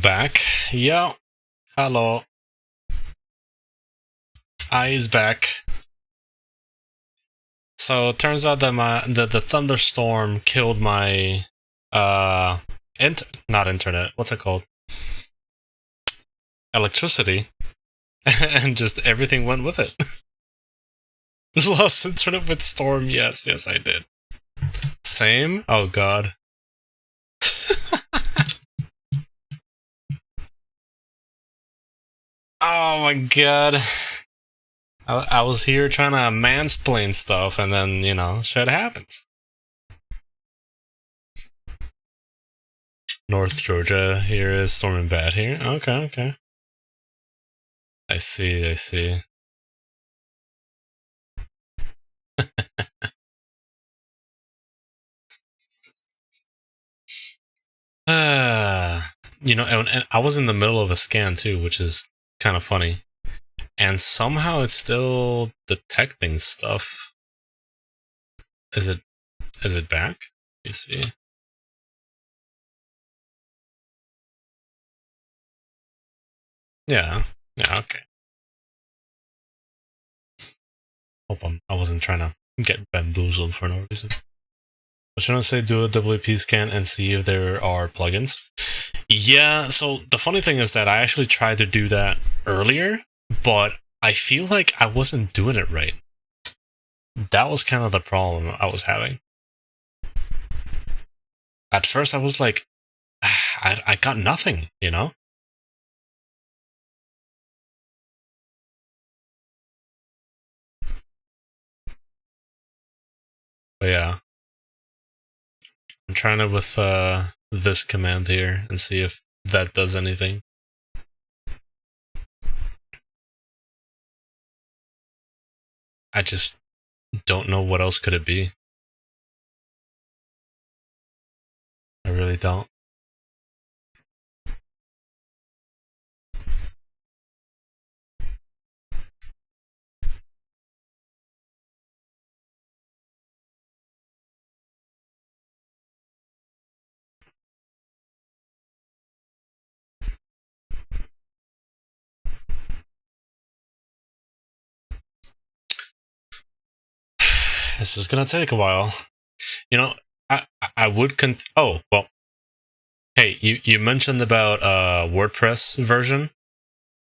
Back. Yeah. Hello. I is back. So it turns out that the thunderstorm killed my not internet. What's it called? Electricity, and just everything went with it. Lost internet with storm. Yes, I did. Same. Oh god. Oh my god. I was here trying to mansplain stuff, and then, shit happens. North Georgia here is storming bad here. Okay. I see. And I was in the middle of a scan too, which is kind of funny. And somehow it's still detecting stuff. Is it back? You see. Yeah, okay. Hope I wasn't trying to get bamboozled for no reason. I was trying to say do a WP scan and see if there are plugins. Yeah, so the funny thing is that I actually tried to do that earlier, but I feel like I wasn't doing it right. That was kind of the problem I was having. At first I was like, I got nothing, But yeah. I'm trying it with this command here and see if that does anything. I just don't know what else could it be. I really don't. This is gonna take a while. I would oh, well. Hey, you mentioned about WordPress version.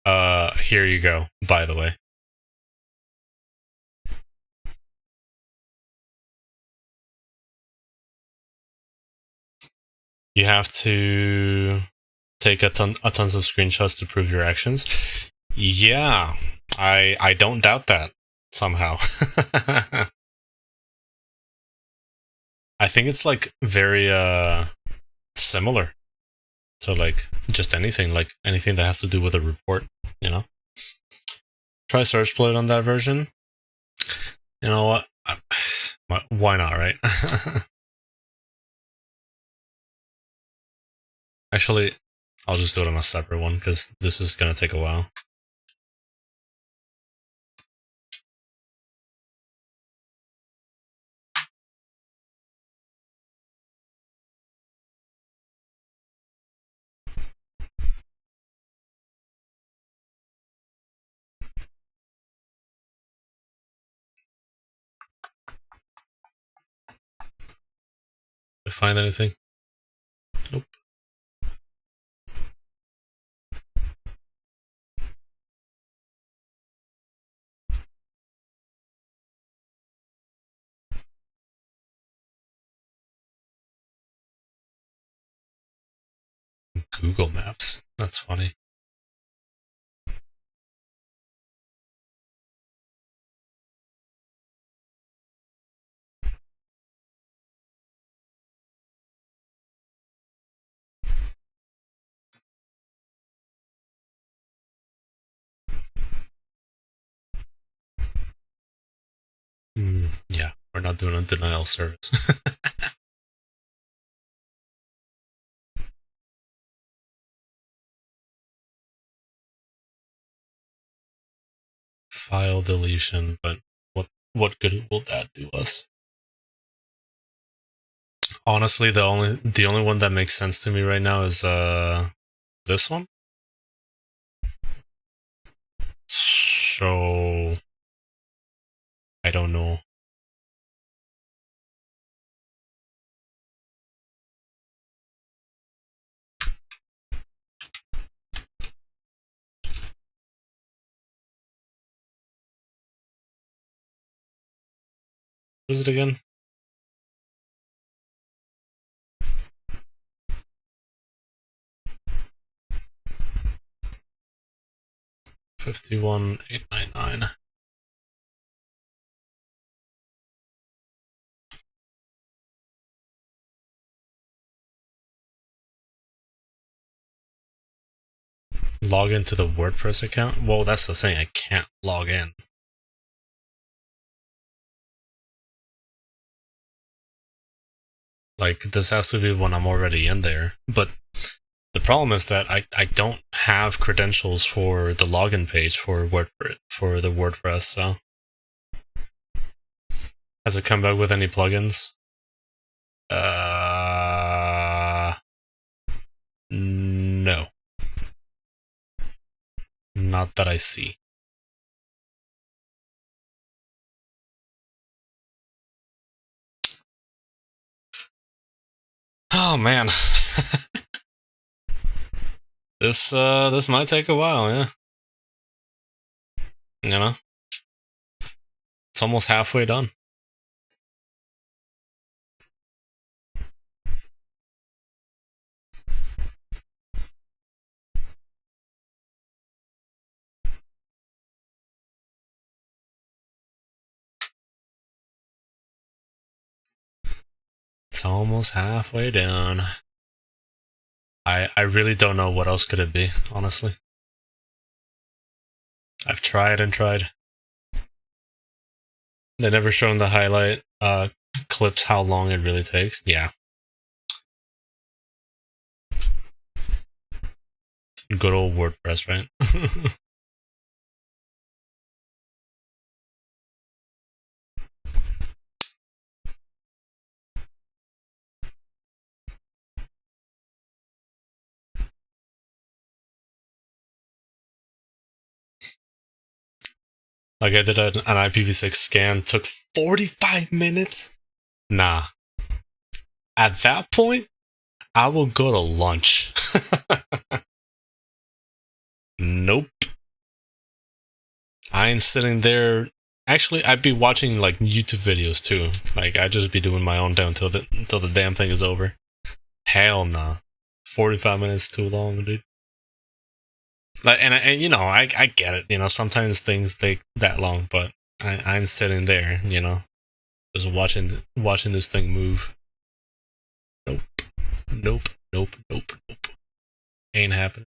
Here you go, by the way. You have to take a tons of screenshots to prove your actions. Yeah, I don't doubt that somehow. I think it's like very similar to like just anything that has to do with a report, Try search split on that version. You know what? Why not, right? Actually, I'll just do it on a separate one because this is gonna take a while. Did I find anything? Nope. Google Maps. That's funny. Yeah, we're not doing a denial service. File deletion, but what good will that do us? Honestly, the only one that makes sense to me right now is this one. So I don't know. What is it again? 51,899. Log into the WordPress account? Well, that's the thing. I can't log in. Like, this has to be when I'm already in there. But the problem is that I don't have credentials for the login page for WordPress, for the WordPress, so. Has it come back with any plugins? No. Not that I see. Oh man. This might take a while, yeah. You know? It's almost halfway done. It's almost halfway down. I really don't know what else could it be, honestly. I've tried and tried. They never shown the highlight clips how long it really takes. Yeah. Good old WordPress, right? Like I did an IPv6 scan, took 45 minutes? Nah. At that point, I will go to lunch. Nope. I ain't sitting there. Actually, I'd be watching like YouTube videos too. Like I'd just be doing my own down until the damn thing is over. Hell nah. 45 minutes too long, dude. Like, and you know, I get it. You know, sometimes things take that long, but I'm sitting there, you know, just watching this thing move. Nope, nope, nope, nope, nope. Ain't happening.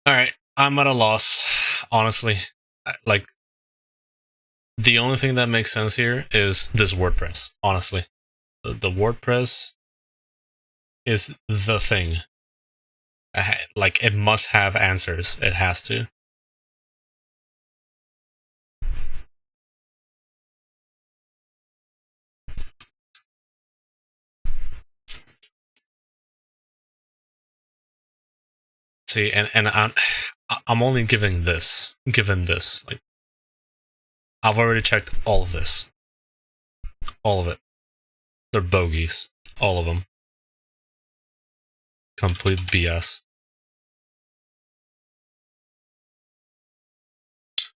All right, I'm at a loss, honestly. Like, the only thing that makes sense here is this WordPress. Honestly, the WordPress is the thing. Like, it must have answers. It has to. See, and I'm only given this. Like, I've already checked all of this. All of it. They're bogeys. All of them. Complete BS.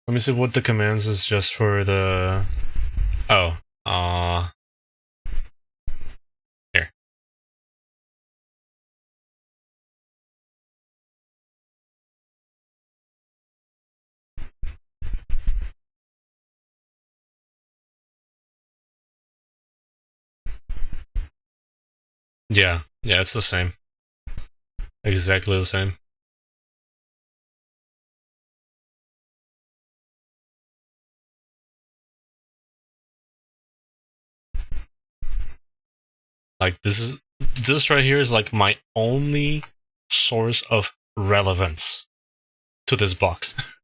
Let me see what the commands is just for the... Oh. Here. Yeah. Yeah, it's the same. Exactly the same. Like, this right here is like my only source of relevance to this box.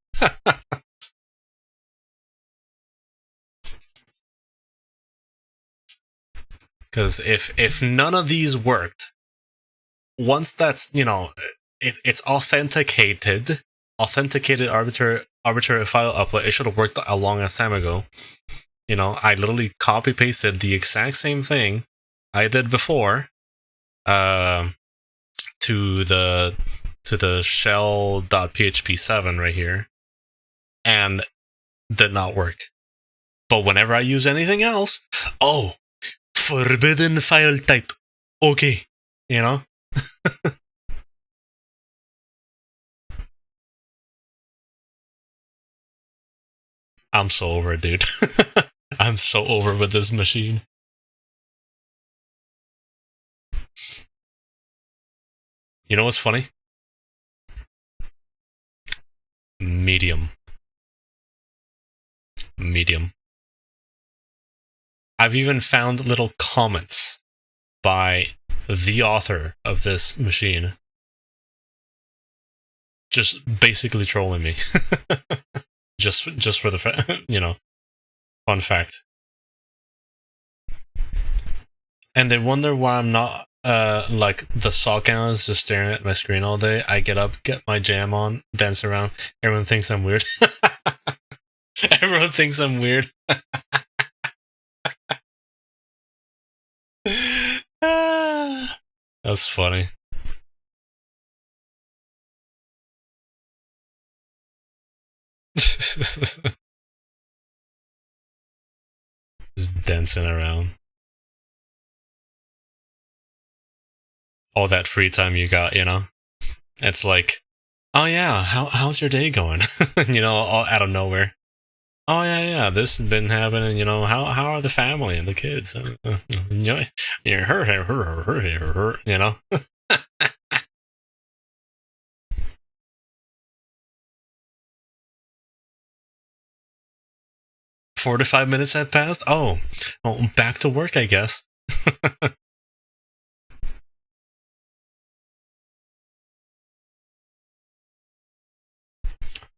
Because if none of these worked, once that's, it's authenticated arbitrary file upload, it should have worked a long ass time ago. I literally copy pasted the exact same thing I did before to the shell.php 7 right here, and did not work. But whenever I use anything else, oh, forbidden file type. Okay, I'm so over it, dude. I'm so over with this machine. You know what's funny? Medium. I've even found little comments by the author of this machine just basically trolling me. just for the fun fact. And they wonder why I'm not like the SOC analyst just staring at my screen all day. I get up, get my jam on, dance around. Everyone thinks I'm weird. Everyone thinks I'm weird. That's funny. Just dancing around. All that free time you got, It's like, oh yeah, how's your day going? All out of nowhere. Oh yeah, this has been happening. How are the family and the kids? You're hurt. 45 minutes have passed. Oh, back to work, I guess.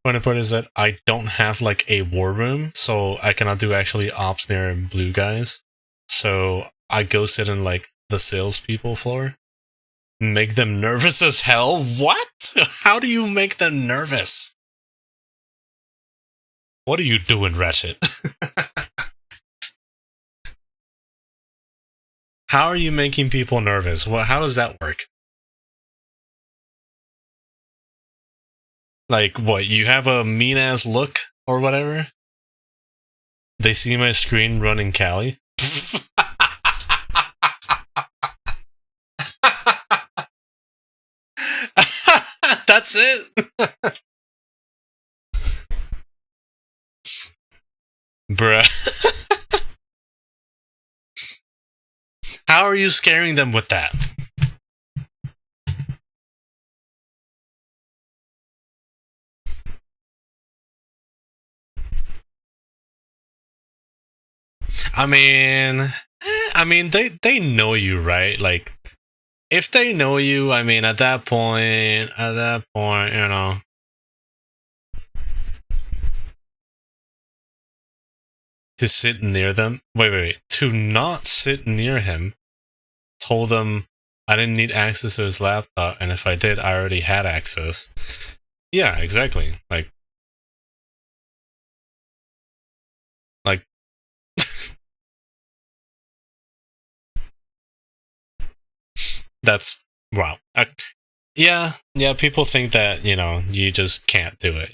Funny part is that I don't have like a war room, so I cannot do actually ops near blue guys. So I go sit in like the salespeople floor, make them nervous as hell. What? How do you make them nervous? What are you doing, Ratchet? How are you making people nervous? Well, how does that work? Like, what, you have a mean-ass look or whatever? They see my screen running Cali? That's it? Bruh. How are you scaring them with that? I mean, they know you, right? Like, if they know you, I mean, at that point, to sit near them. Wait. To not sit near him, told them I didn't need access to his laptop, and if I did, I already had access. Yeah, exactly. Like, that's wow. Yeah, people think that you just can't do it.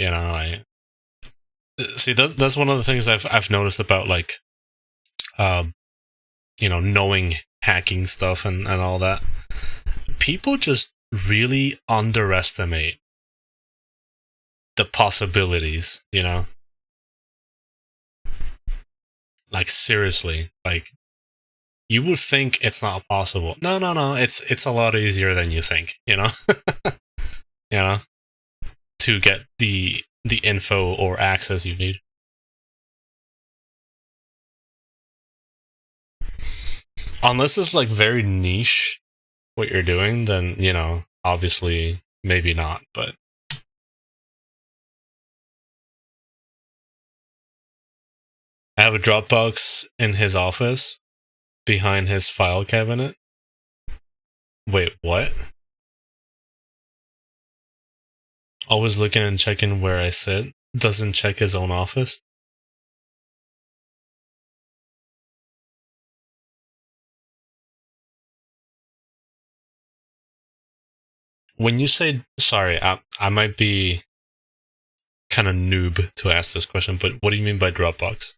See, that's one of the things I've noticed about like, knowing hacking stuff and all that. People just really underestimate the possibilities. Like, seriously, like, you would think it's not possible. No, it's a lot easier than you think. To get the info or access you need. Unless it's like very niche what you're doing, then obviously maybe not, but I have a Dropbox in his office behind his file cabinet. Wait, what? always looking and checking where I sit, doesn't check his own office. When you say, sorry, I might be kind of noob to ask this question, but what do you mean by Dropbox?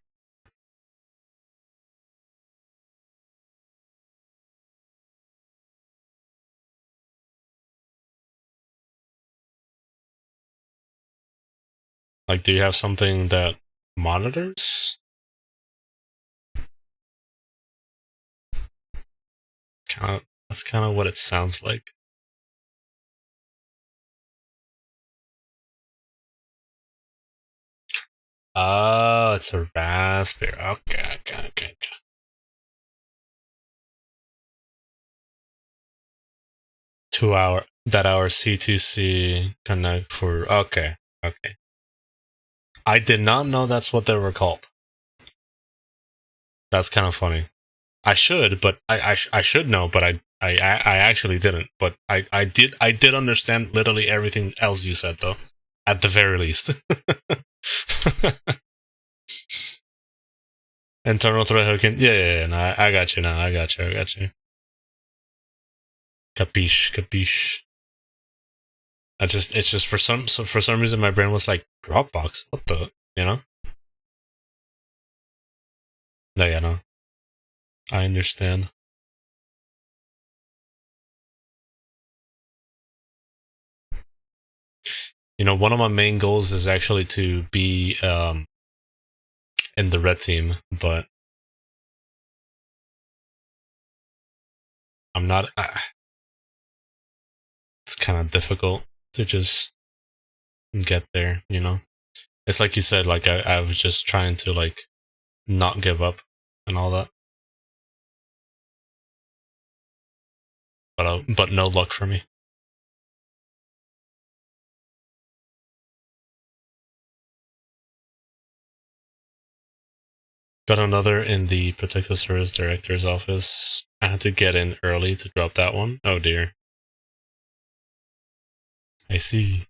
Like, do you have something that monitors? That's kind of what it sounds like. Oh, it's a Raspberry. Okay. That hour C2C connect for, okay. I did not know that's what they were called. That's kind of funny. I should, but I should know, but I actually didn't. But I did understand literally everything else you said, though, at the very least. Internal thread hooking, yeah. No, I got you now. I got you. Capiche. It's just for some reason my brain was like Dropbox. What the, you know? No, yeah, no. I understand. You know, one of my main goals is actually to be in the red team, but I'm not. It's kind of difficult to just get there, you know? It's like you said, like I was just trying to like not give up and all that. But no luck for me. Got another in the Protective Service Director's office. I had to get in early to drop that one. Oh dear. I see.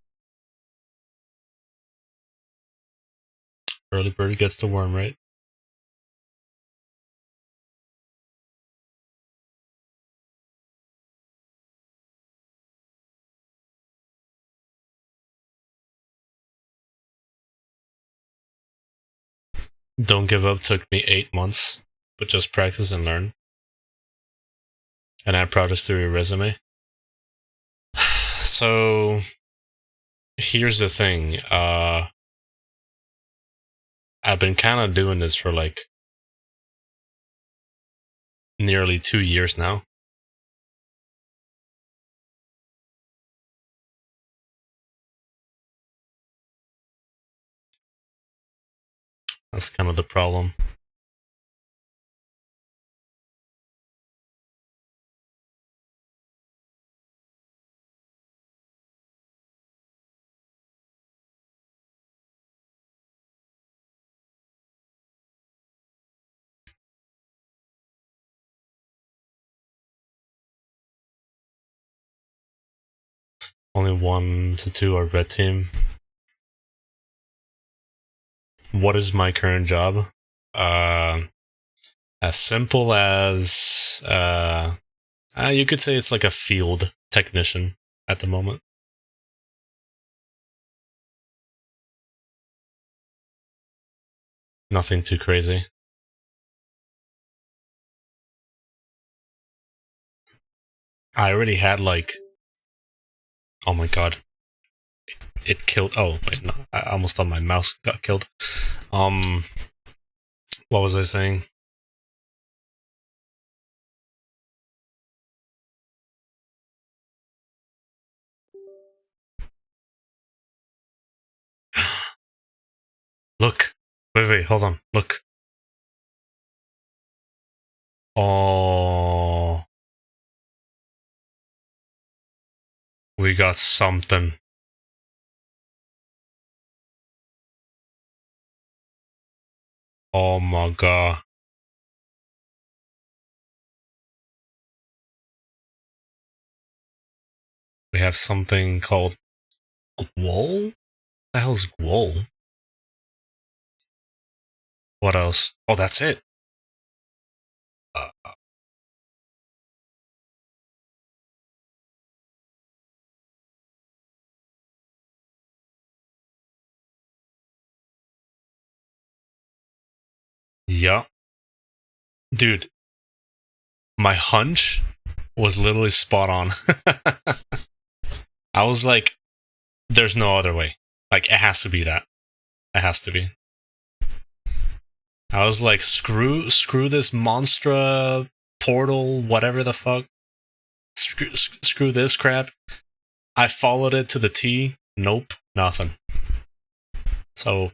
Early bird gets the worm, right? Don't Give Up took me 8 months, but just practice and learn. And add projects to your resume. So here's the thing. I've been kind of doing this for like nearly 2 years now. That's kind of the problem. Only 1 to 2 are red team. What is my current job? As simple as you could say it's like a field technician at the moment. Nothing too crazy. I already had like, oh my god, it killed. Oh wait, no, I almost thought my mouse got killed. What was I saying? Look, wait, hold on. Look. Oh, we got something. Oh my god. We have something called Guol? The hell's Guol? What else? Oh, that's it. Uh, yeah. Dude, my hunch was literally spot on. I was like, there's no other way. Like, it has to be that. It has to be. I was like, screw this Monstra portal, whatever the fuck. Screw this crap. I followed it to the T. Nope, nothing. So,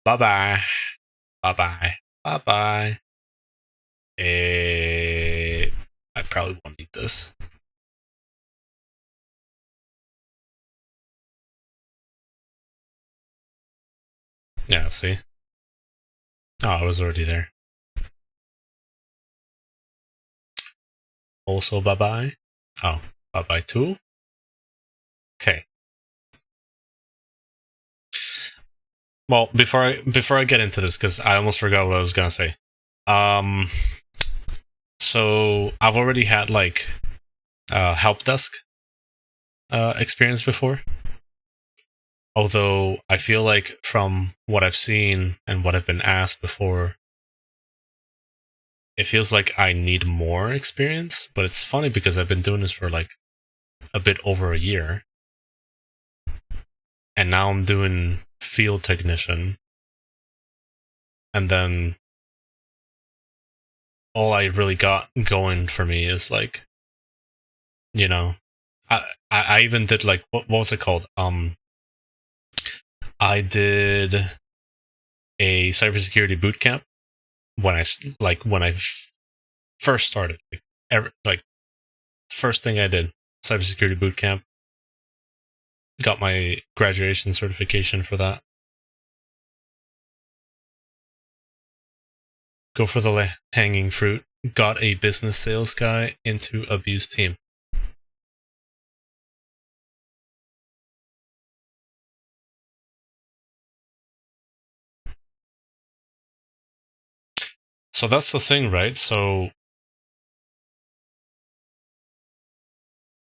bye-bye. Bye-bye. Bye-bye. I probably won't eat this. Yeah, see? Oh, I was already there. Also, bye-bye. Oh, bye-bye too? Okay. Well, before I get into this, because I almost forgot what I was gonna say. So I've already had like help desk experience before. Although I feel like from what I've seen and what I've been asked before, it feels like I need more experience. But it's funny because I've been doing this for like a bit over a year, and now I'm doing field technician, and then all I really got going for me is like, you know, I even did like what was it called? I did a cybersecurity boot camp when I first started, like first thing I did, cybersecurity boot camp. Got my graduation certification for that. Go for the hanging fruit. Got a business sales guy into abuse team. So that's the thing, right? So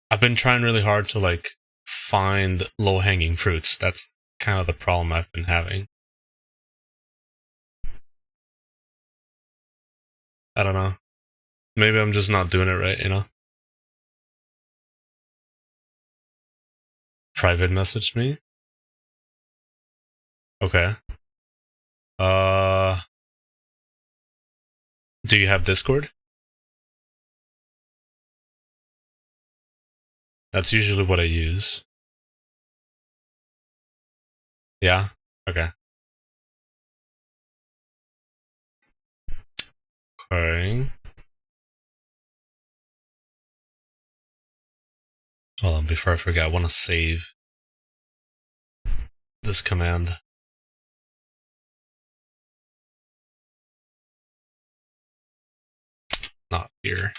I've been trying really hard to like find low-hanging fruits. That's kind of the problem I've been having. I don't know. Maybe I'm just not doing it right, you know? Private message me? Okay. Uh, do you have Discord? That's usually what I use. Yeah? Okay. Okay. Hold on, before I forget, I want to save this command. Not here.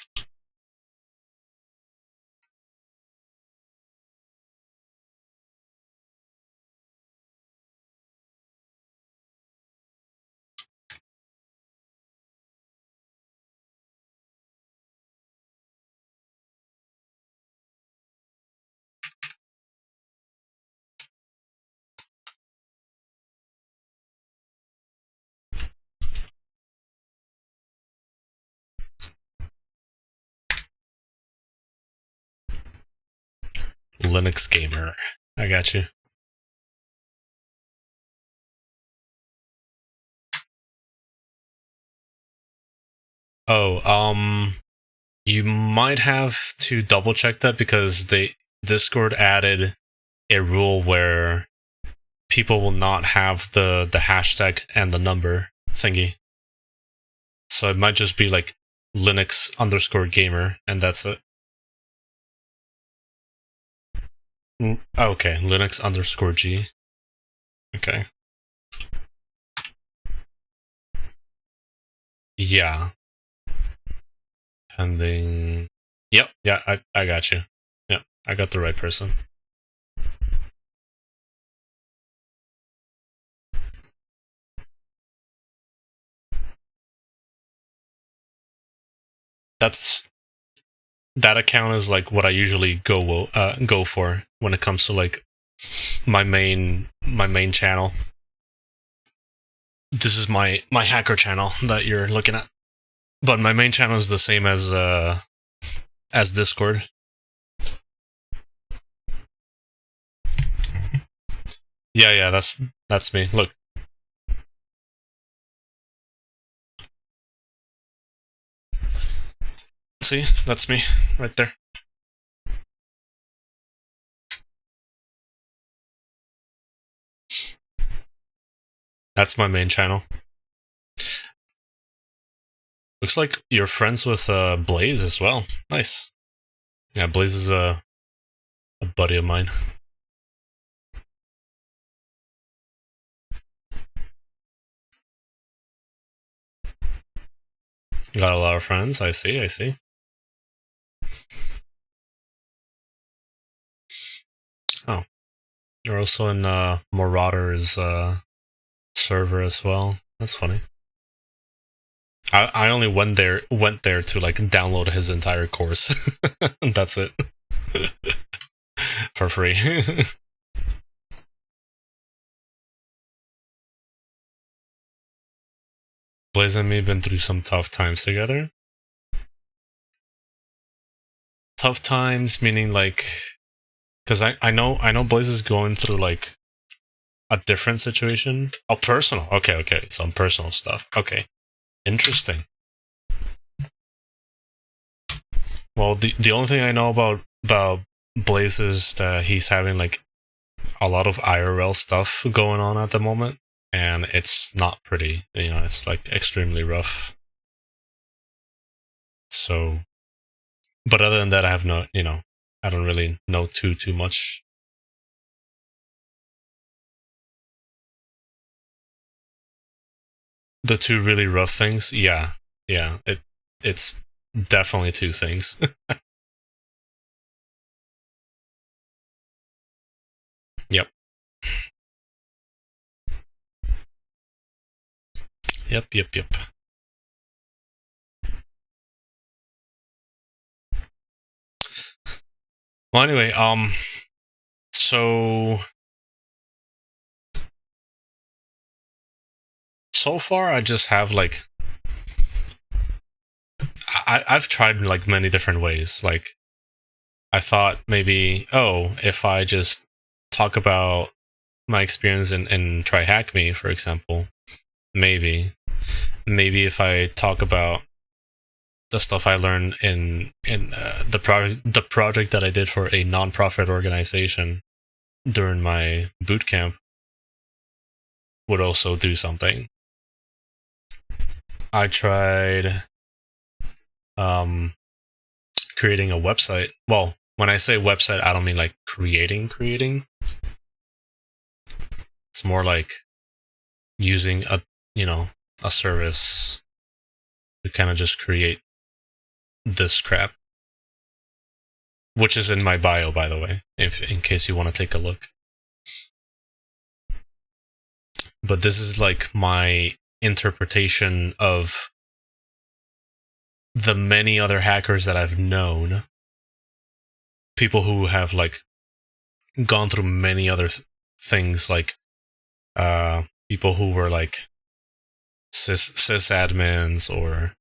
Linux gamer. I got you. Oh, you might have to double check that because Discord added a rule where people will not have the hashtag and the number thingy. So it might just be like Linux_gamer and that's it. Okay, Linux_G. Okay. Yeah. Pending. Yep. Yeah, I got you. Yep, I got the right person. that account is like what I usually go for when it comes to like my main channel. This is my hacker channel that you're looking at, but my main channel is the same as Discord. Yeah, that's me. Look. See, that's me right there. That's my main channel. Looks like you're friends with Blaze as well. Nice. Yeah, Blaze is a buddy of mine. Got a lot of friends. I see. Oh, you're also in Marauder's server as well. That's funny. I only went there to like download his entire course. That's it. For free. Blaze and me been through some tough times together. Tough times meaning like, because I know Blaze is going through like a different situation. Oh, personal. Okay. Some personal stuff. Okay. Interesting. Well, the only thing I know about Blaze is that he's having like a lot of IRL stuff going on at the moment, and it's not pretty. You know, it's like extremely rough. So, but other than that, I have no, I don't really know too much. The two really rough things, yeah, it's definitely two things. Yep. Yep. Well, anyway, so far I just have like I've tried like many different ways. Like I thought maybe, if I just talk about my experience and try hack me, for example, maybe if I talk about the stuff I learned in the project that I did for a nonprofit organization during my boot camp would also do something. I tried creating a website. Well, when I say website, I don't mean like creating. It's more like using a service to kind of just create this crap, which is in my bio, by the way, if in case you want to take a look. But this is like my interpretation of the many other hackers that I've known, people who have like gone through many other things, like people who were like sysadmins or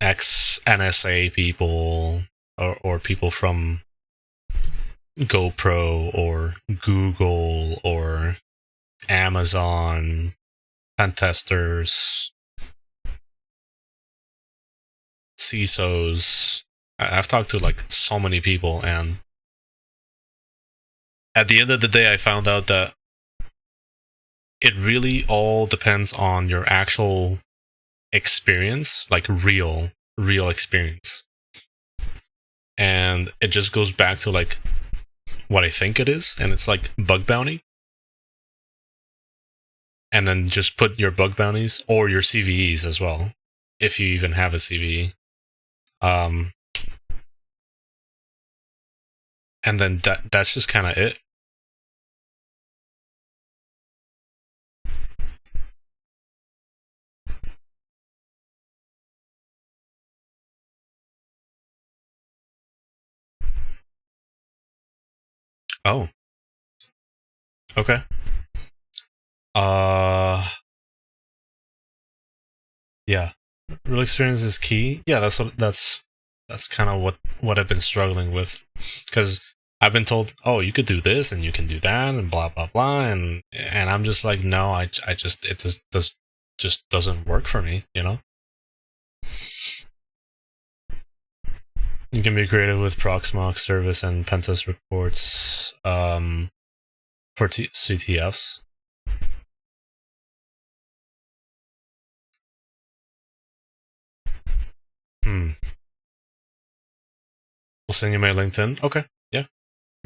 ex-NSA people, or people from GoPro or Google or Amazon, pen testers, CISOs. I've talked to like so many people, and at the end of the day, I found out that it really all depends on your actual experience, like real experience. And it just goes back to like what I think it is, and it's like bug bounty. And then just put your bug bounties or your CVEs as well, if you even have a CVE. And then that's just kind of it. Oh, okay. Uh, yeah. Real experience is key. Yeah, that's kind of what I've been struggling with, because I've been told, oh, you could do this and you can do that and blah blah blah, and I'm just like, no, I just it just doesn't work for me, you know. You can be creative with Proxmox service and pentest reports for CTFs. Hmm. We'll send you my LinkedIn. Okay. Yeah,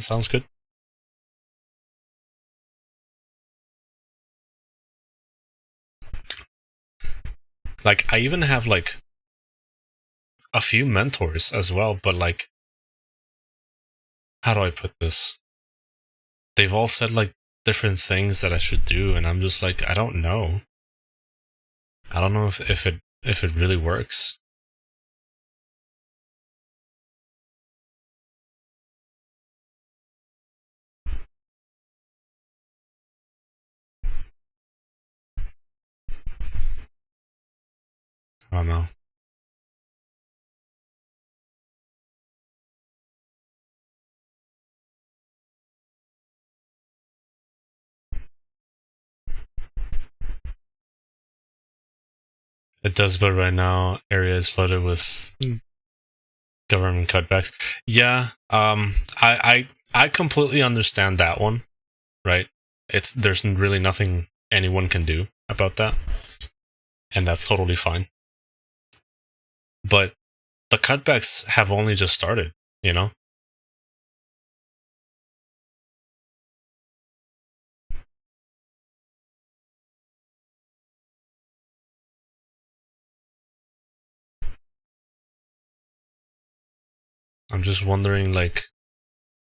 sounds good. Like, I even have like a few mentors as well, but like, how do I put this? They've all said like different things that I should do, and I'm just like, I don't know. I don't know if it really works. I don't know. It does, but right now area is flooded with government cutbacks. Yeah, I completely understand that one. Right? There's really nothing anyone can do about that, and that's totally fine. But the cutbacks have only just started. You know, I'm just wondering, like,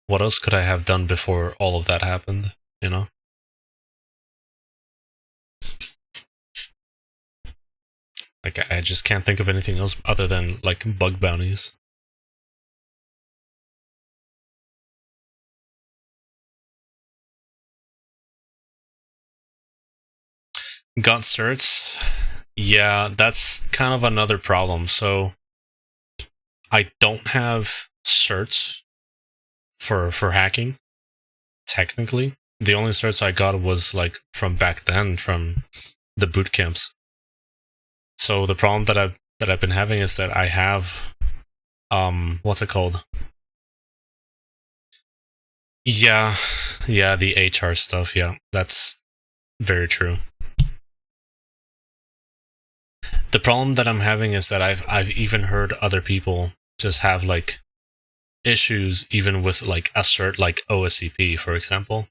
what else could I have done before all of that happened? You know, like I just can't think of anything else other than like bug bounties. Got certs. Yeah, that's kind of another problem. So I don't have certs for hacking. Technically, the only certs I got was like from back then, from the boot camps. So the problem that I've been having is that I have what's it called? Yeah, yeah, the HR stuff. Yeah, that's very true. The problem that I'm having is that I've even heard other people just have like issues even with like a cert like OSCP, for example,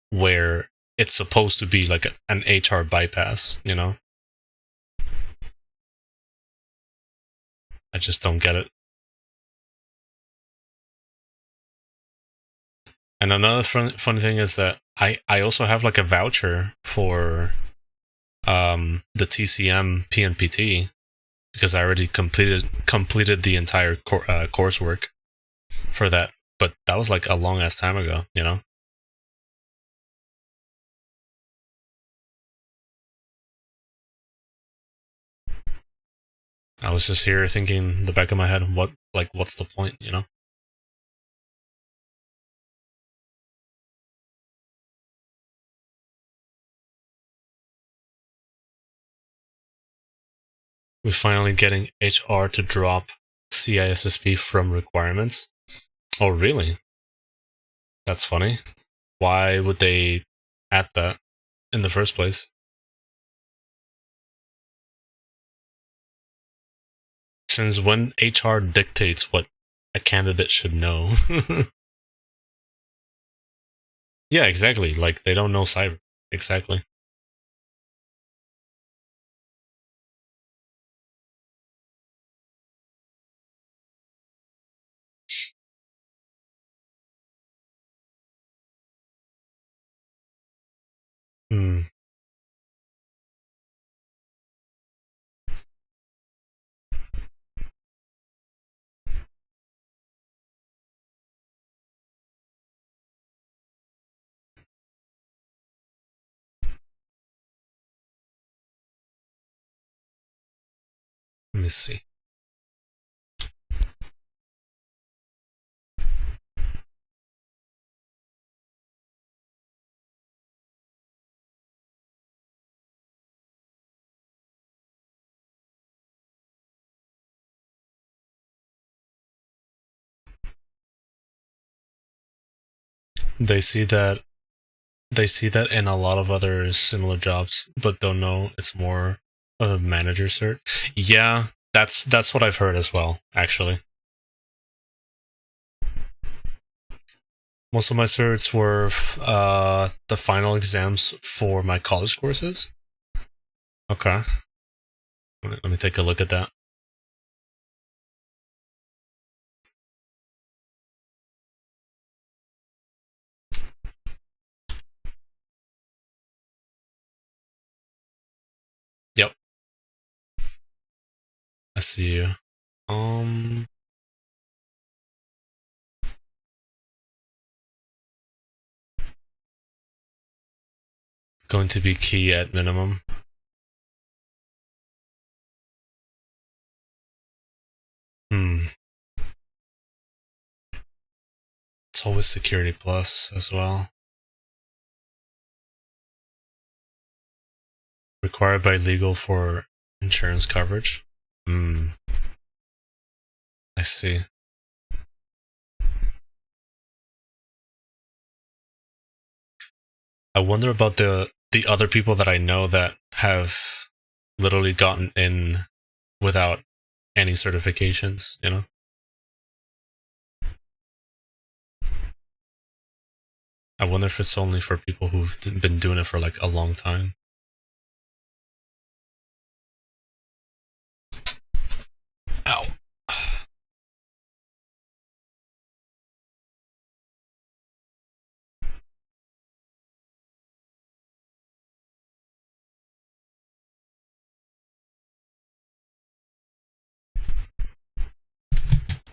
where it's supposed to be like an HR bypass, you know? I just don't get it. And another funny thing is that I also have like a voucher for the TCM PNPT because I already completed the entire coursework for that. But that was like a long ass time ago, you know. I was just here thinking in the back of my head, what's the point, you know? We're finally getting HR to drop CISSP from requirements. Oh, really? That's funny. Why would they add that in the first place? Since when HR dictates what a candidate should know? Yeah, exactly. Like, they don't know cyber. Exactly. Hmm. see. They see that in a lot of other similar jobs, but don't know it's more of a manager cert. Yeah, that's what I've heard as well, actually. Most of my certs were the final exams for my college courses. Okay. Let me take a look at that. Yep. I see you. Going to be key at minimum. It's always security plus as well. Required by legal for insurance coverage. I see. I wonder about the other people that I know that have literally gotten in without any certifications, you know? I wonder if it's only for people who've been doing it for like a long time. Ow.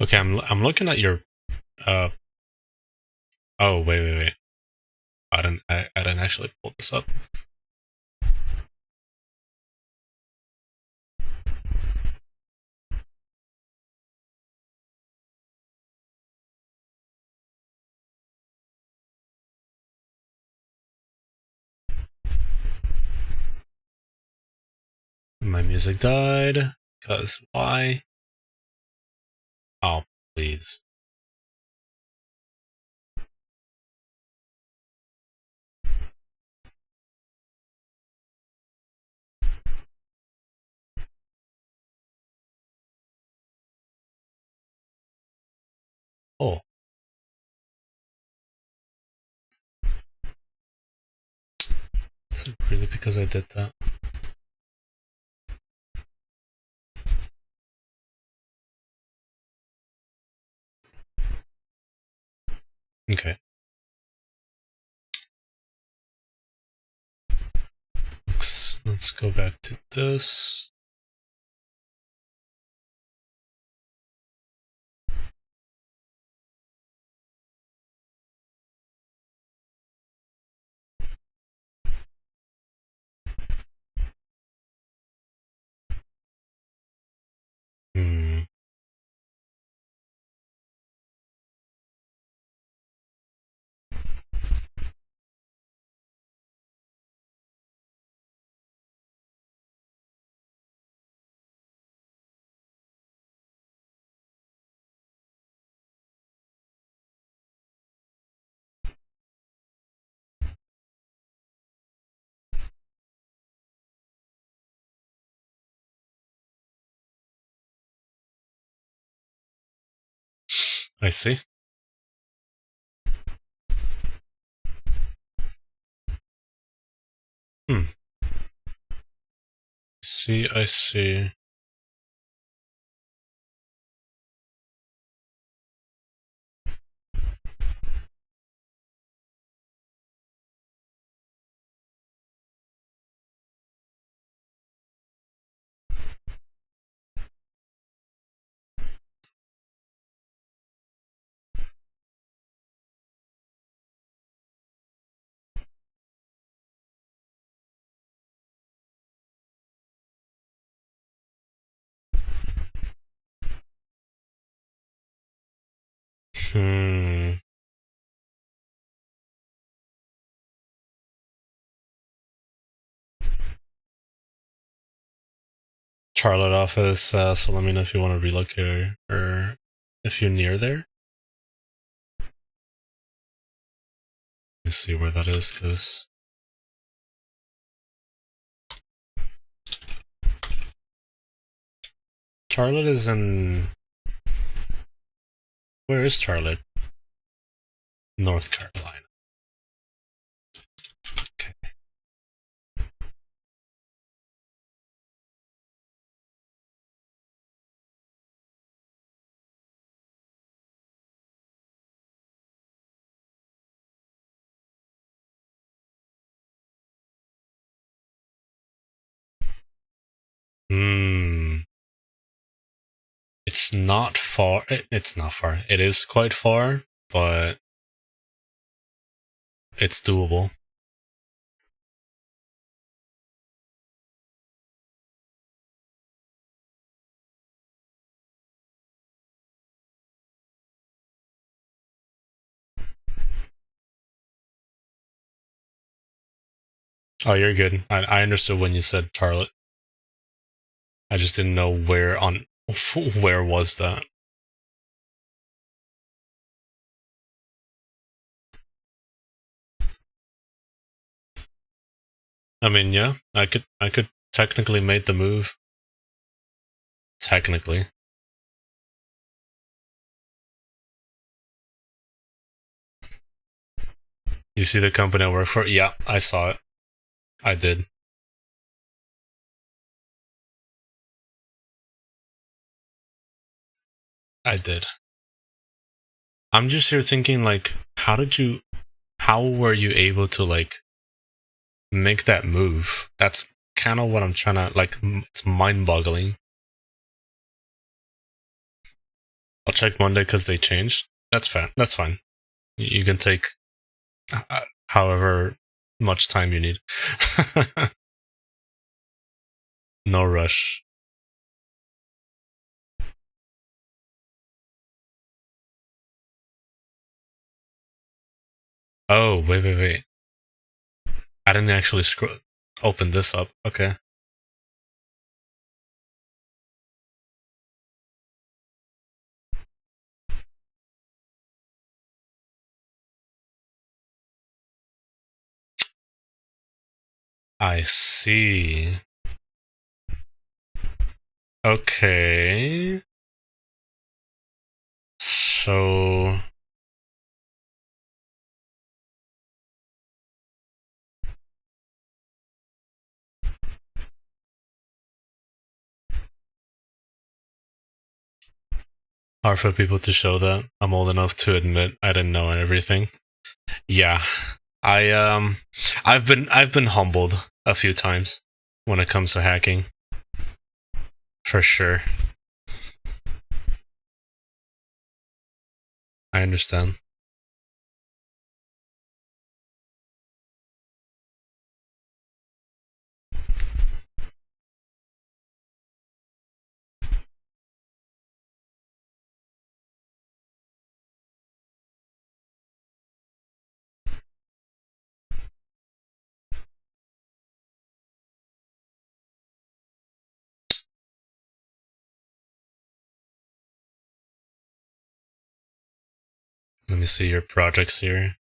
Okay, I'm looking at your oh wait. I didn't actually pull this up. My music died. Cause why? Oh, please. Oh. Is it really because I did that? Okay. Let's go back to this. I see. I see. Charlotte office, so let me know if you want to relocate or if you're near there. Let me see where that is, because Charlotte is in... Where is Charlotte? North Carolina. Okay. It's not far. It's not far. It is quite far, but it's doable. Oh, you're good. I understood when you said Charlotte. I just didn't know where on... Where was that? I mean, yeah, I could technically make the move. Technically. You see the company I work for? Yeah, I saw it. I did. I did. I'm just here thinking, like, how were you able to, like, make that move? That's kind of what I'm trying to, like, it's mind-boggling. I'll check Monday because they changed. That's fine. That's fine. You can take however much time you need. No rush. Oh, wait. I didn't actually open this up. Okay. I see. Okay. So... hard for people to show that. I'm old enough to admit I didn't know everything. Yeah. I've been humbled a few times when it comes to hacking. For sure. I understand. Let me see your projects here.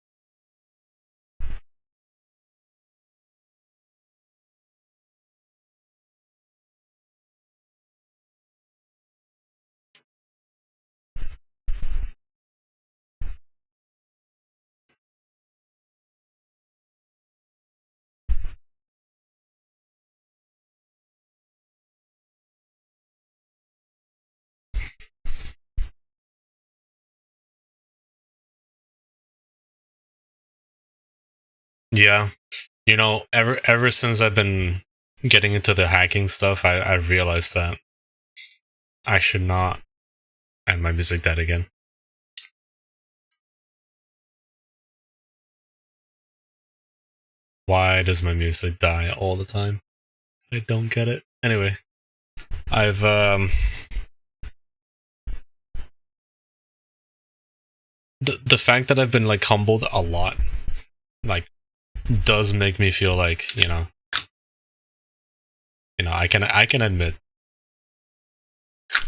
Yeah. You know, ever since I've been getting into the hacking stuff, I realized that I should not add my music dead again. Why does my music die all the time? I don't get it. Anyway, I've the fact that I've been like humbled a lot, like, does make me feel like, I can admit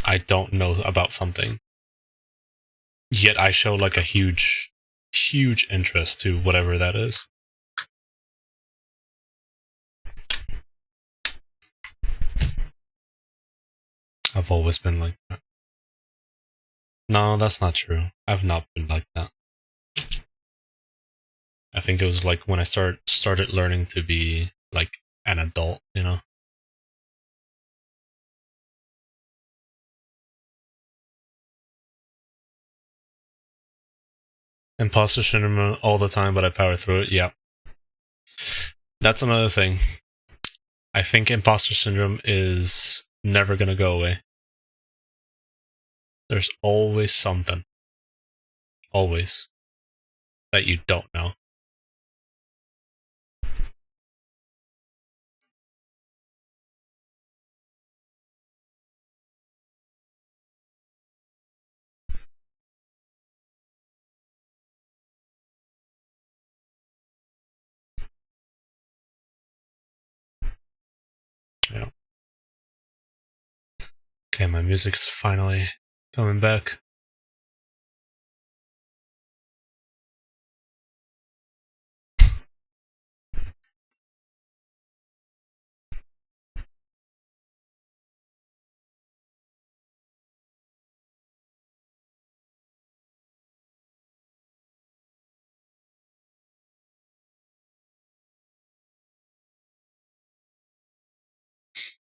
I don't know about something, yet I show like a huge interest to whatever that is. I've always been like that. No, that's not true. I've not been like that. I think it was like when I started learning to be like an adult, Imposter syndrome all the time, but I power through it. Yeah. That's another thing. I think imposter syndrome is never gonna go away. There's always something. Always. That you don't know. Yeah. Okay, my music's finally coming back.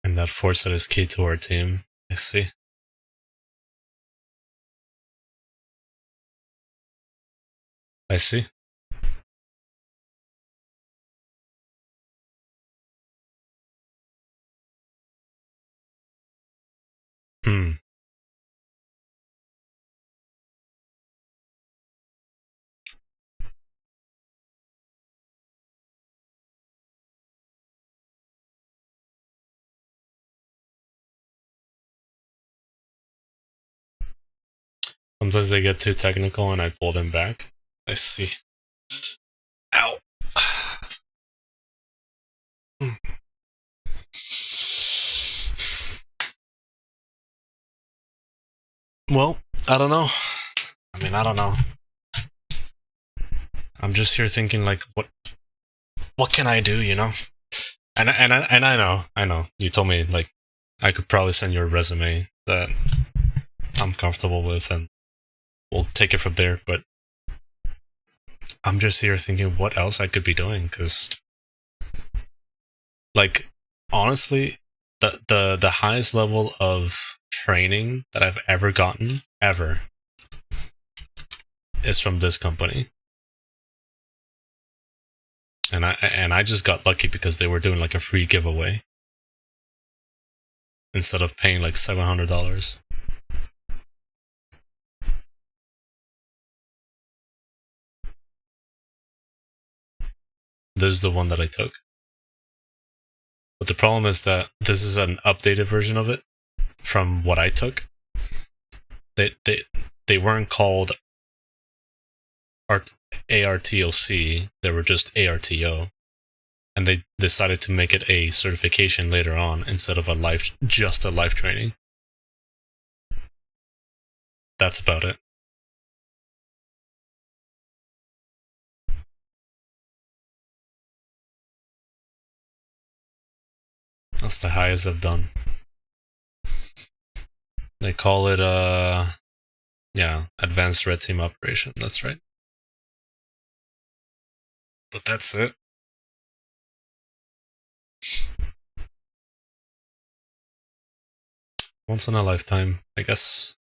And that foresight is key to our team. I see. I see. Hmm. Sometimes they get too technical and I pull them back. I see. Ow. Well, I don't know. I don't know. I'm just here thinking like what can I do, And I know. You told me like I could probably send you a resume that I'm comfortable with and we'll take it from there, but I'm just here thinking what else I could be doing cuz like honestly the highest level of training that I've ever gotten ever is from this company. And I just got lucky because they were doing like a free giveaway instead of paying like $700. This is the one that I took. But the problem is that this is an updated version of it from what I took. They weren't called ARTOC, they were just ARTO. And they decided to make it a certification later on instead of just a live training. That's about it. That's the highest I've done. They call it advanced red team operation. That's right. But that's it. Once in a lifetime, I guess.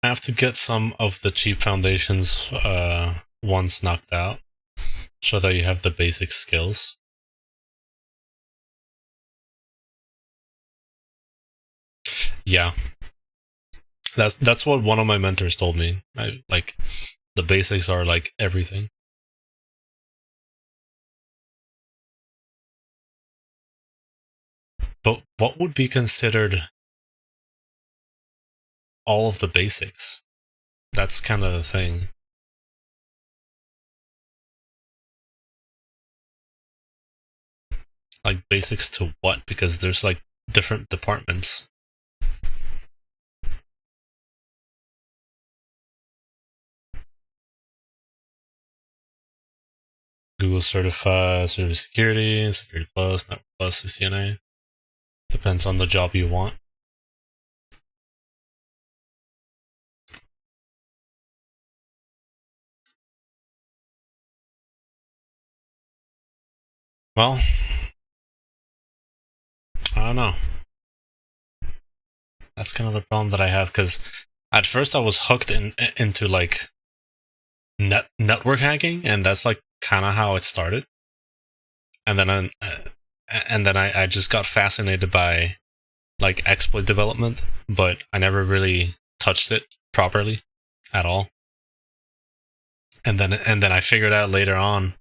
I have to get some of the cheap foundations once knocked out, so that you have the basic skills. Yeah, that's what one of my mentors told me. Like the basics are like everything. But what would be considered all of the basics? That's kind of the thing. Like basics to what? Because there's like different departments. Google certified service security, security plus, network plus, CCNA. Depends on the job you want. Well, I don't know. That's kind of the problem that I have, because at first I was hooked into like network hacking, and that's like kind of how it started. And then I just got fascinated by like exploit development, but I never really touched it properly at all. And then I figured out later on,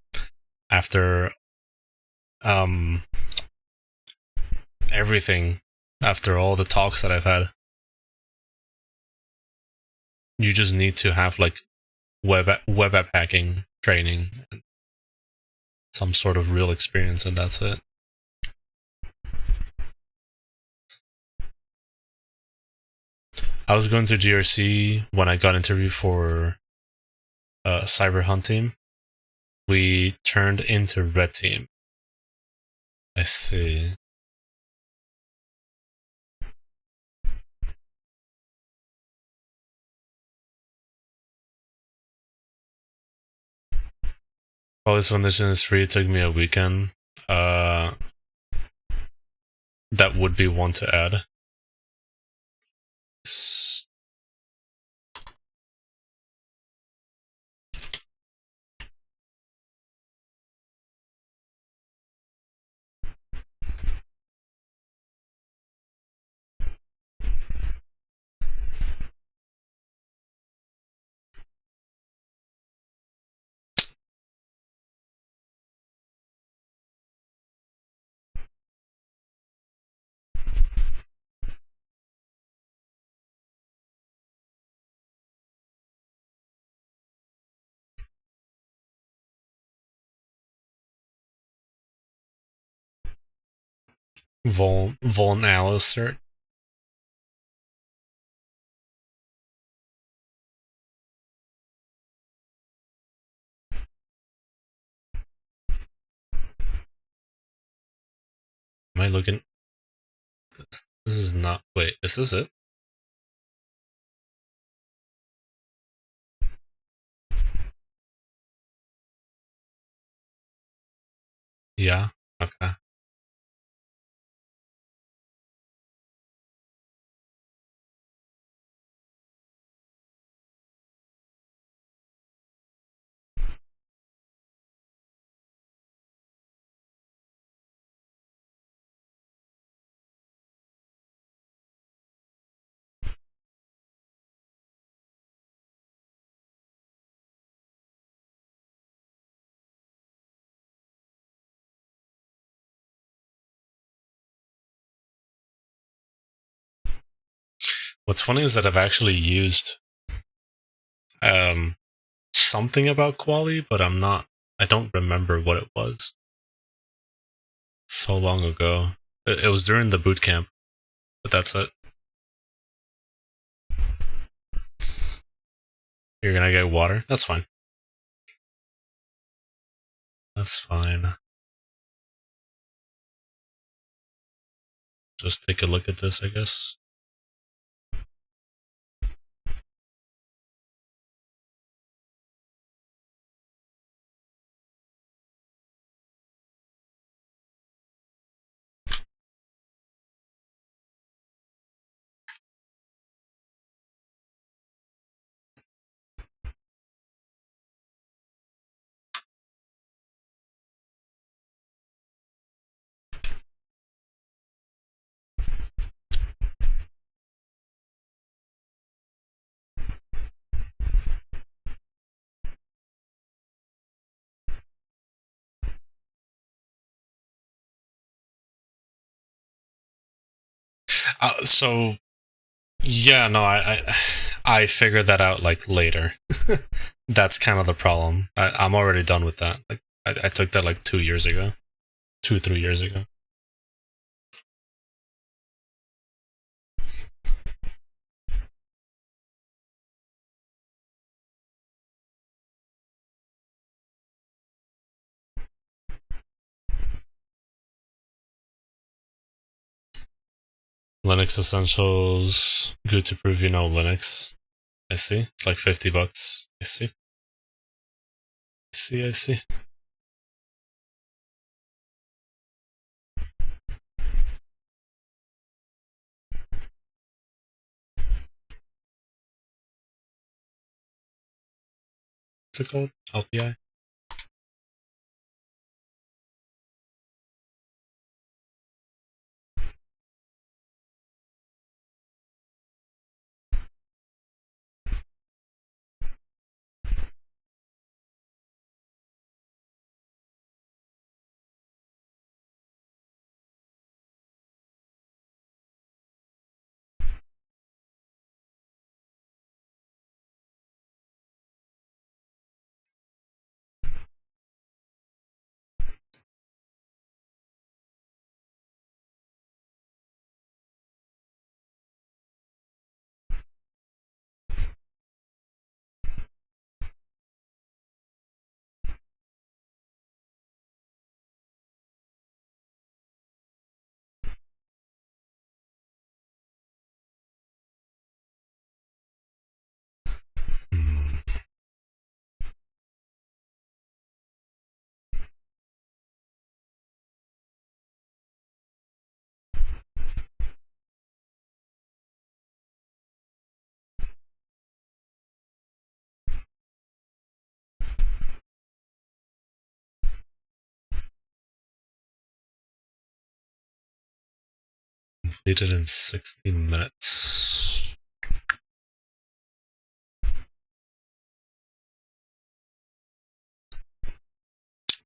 after um everything, after all the talks that I've had, you just need to have like web app hacking training and some sort of real experience, and that's it. I was going to GRC when I got interviewed for Cyber Hunt team. We turned into Red Team. I see. While this foundation is free, it took me a weekend. Uh, that would be one to add. Vuln Alice cert. Am I looking? This is not. Wait, is this it? Yeah. Okay. What's funny is that I've actually used something about Quali, but I don't remember what it was. So long ago. It was during the boot camp, but that's it. You're gonna get water? That's fine. That's fine. Just take a look at this, I guess. So yeah, no, I figured that out like later. That's kind of the problem. I'm already done with that. Like I took that like 2 years ago, 3 years ago. Linux Essentials, good to prove you know Linux. I see. It's like $50. I see. I see. What's it called? LPI? Hmm. Completed in 16 minutes.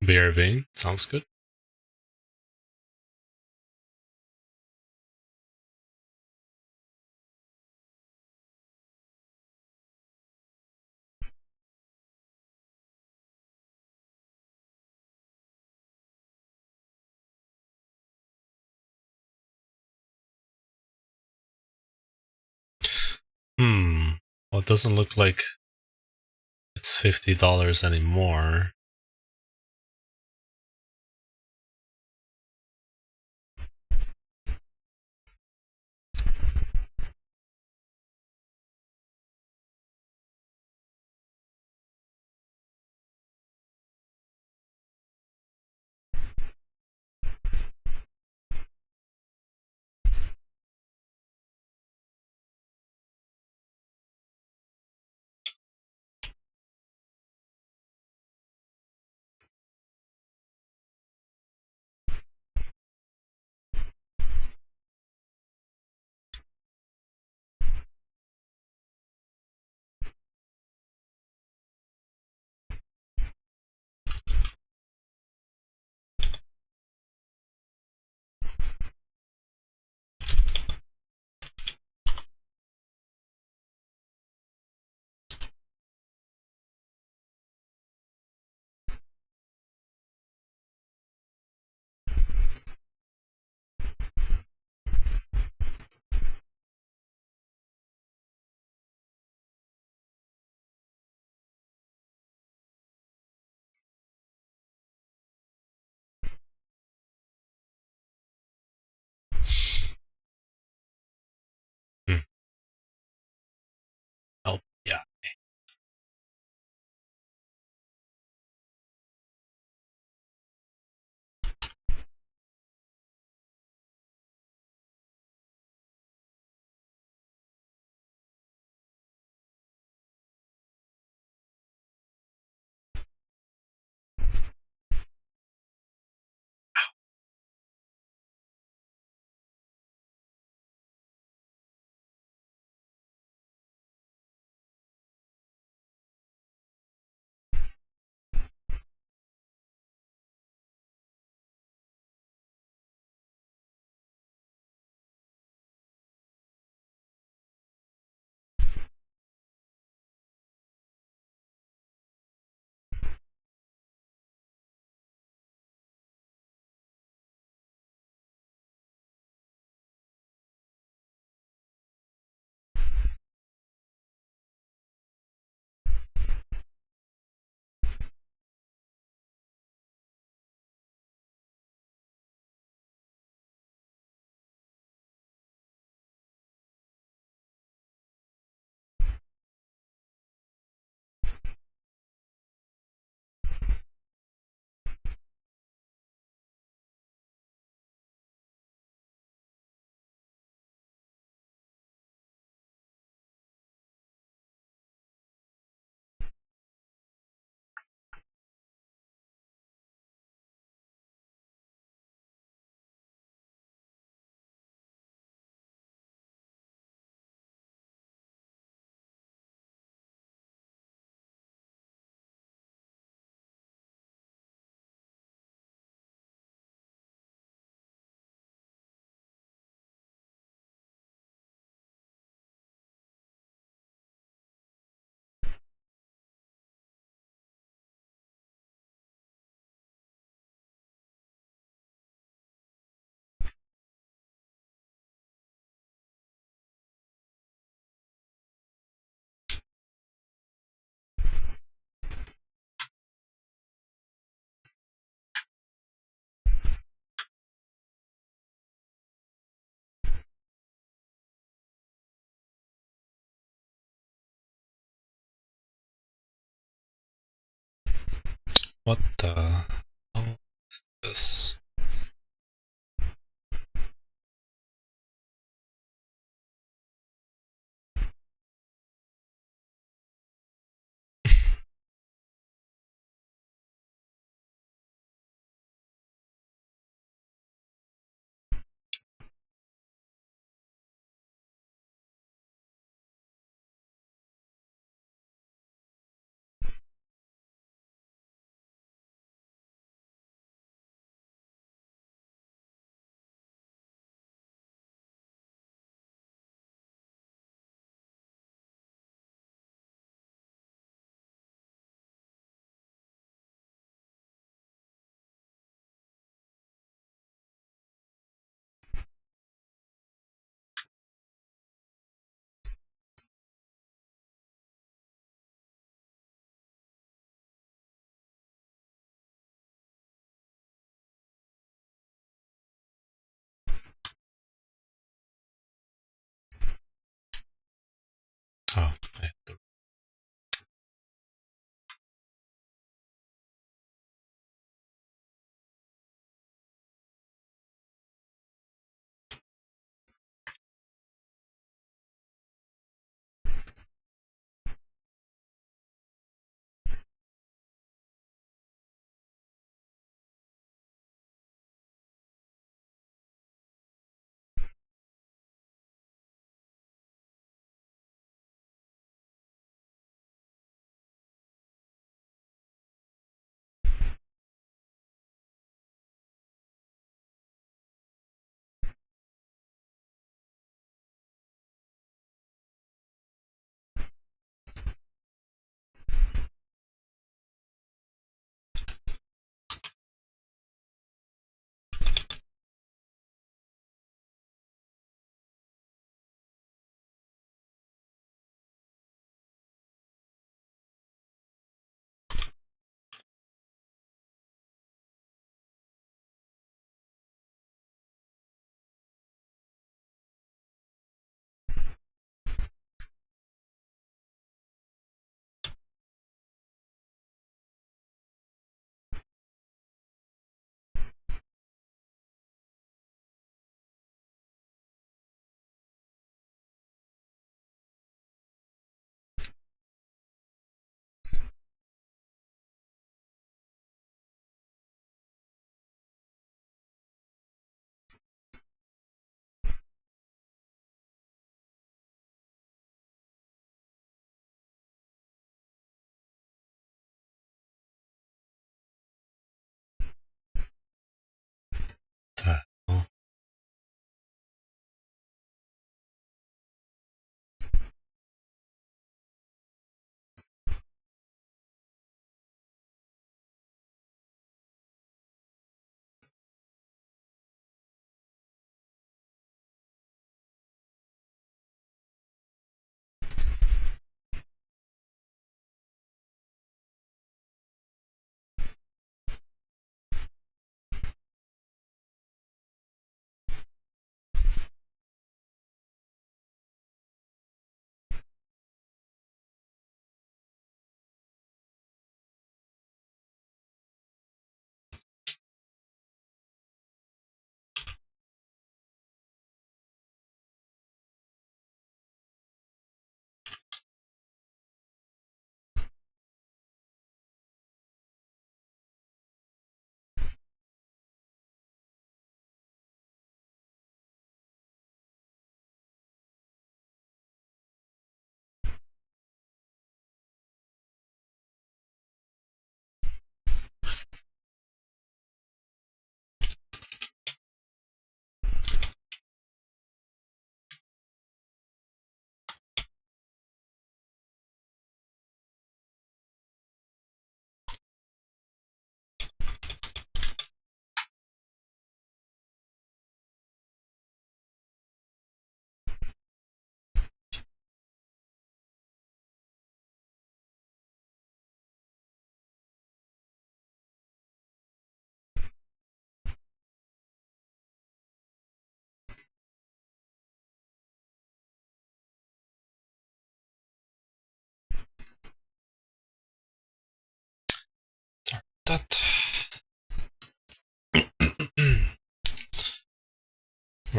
BRB, sounds good. Well, it doesn't look like it's $50 anymore. What the hell is this? Oh,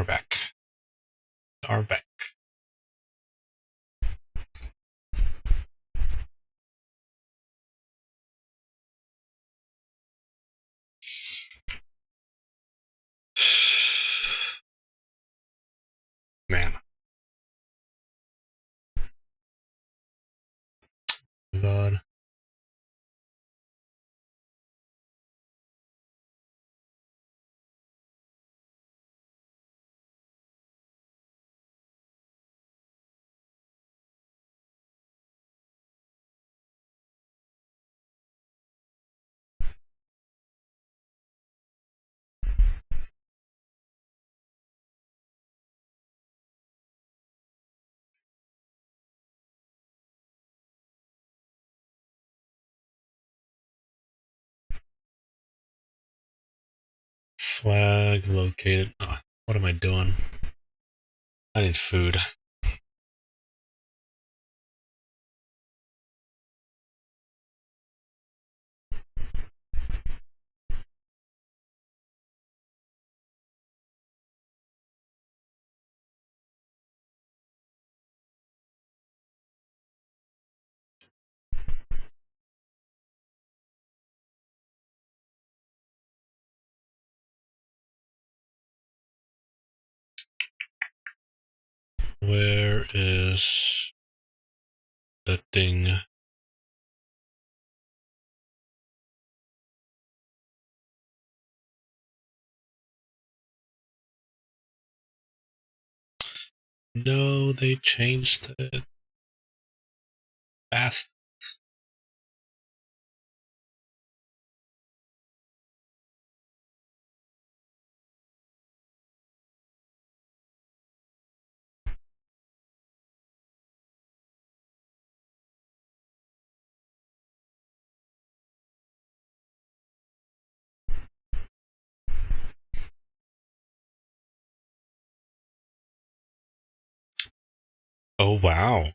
We're back. We are back. Man. God. Flag located. Oh, what am I doing? I need food. Where is the thing? No, they changed it. Fast. Oh, wow.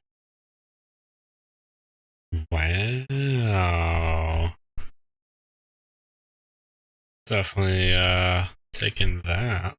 Wow. Definitely, taking that.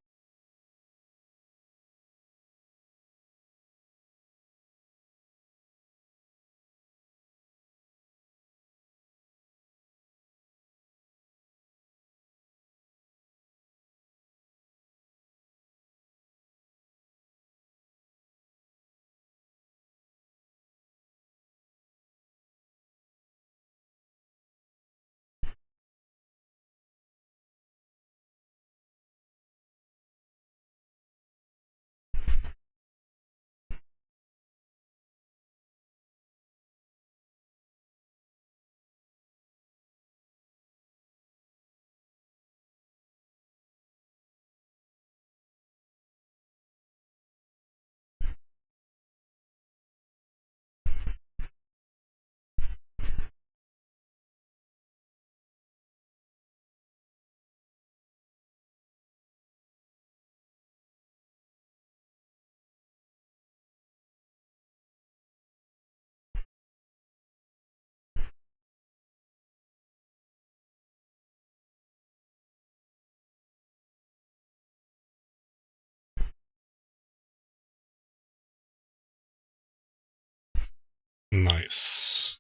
Nice.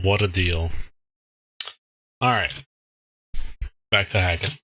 What a deal. Alright. Back to hacking.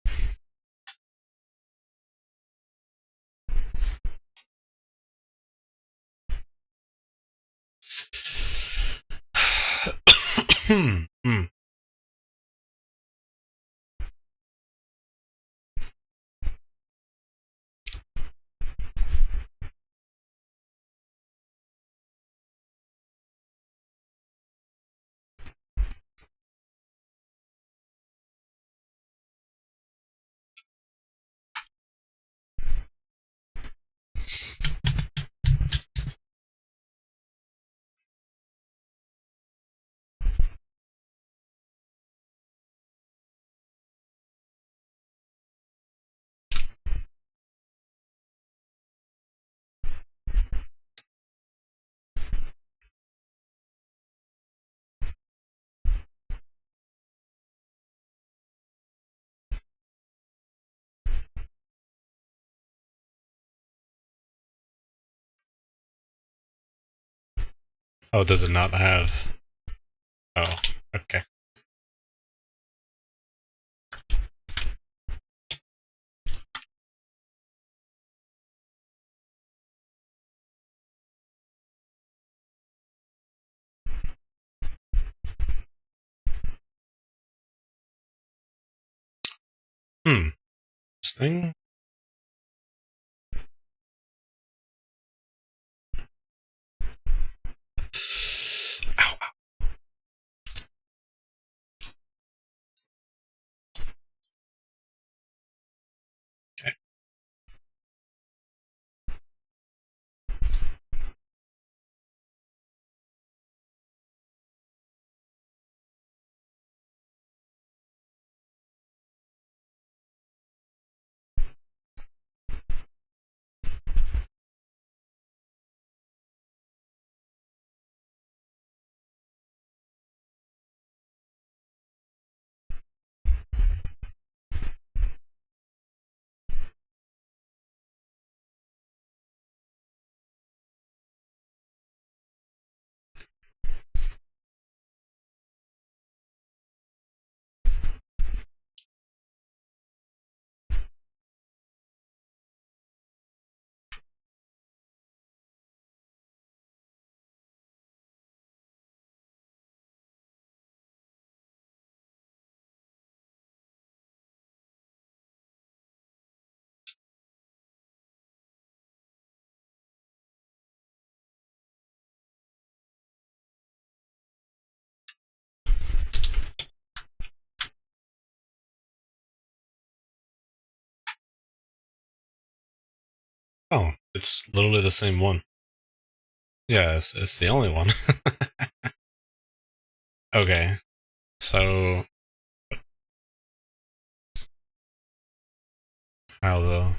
Oh, does it not have? Oh, okay. Interesting. Ow, ow. Okay. Oh, it's literally the same one. Yeah, it's the only one. Okay, so how though?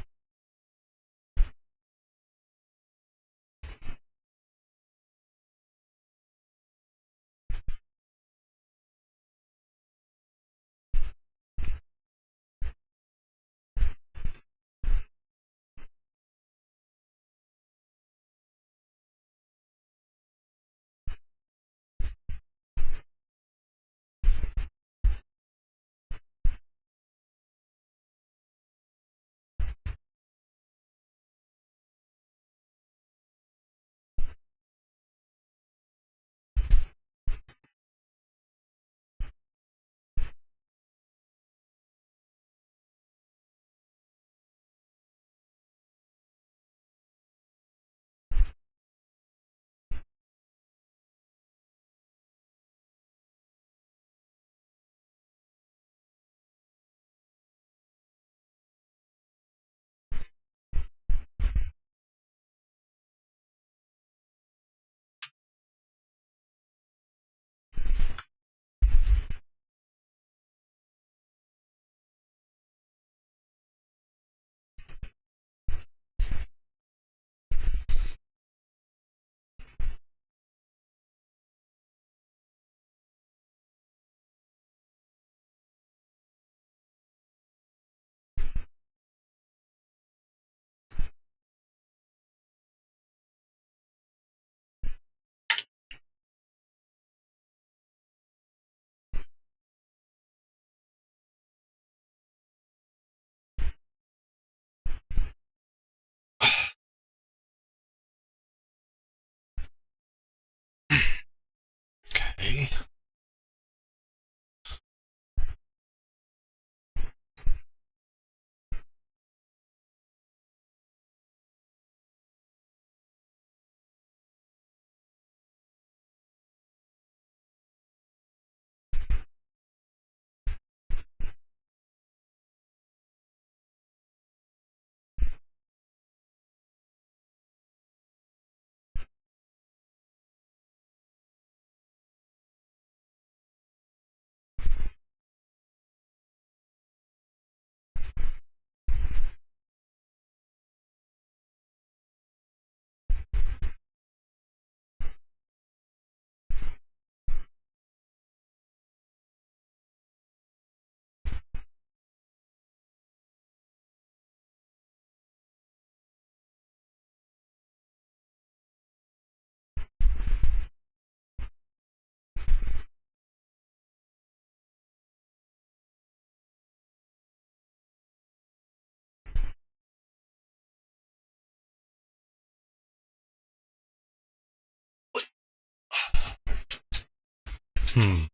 Hmm.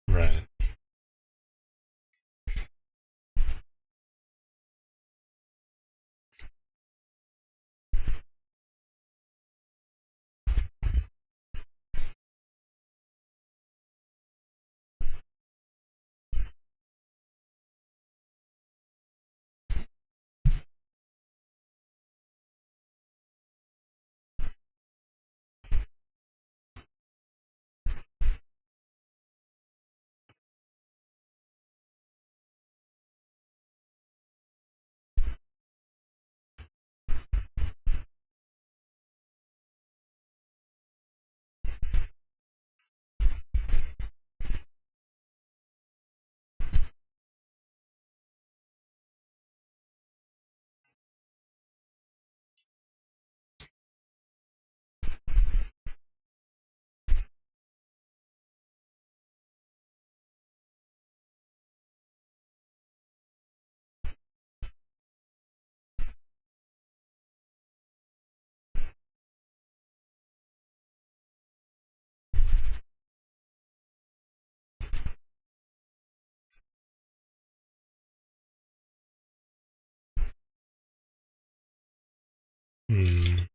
Right. Hmm.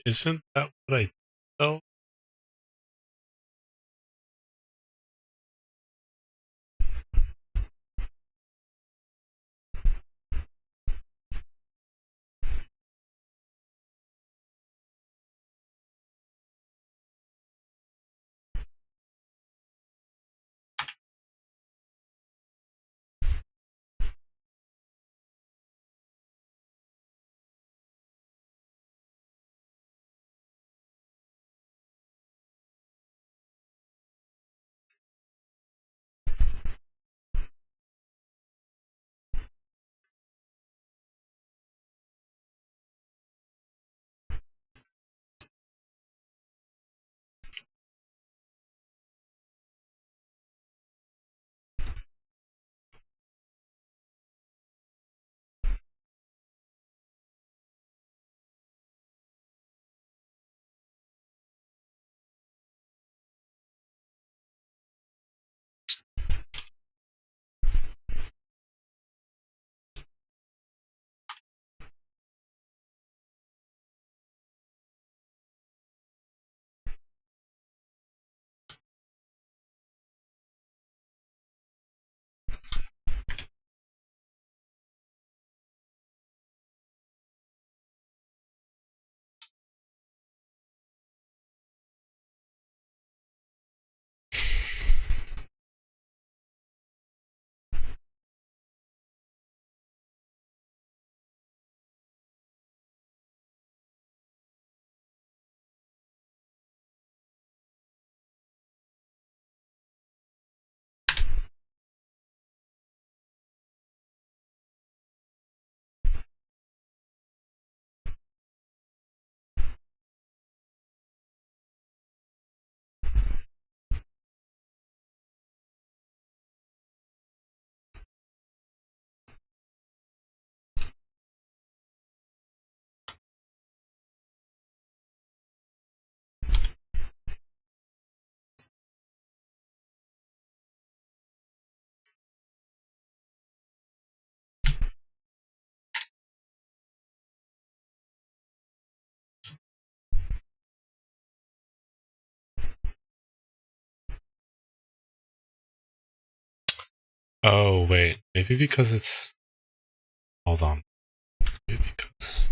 Isn't that what I though? Oh wait, maybe because it's. Hold on. Maybe because.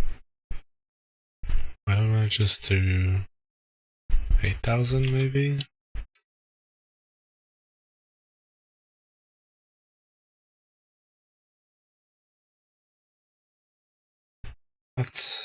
Why don't I just do 8,000 maybe? What?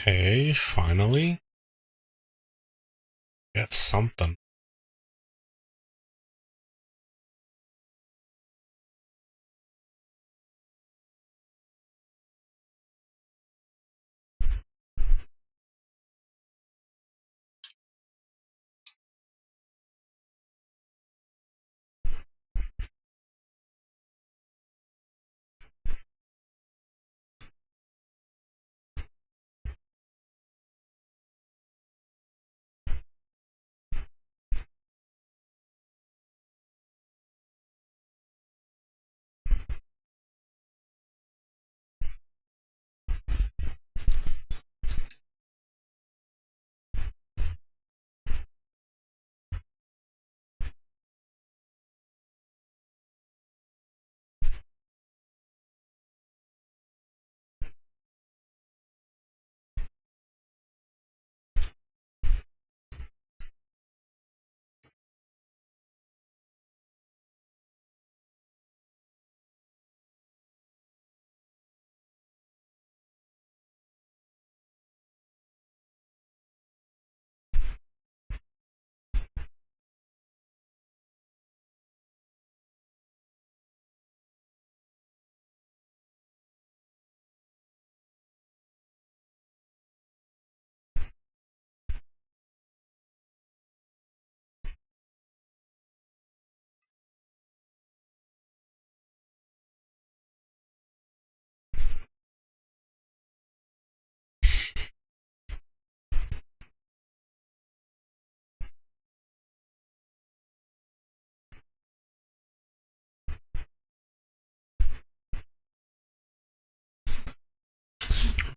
Okay, finally. Get something.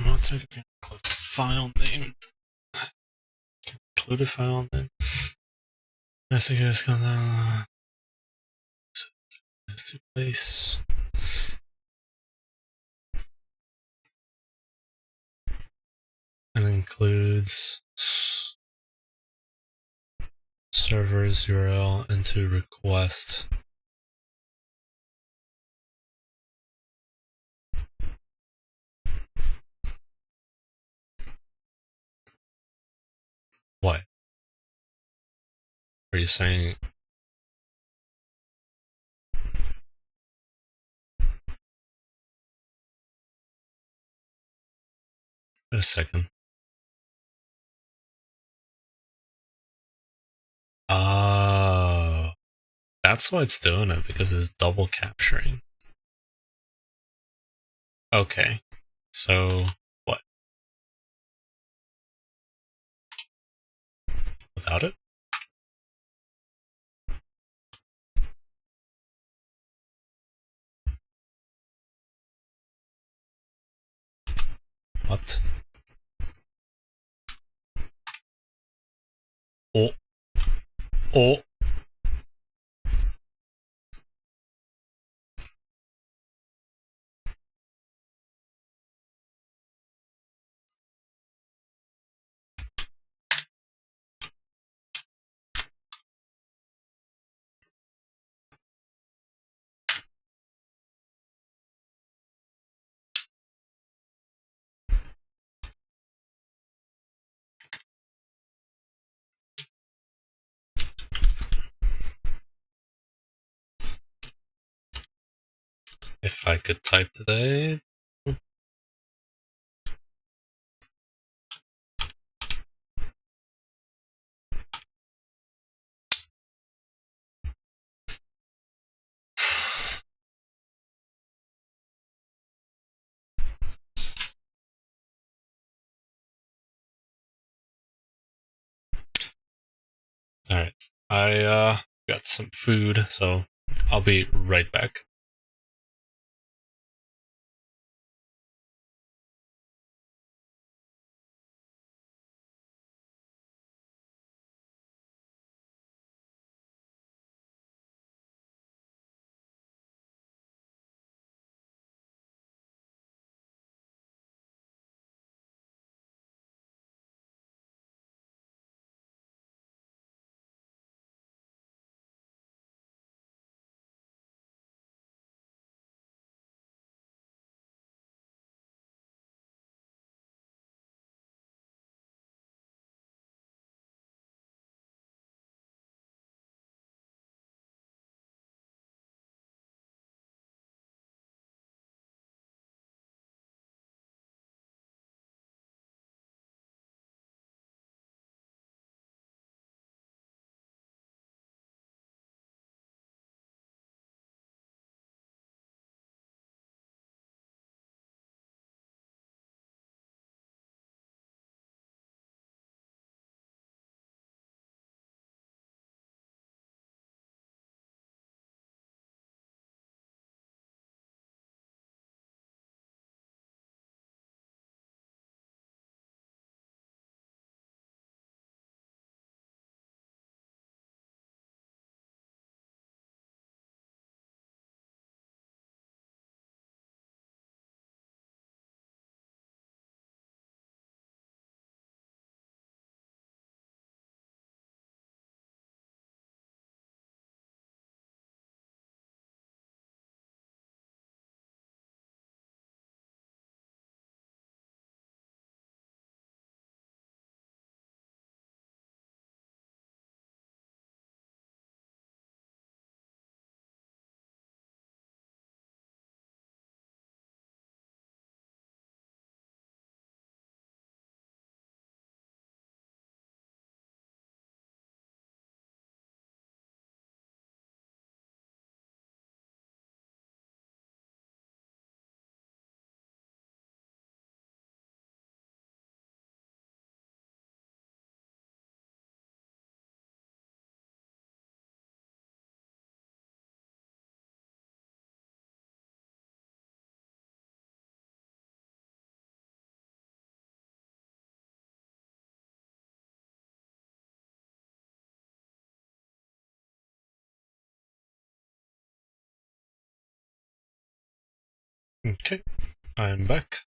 What's it gonna include? File name. Include a file name. Messages gonna to place. And includes server's URL into request. What? Are you saying? Wait a second. Oh, that's why it's doing it, because it's double capturing. Okay, so what? Without it? What? Oh. Oh. If I could type today. Alright, I got some food, so I'll be right back. Okay, I'm back.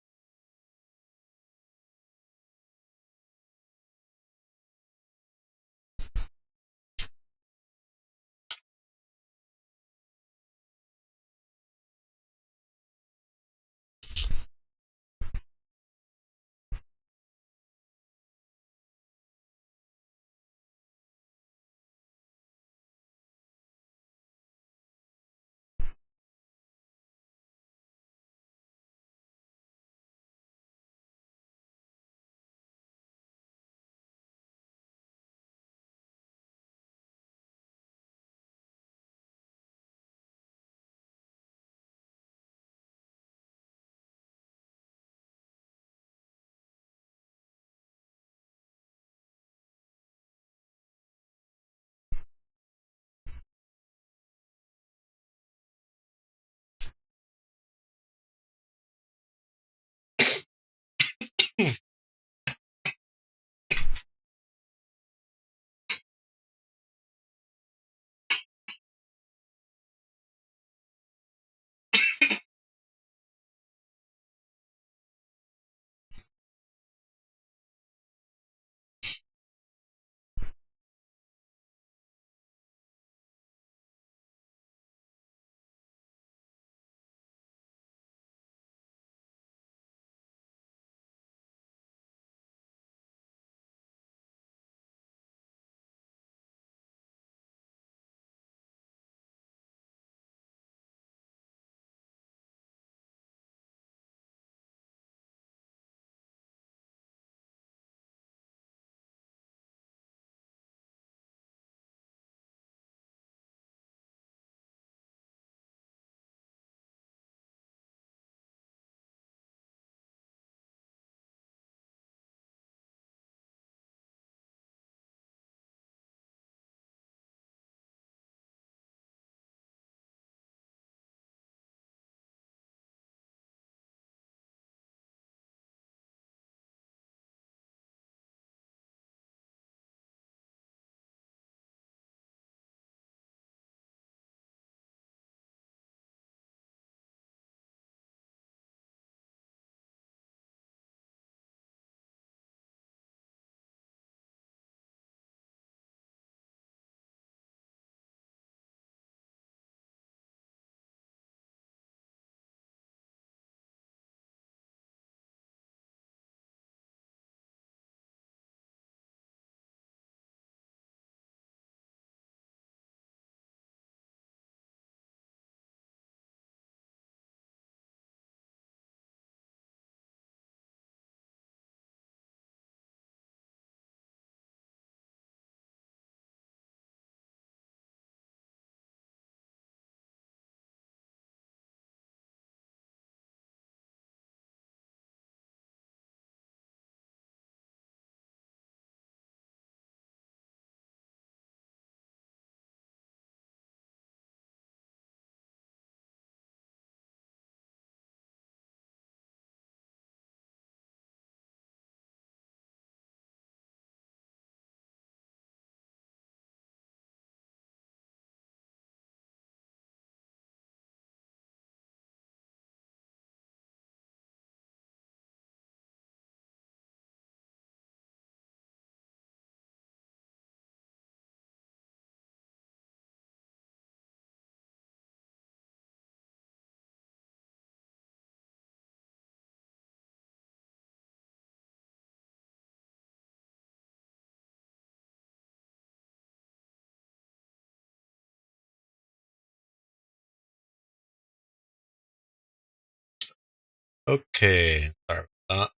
Okay, sorry about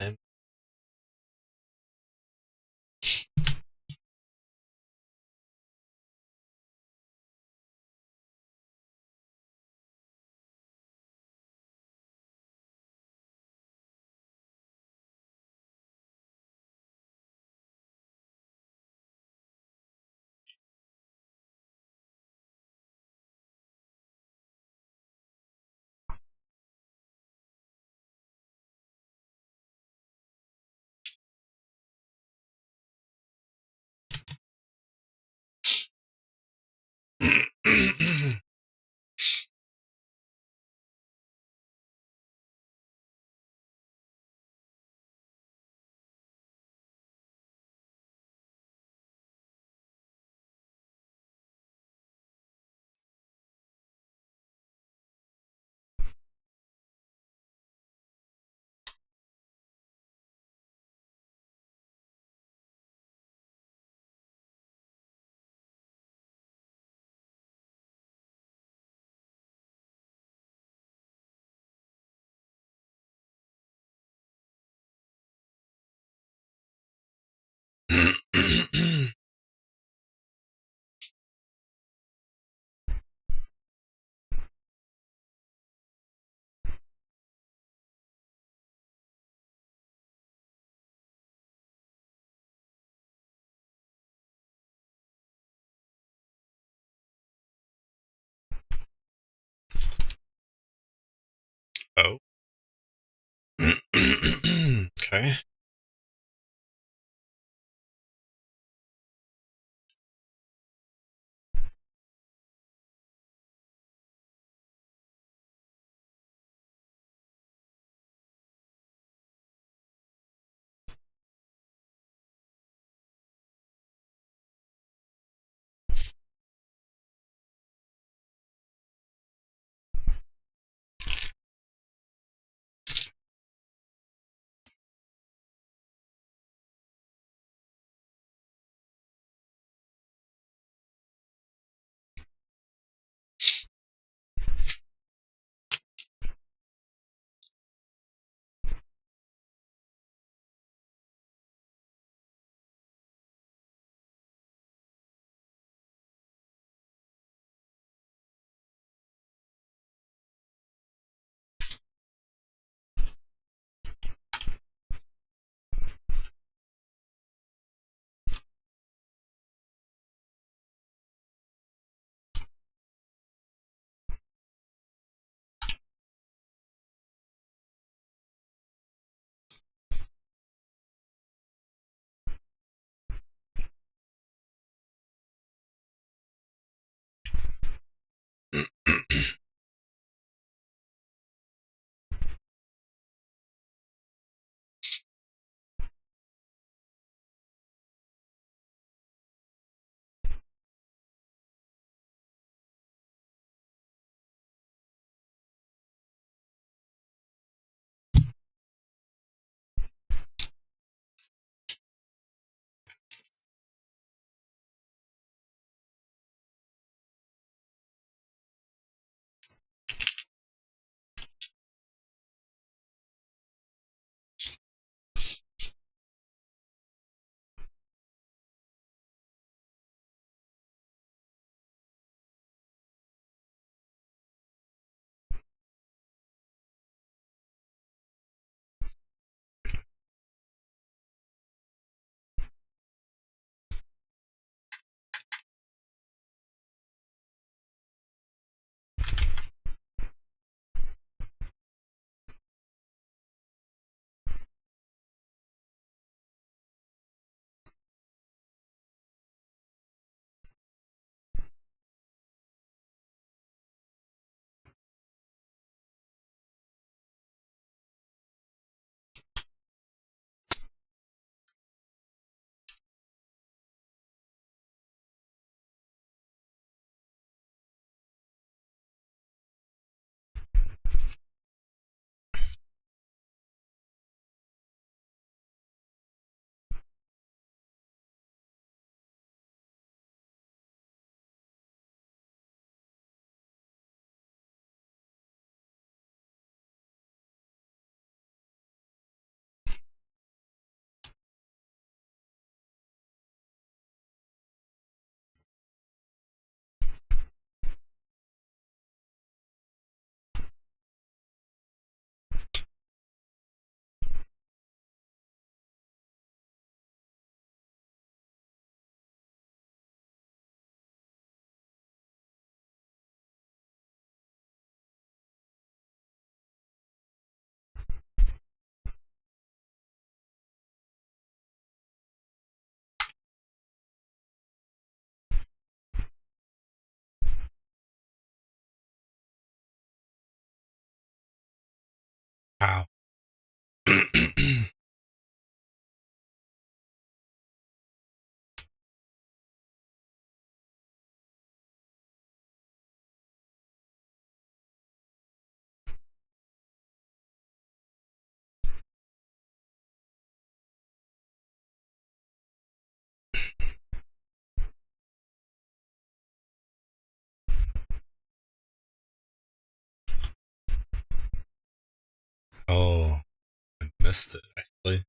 that. Oh. Okay. Wow. Oh, I missed it actually.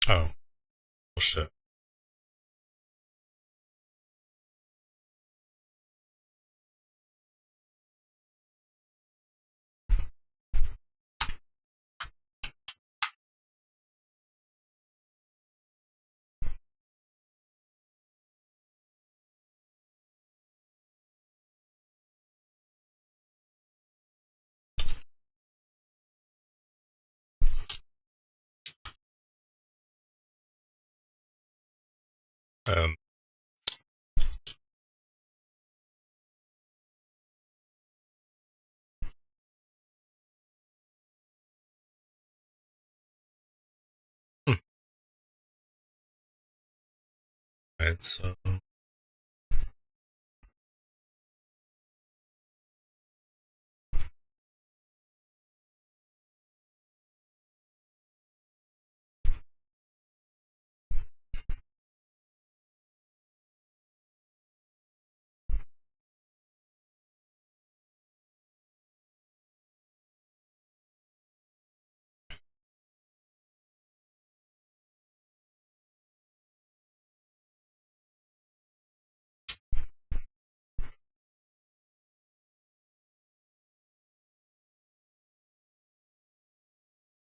Oh, shit. Um, hmm. Right, so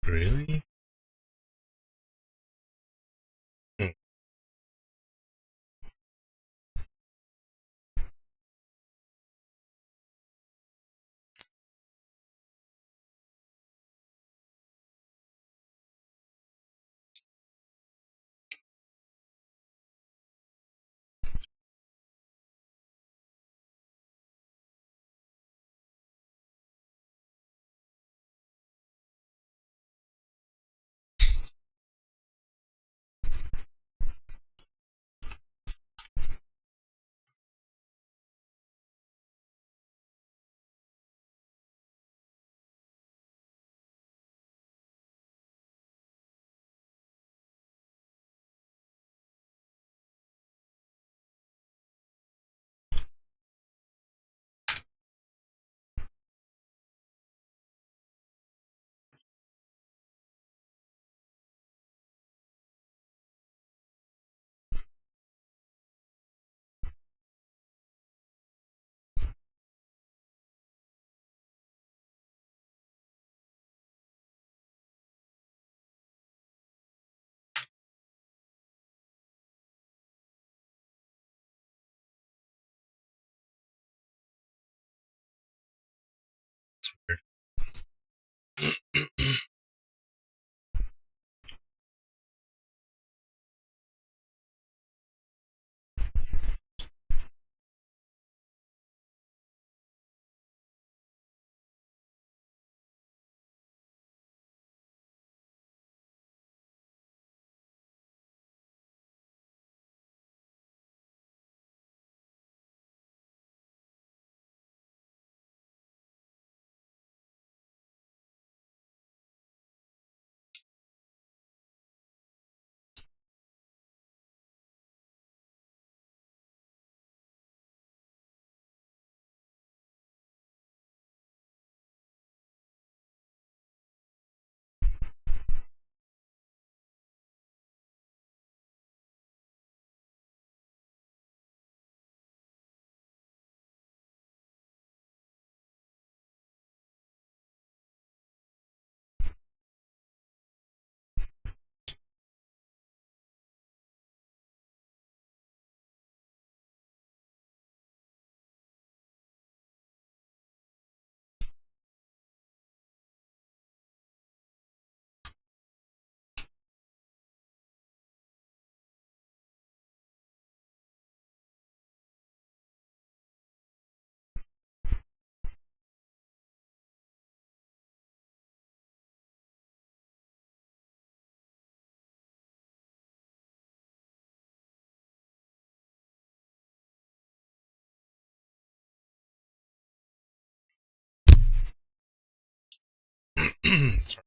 really? Hmm. Sorry.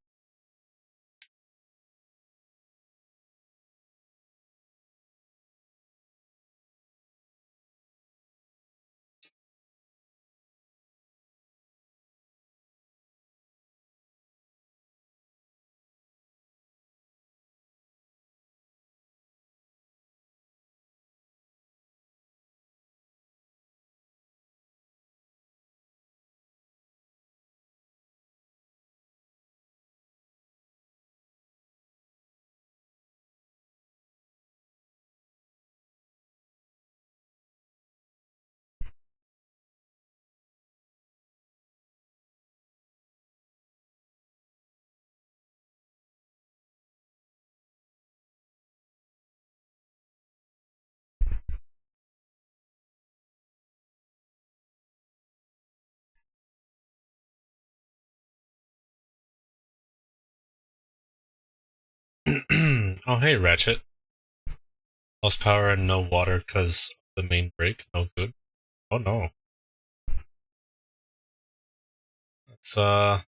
Oh, hey, Ratchet. Lost power and no water because the main break. No good. Oh no. It's well,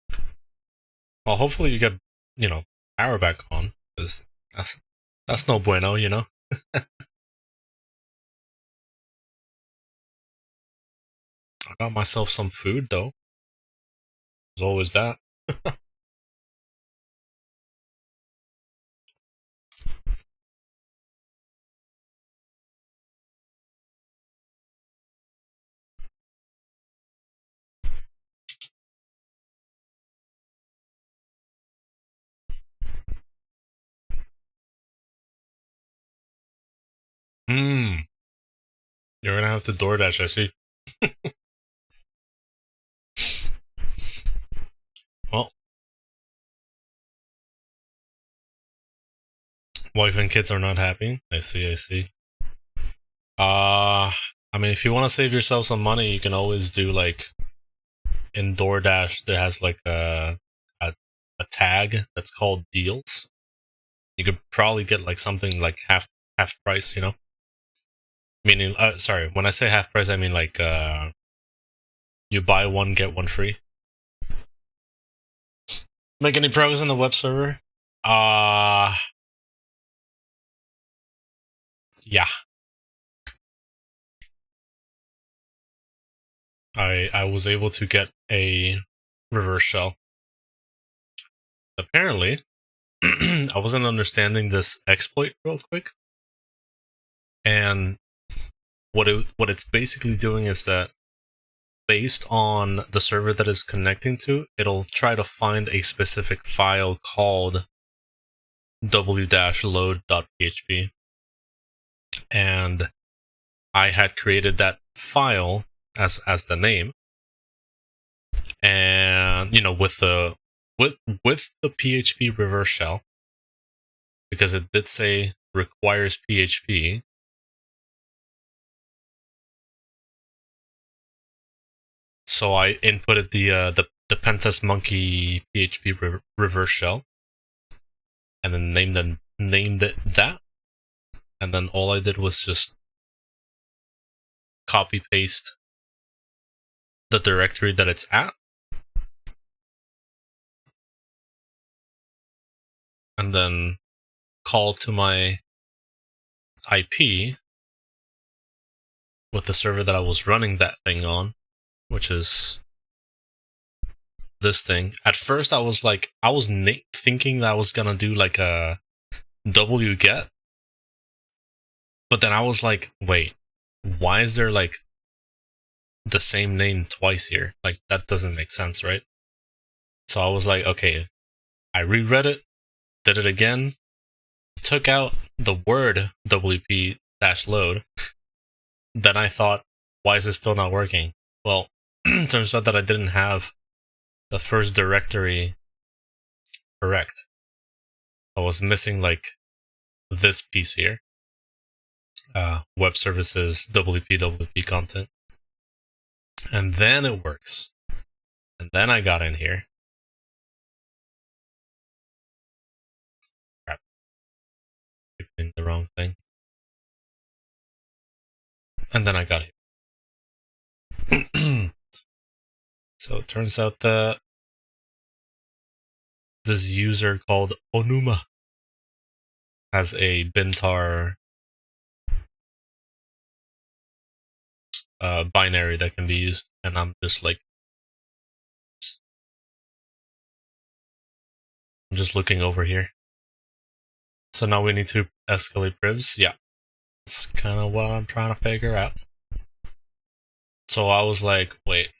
hopefully you get, power back on, because that's no bueno, I got myself some food though. There's always that. Hmm. You're gonna have to DoorDash, I see. Well, wife and kids are not happy. I see, I see. I mean, if you want to save yourself some money, you can always do like in DoorDash. There has like a a tag that's called deals. You could probably get like something like half price. Meaning, sorry, when I say half price, I mean like you buy one get one free. Make any progress on the web server? Yeah. I was able to get a reverse shell. Apparently, I wasn't understanding this exploit real quick, and what it's basically doing is that based on the server that is connecting to, it'll try to find a specific file called w-load.php, and I had created that file as the name, and with the PHP reverse shell, because it did say requires PHP. So I inputted the pentest monkey PHP reverse shell, and then named it that, and then all I did was just copy paste the directory that it's at, and then call to my IP with the server that I was running that thing on, which is this thing. At first, I was thinking that I was gonna do like a wget, but then I was like, wait, why is there like the same name twice here? Like, that doesn't make sense, right? So I was like, okay, I reread it, did it again, took out the word wp-load. Then I thought, why is it still not working? Well, turns out that I didn't have the first directory correct. I was missing like this piece here. Web services WP content. And then it works. And then I got in here. Crap. Typing the wrong thing. And then I got here. So it turns out that this user called Onuma has a bintar binary that can be used, and I'm just like, I'm just looking over here. So now we need to escalate privs. Yeah, it's kind of what I'm trying to figure out. So I was like, wait,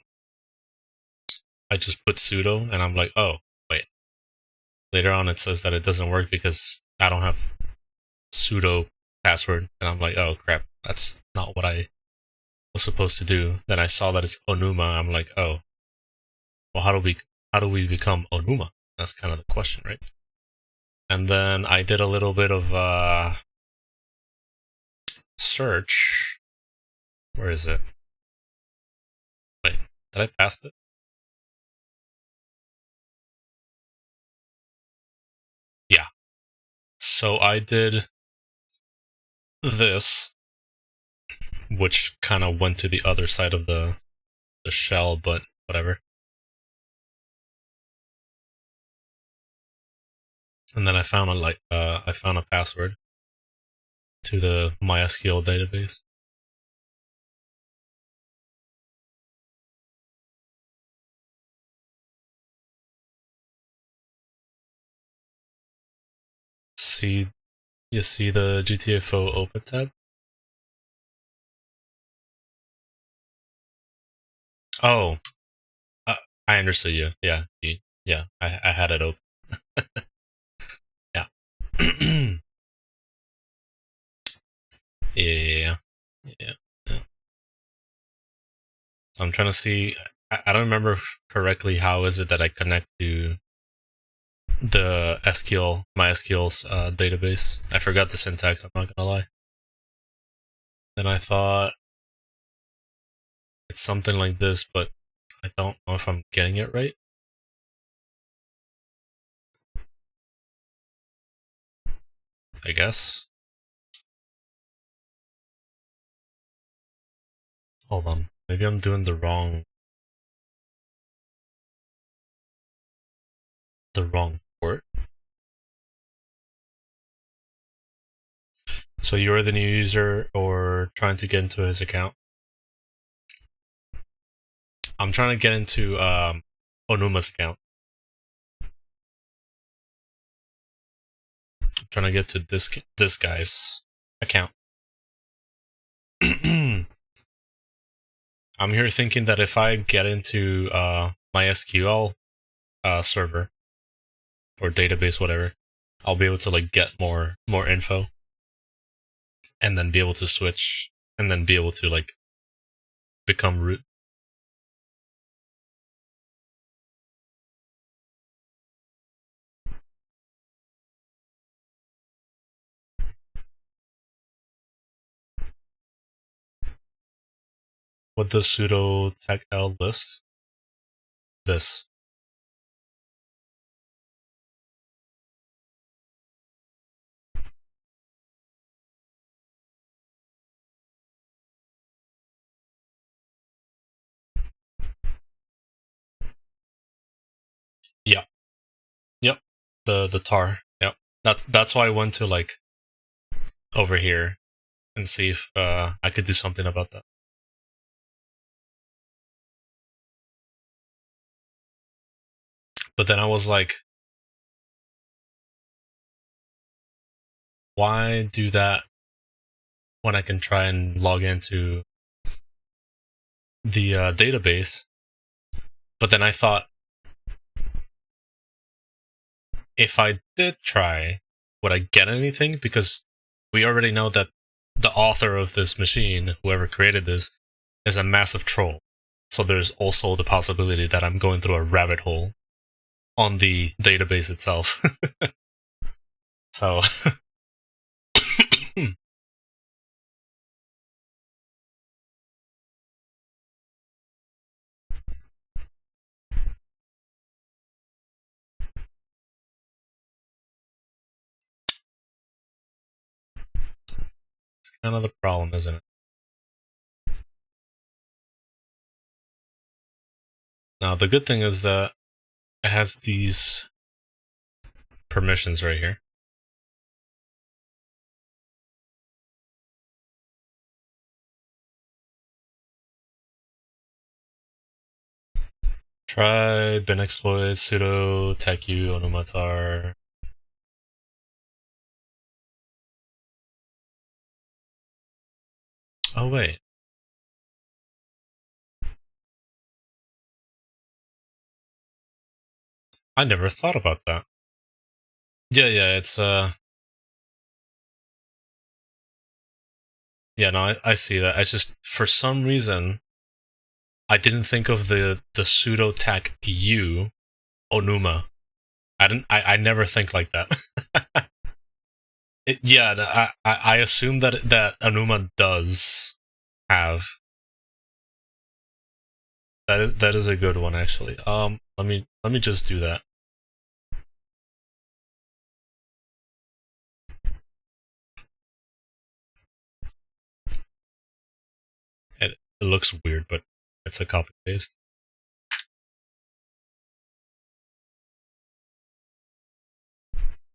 I just put sudo, and I'm like, oh, wait. Later on, it says that it doesn't work because I don't have sudo password, and I'm like, oh crap, that's not what I was supposed to do. Then I saw that it's Onuma. I'm like, oh, well, how do we become Onuma? That's kind of the question, right? And then I did a little bit of search. Where is it? Wait, did I pass it? Yeah. So I did this, which kind of went to the other side of the shell, but whatever. And then I found a password to the MySQL database. You see the GTFO open tab? Oh, I understood you. Yeah, I had it open. Yeah. yeah. So I'm trying to see. I don't remember correctly how is it that I connect to the MySQL's database. I forgot the syntax. I'm not gonna lie. Then I thought it's something like this, but I don't know if I'm getting it right. I guess. Hold on. Maybe I'm doing the wrong port. So you're the new user or trying to get into his account? I'm trying to get into Onuma's account. I'm trying to get to this guy's account. I'm here thinking that if I get into my SQL server or database, whatever, I'll be able to like get more info, and then be able to switch, and then be able to like become root. What does sudo tech l list? This. Yeah. Yep. The tar. Yep. That's why I went to like over here and see if I could do something about that. But then I was like, why do that when I can try and log into the database? But then I thought, if I did try, would I get anything? Because we already know that the author of this machine, whoever created this, is a massive troll. So there's also the possibility that I'm going through a rabbit hole on the database itself. So it's kind of the problem, isn't it? Now the good thing is that it has these permissions right here. Try bin exploit sudo techu onomatar. Oh wait. I never thought about that. Yeah, it's yeah, no, I see that. I just, for some reason, I didn't think of the sudo tech u onuma. I never think like that. Yeah, I assume that onuma does have. That is a good one actually. Let me just do that. It looks weird, but it's a copy paste.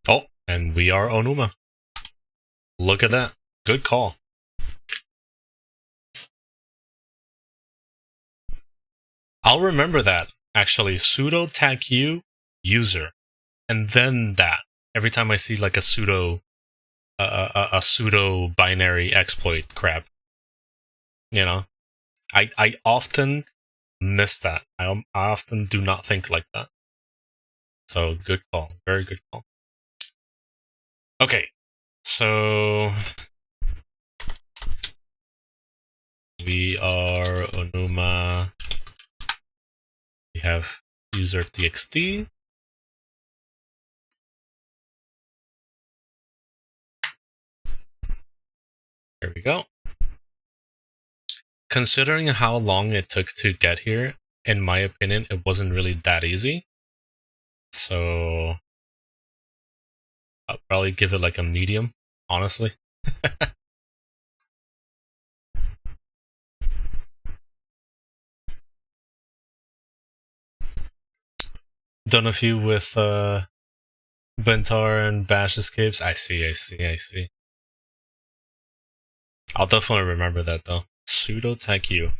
Oh, and we are onuma. Look at that. Good call. I'll remember that actually. Sudo tag u user, and then that every time I see like a sudo pseudo binary exploit crap. You know, I often miss that. I often do not think like that. So good call, very good call. Okay, so we are onuma. We have user txt. Here we go. Considering how long it took to get here, in my opinion, it wasn't really that easy. So I'll probably give it like a medium, honestly. Done a few with Bentar and Bash escapes. I see. I'll definitely remember that though. Sudo tag u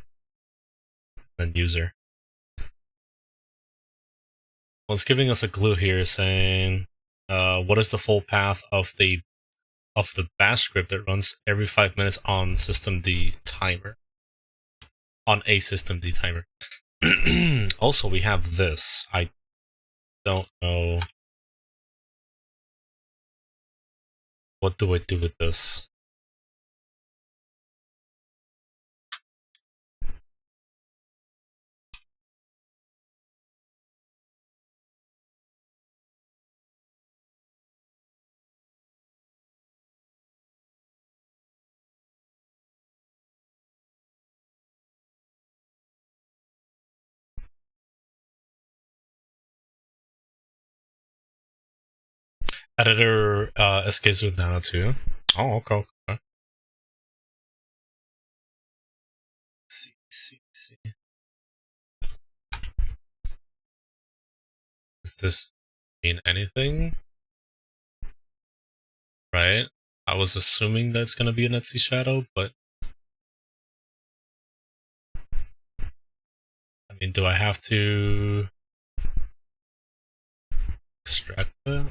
and user. Well, it's giving us a clue here saying what is the full path of the bash script that runs every 5 minutes on systemd timer. On a systemd timer. Also, we have this. I don't know. What do I do with this? Editor escapes with nano too. Oh, okay. See. Does this mean anything? Right? I was assuming that's gonna be an Etsy shadow, but I mean, do I have to extract that?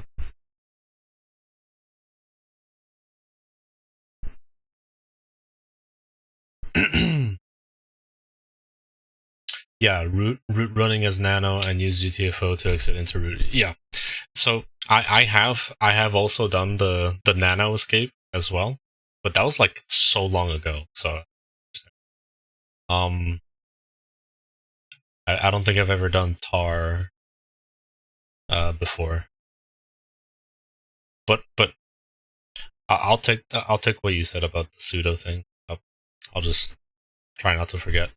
Yeah, root running as nano and use GTFO to exit into root. Yeah. So I have also done the nano escape as well, but that was like so long ago. So I don't think I've ever done tar before. But I'll take what you said about the pseudo thing. I'll just try not to forget.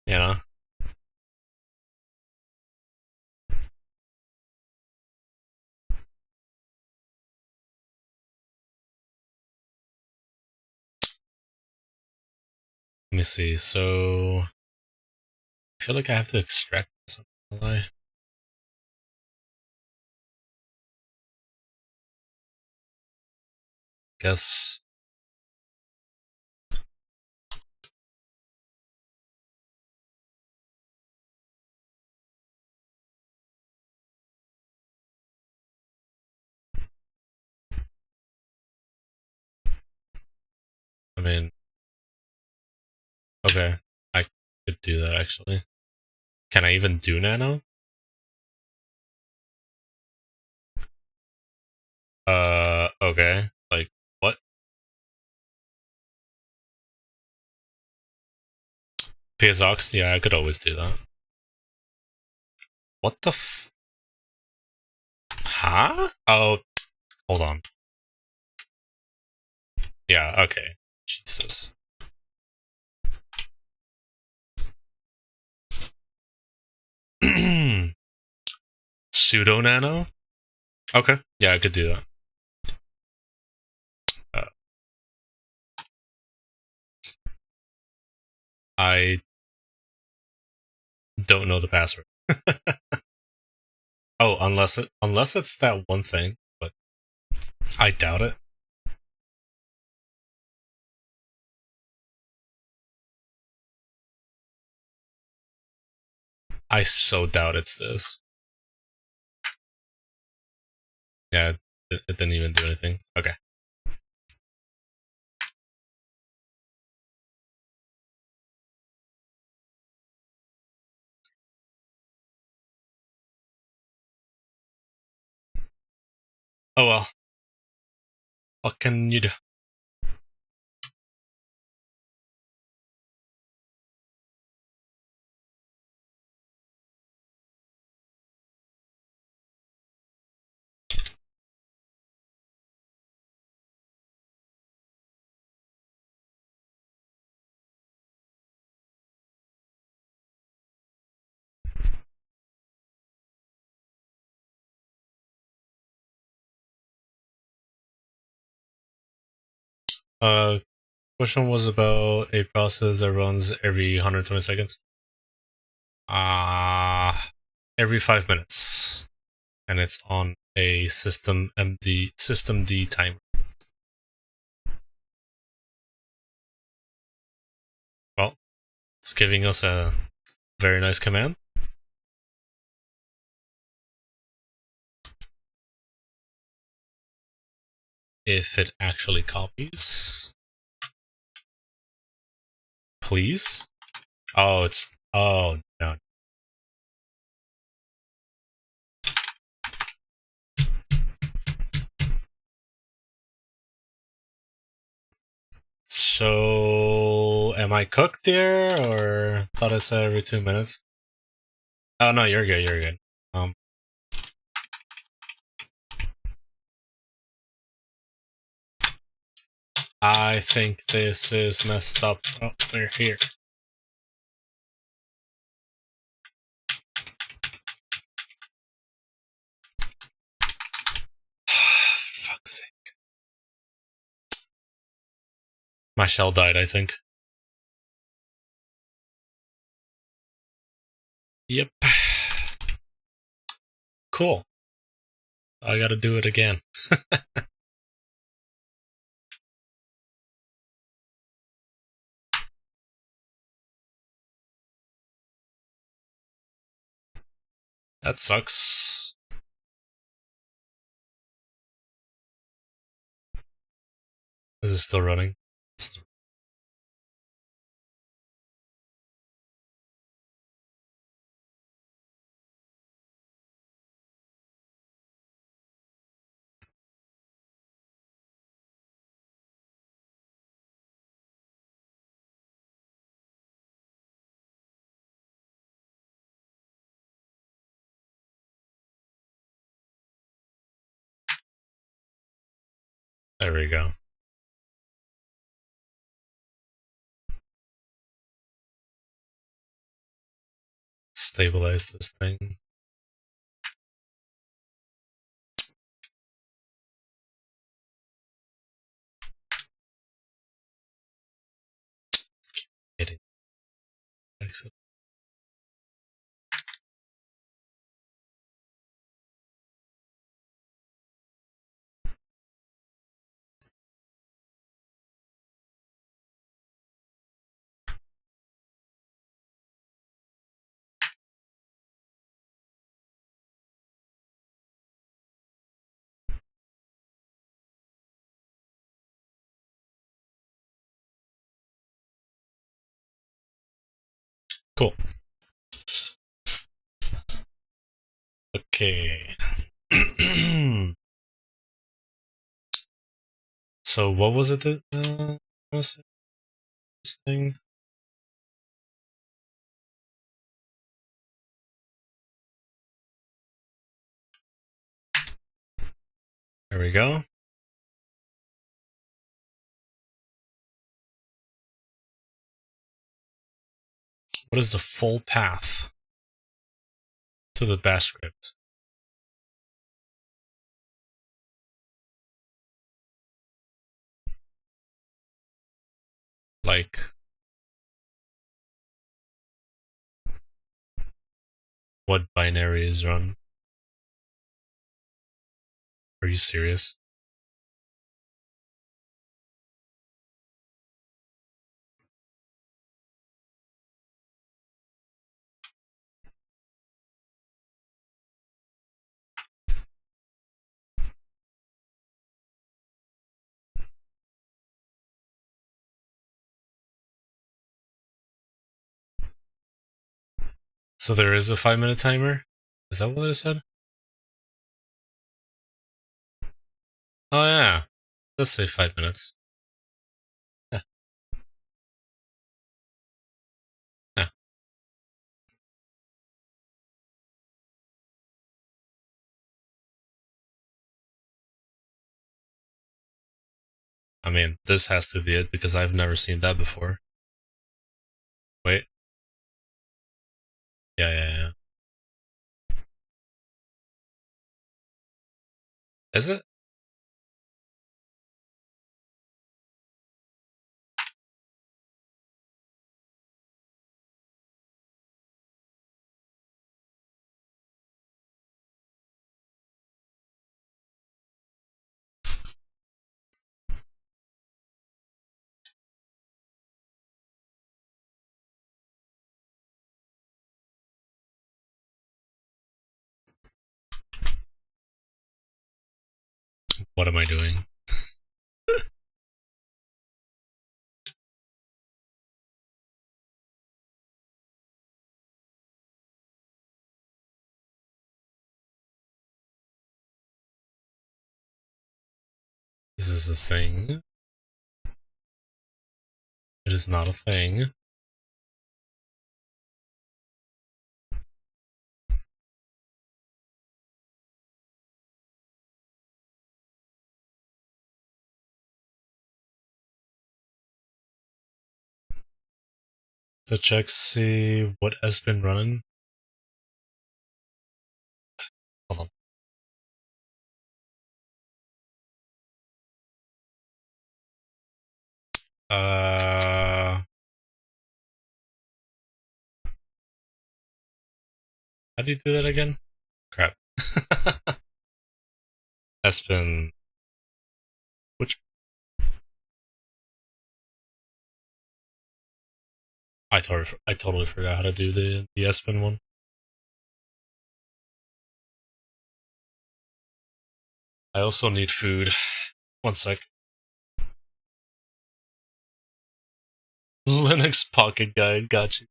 You know. Let me see. So I feel like I have to extract this. guess. I mean, okay, I could do that actually. Can I even do nano? Okay. Like, what? PSOX? Yeah, I could always do that. What the f... Huh? Oh, hold on. Yeah, okay. Jesus. Pseudo nano? Okay. Yeah, I could do that. I don't know the password. Oh, unless it's that one thing, but I doubt it. I so doubt it's this. Yeah, it didn't even do anything. Okay. Oh well. What can you do? Question was about a process that runs every 120 seconds. Every 5 minutes, and it's on a system D timer. Well, it's giving us a very nice command. If it actually copies, please. Oh, no. So, am I cooked there, or thought I said every 2 minutes? Oh no, you're good. You're good. I think this is messed up. Oh, we're here. Fuck's sake. My shell died, I think. Yep. Cool. I gotta do it again. That sucks. Is it still running? There we go. Stabilize this thing. Hitting. Exit. Cool. Okay. So what was it that what was it? This thing? There we go. What is the full path to the bash script? Like, what binary is run? Are you serious? So there is a 5-minute timer? Is that what it said? Oh yeah. Let's say 5 minutes. Yeah. Yeah. I mean, this has to be it because I've never seen that before. Wait. Yeah. Is it? What am I doing? This is a thing. It is not a thing. So check, see what has been running. Hold on. How do you do that again? Crap. Has been... Which... I totally forgot how to do the S-Pen one. I also need food. One sec. Linux Pocket Guide, got you.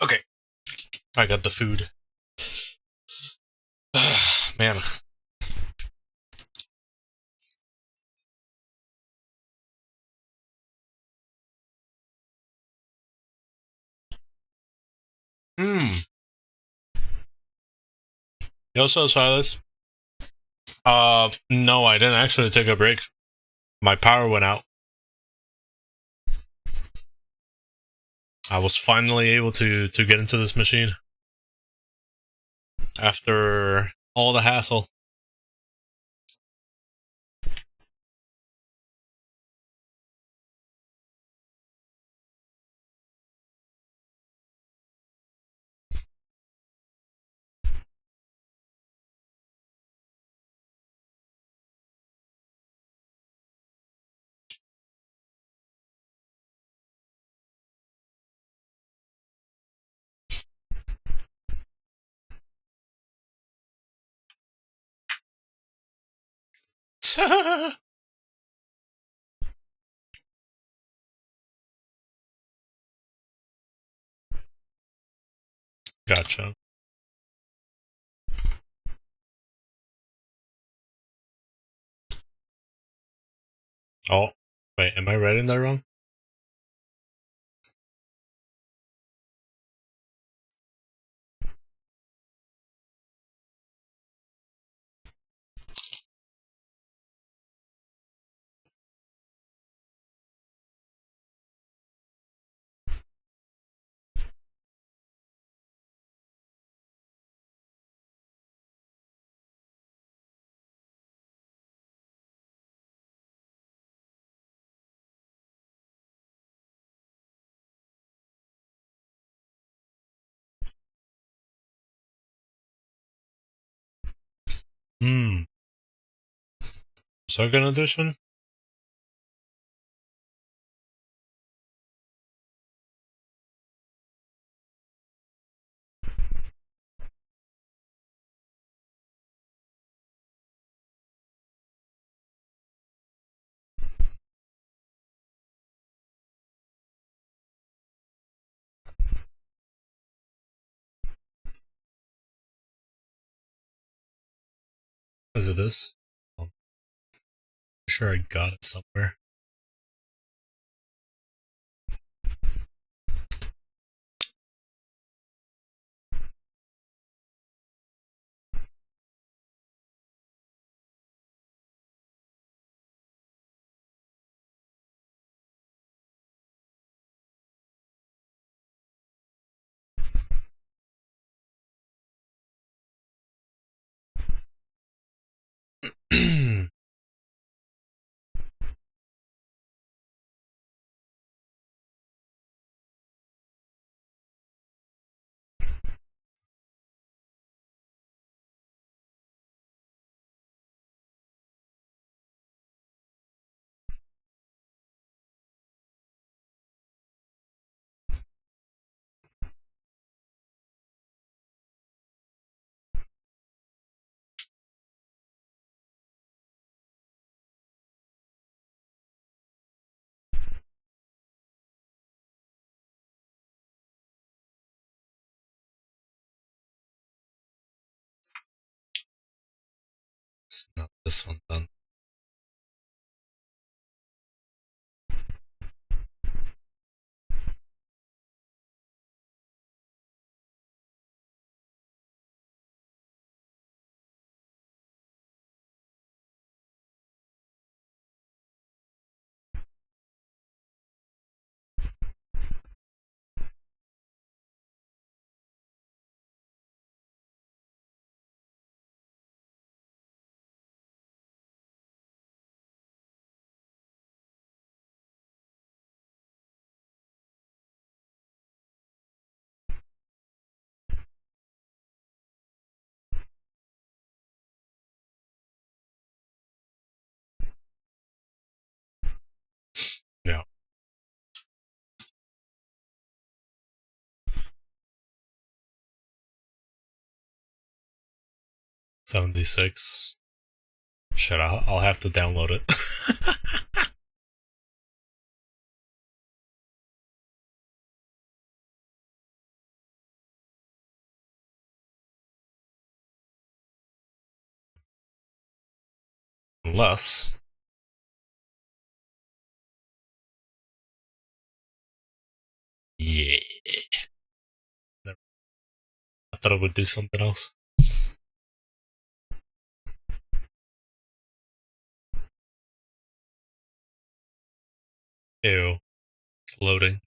Okay. I got the food. Man. Mmm. You also Silas? No, I didn't actually take a break. My power went out. I was finally able to get into this machine. After all the hassle. Gotcha. Oh, wait, am I writing that wrong? Hmm. Second edition? Is it this? I'm sure I got it somewhere. It's not this one then. Yeah. 76. Shit, I'll have to download it. Unless. Yeah. I thought it would do something else. Ew. It's loading.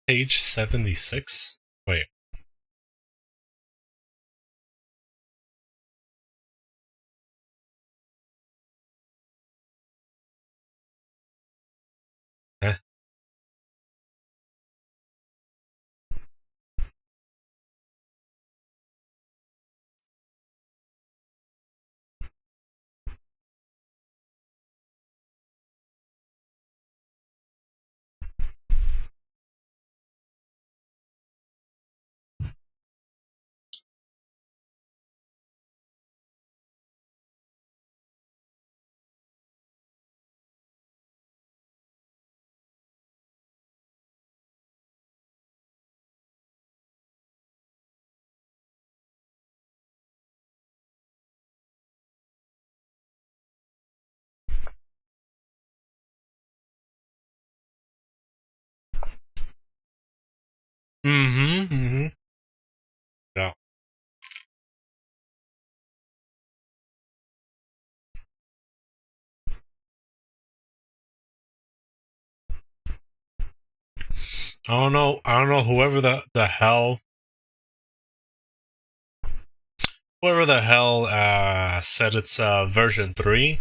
Page 76? Wait. Eh? Yeah. I don't know whoever the hell said it's version 3.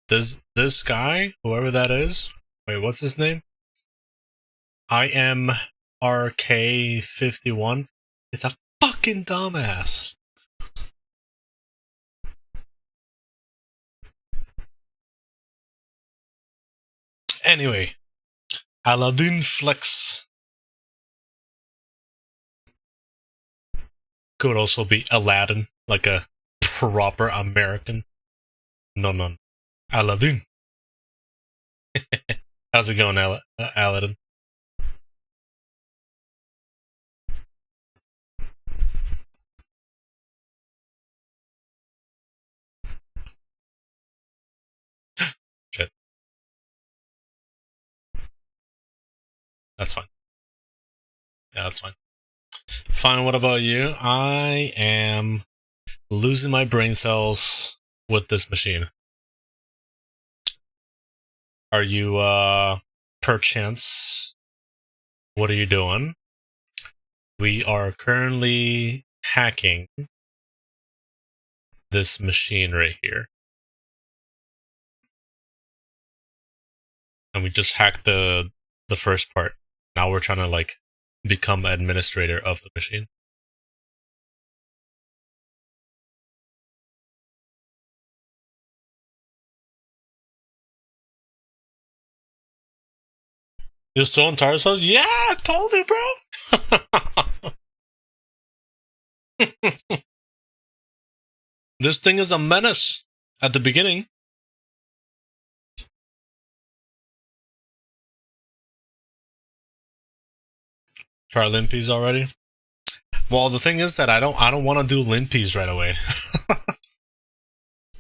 This guy, whoever that is, wait, what's his name? IMRK51. It's a fucking dumbass. Anyway, Aladdin Flex could also be Aladdin, like a proper American. No. Aladdin. How's it going, Aladdin? Shit. That's fine. Yeah, that's fine. Fine, what about you? I am losing my brain cells with this machine. Are you, perchance, what are you doing? We are currently hacking this machine right here. And we just hacked the first part. Now we're trying to, like, become administrator of the machine. You still on TartarSauce? Yeah, I told you, bro. This thing is a menace at the beginning. Try limpies already? Well, the thing is that I don't want to do limpies right away.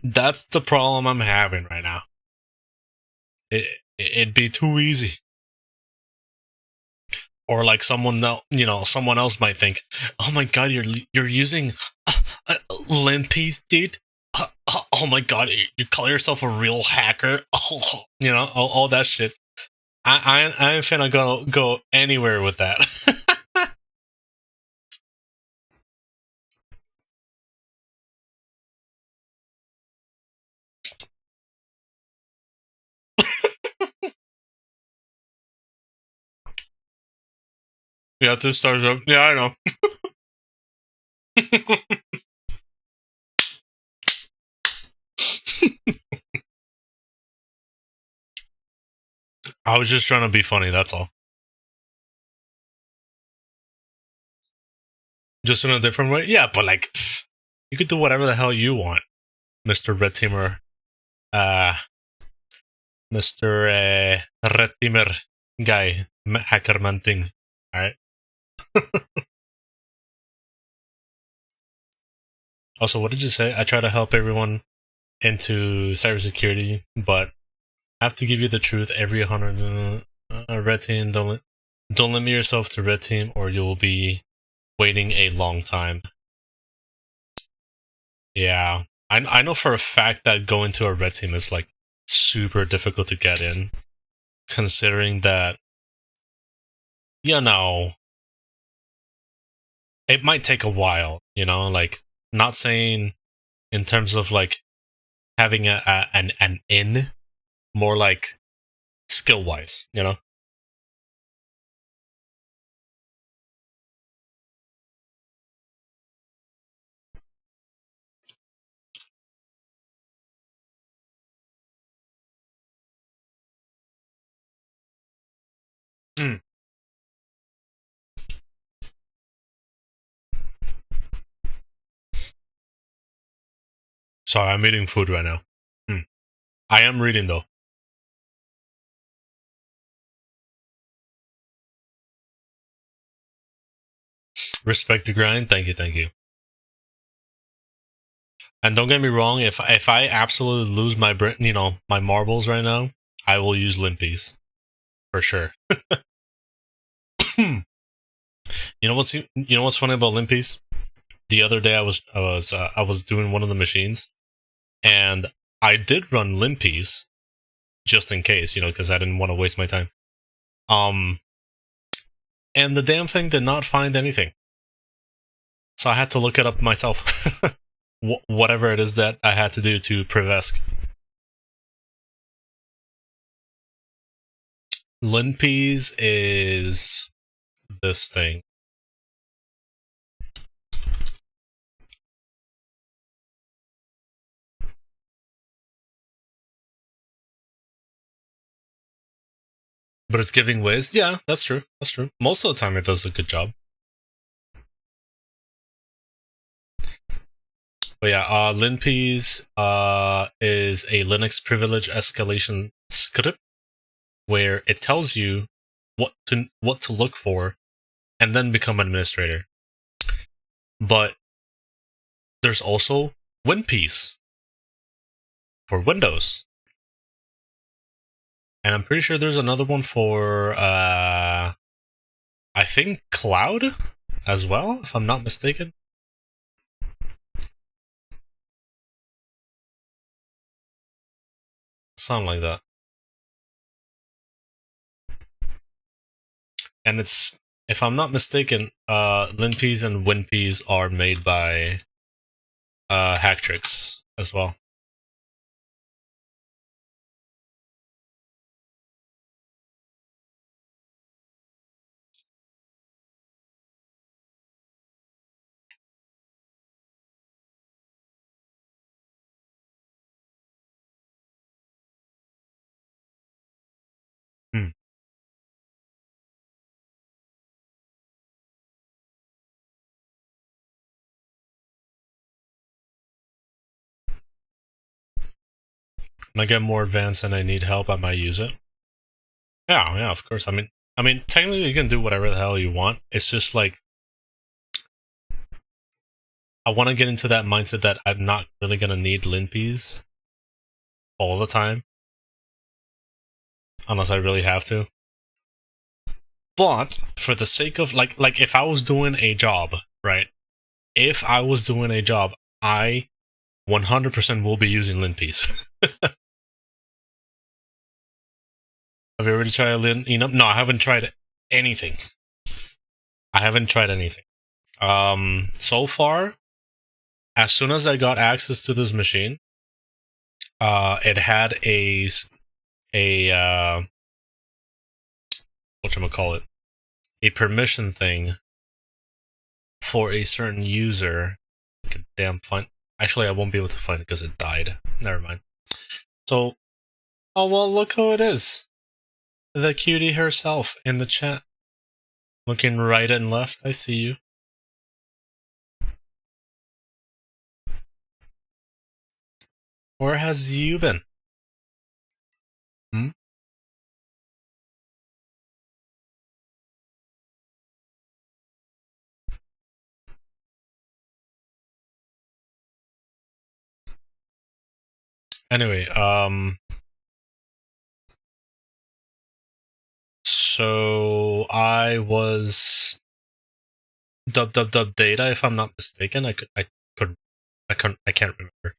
That's the problem I'm having right now. It'd be too easy. Or like someone else might think, "Oh my god, you're using limpies, dude. Oh my god, you call yourself a real hacker." All that shit. I ain't finna go anywhere with that. Yeah, 2 stars up. Yeah, I know. I was just trying to be funny, that's all. Just in a different way? Yeah, but like, you could do whatever the hell you want, Mr. Red Teamer. Mr. Red Teamer guy, Hackerman thing. Alright? Also, what did you say? I try to help everyone into cybersecurity, but I have to give you the truth every 100. Red team, don't limit yourself to red team, or you will be waiting a long time. Yeah, I know for a fact that going to a red team is like super difficult to get in, considering that you know, it might take a while, you know, like, not saying in terms of like having an in, more like skill wise, you know. Hmm. Sorry, I'm eating food right now. Hmm. I am reading though. Respect the grind. Thank you, thank you. And don't get me wrong, if I absolutely lose my you know, my marbles right now, I will use limpies for sure. You know what's funny about limpies? The other day I was doing one of the machines, and I did run limpies just in case, you know, because I didn't want to waste my time. Um, and the damn thing did not find anything, so I had to look it up myself. Whatever it is that I had to do to Prevesk. Limpies is this thing. But it's giving ways. Yeah, that's true. That's true. Most of the time, it does a good job. But yeah, Linpeas is a Linux privilege escalation script where it tells you what to look for, and then become administrator. But there's also WinPeas for Windows, and I'm pretty sure there's another one for I think Cloud as well, if I'm not mistaken. Something like that. And it's, if I'm not mistaken, Linpeas and WinPeas are made by Hacktrix as well. Hmm. When I get more advanced and I need help, I might use it. Yeah, yeah, of course. I mean, technically you can do whatever the hell you want. It's just like, I want to get into that mindset that I'm not really gonna need Linpeas all the time, unless I really have to. But for the sake of like if I was doing a job, right? If I was doing a job, I 100% will be using Linpeas. Have you already tried Lin? You know, no, I haven't tried anything. I haven't tried anything. So far, as soon as I got access to this machine, it had a whatchamacallit, a permission thing for a certain user. I could damn find. Actually, I won't be able to find it because it died. Never mind. So, oh well, look who it is. The cutie herself in the chat. Looking right and left, I see you. Where has you been? Hmm? Anyway, so I was dub data, if I'm not mistaken. I can't remember.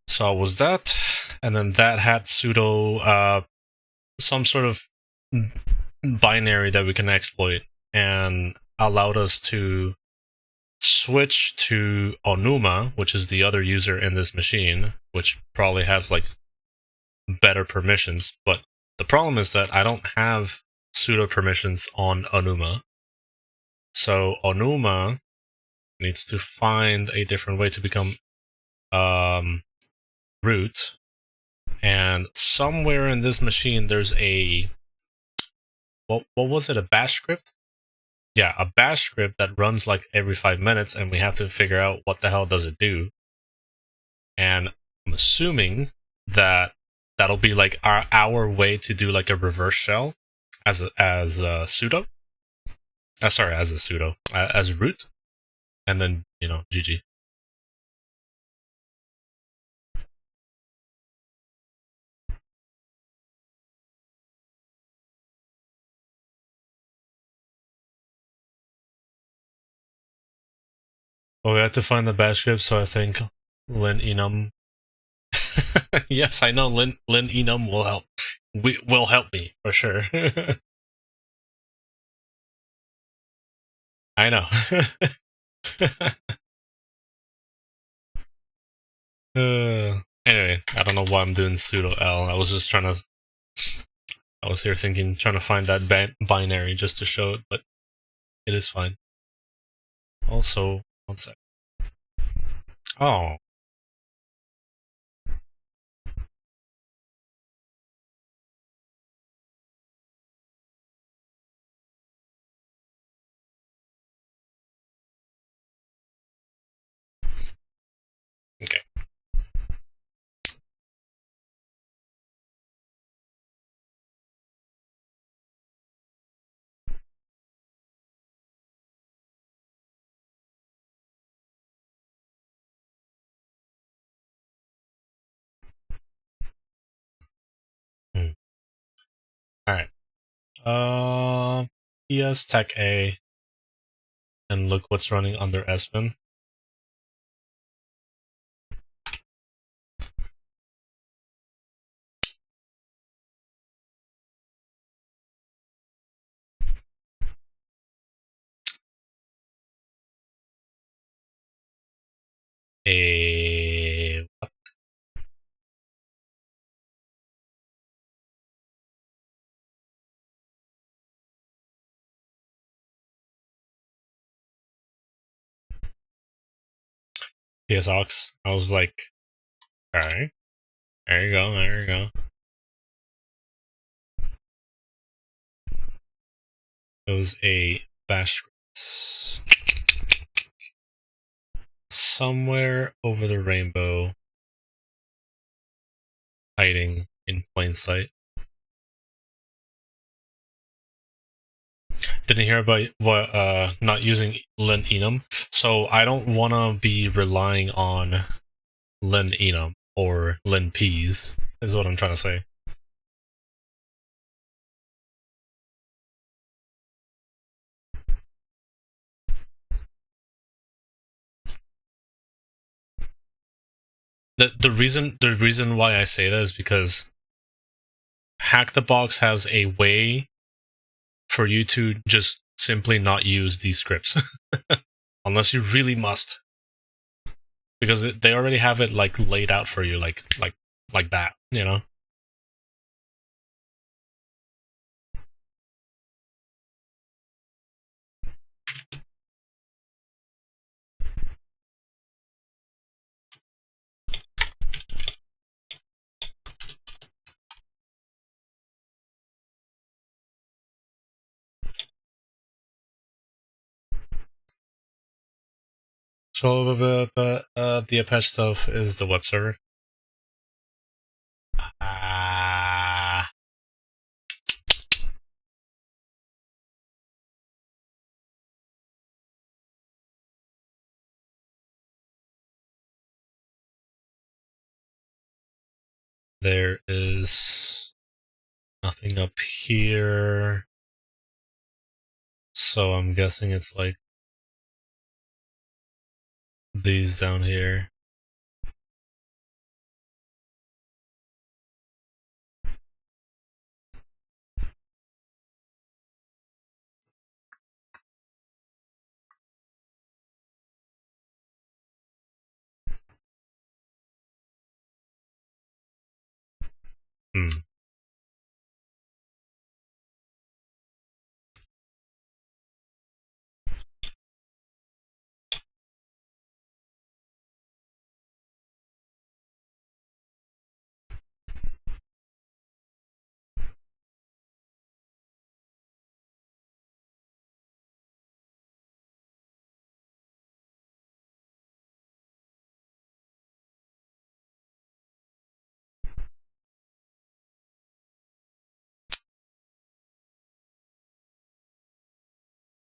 So I was that, and then that had sudo some sort of binary that we can exploit and allowed us to switch to Onuma, which is the other user in this machine, which probably has like better permissions. But the problem is that I don't have sudo permissions on Onuma. So Onuma needs to find a different way to become root. And somewhere in this machine, there's a what was it? A bash script? Yeah, a bash script that runs like every 5 minutes, and we have to figure out what the hell does it do. And I'm assuming that that'll be like our way to do like a reverse shell as a sudo. Sorry, as a sudo, as root, and then GG. Well, we have to find the bash script, so I think Lin Enum. Yes, I know Lin Enum will help. Will help me for sure. I know. Anyway, I don't know why I'm doing sudo L. I was just trying to. I was here thinking, trying to find that binary just to show it, but it is fine. Also, one sec. Oh. Okay. Alright. PS Tech A. And look what's running under Espen. What? TartarSauce. I was like, alright. There you go, there you go. It was a bash script. Somewhere over the rainbow, hiding in plain sight. Didn't hear about what not using Lin Enum, so I don't want to be relying on Lin Enum or Lin Peas, is what I'm trying to say. The reason why I say that is because HackTheBox has a way for you to just simply not use these scripts unless you really must, because they already have it like laid out for you, like that, you know. So, the Apache stuff is the web server. There is nothing up here, so I'm guessing it's like these down here. Hmm.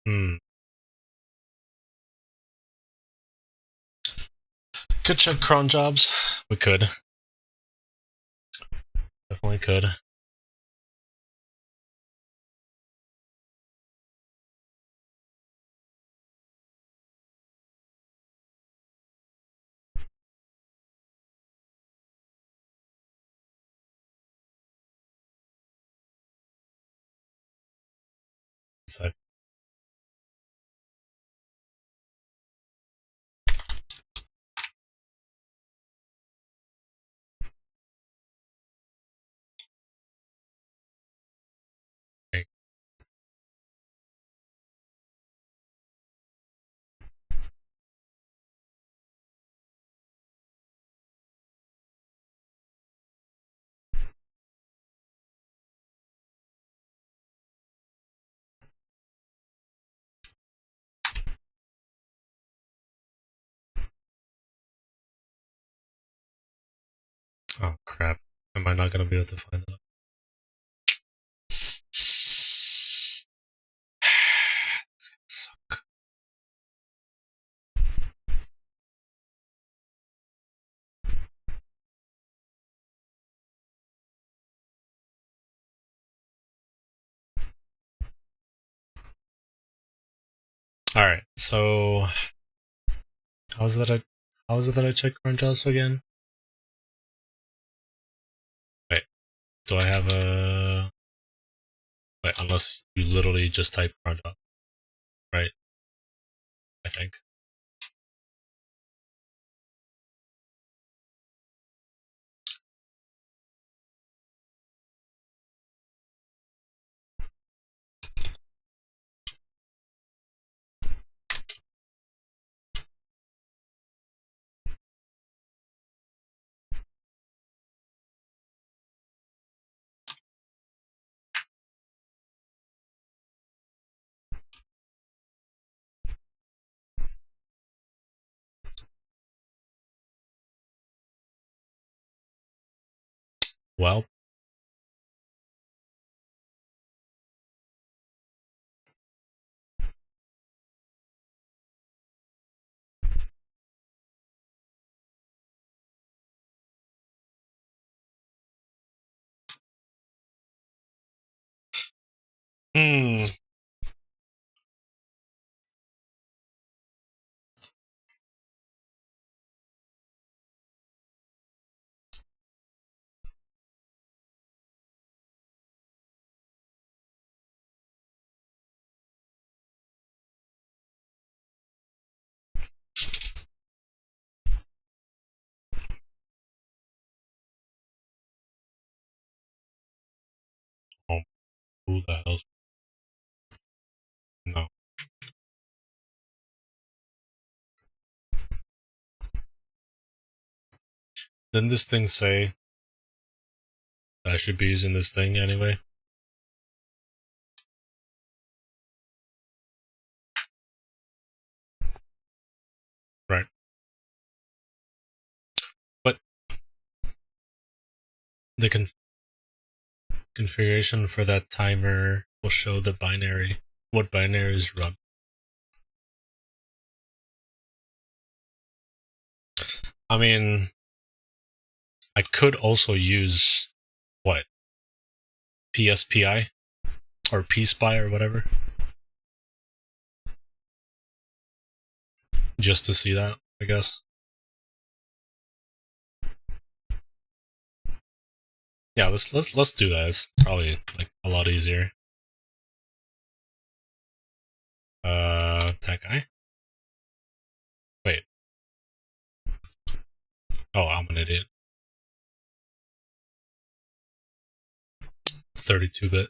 Hmm. Could check cron jobs. We could. Definitely could. So, okay. Oh crap. Am I not gonna be able to find it? It's gonna suck. Alright, so how is it that I check cron jobs again? Wait, do I have a wait, unless you literally just type cron job, right? I think. Well, hmm. Oh, who the hell's no? Didn't this thing say that I should be using this thing anyway? Right. But the configuration for that timer will show the binary, what binaries run. I mean, I could also use what PSPI or PSPI or whatever, just to see that. I guess. Yeah, let's do that. It's probably like a lot easier. Tech guy. Wait. Oh, I'm an idiot. 32-bit.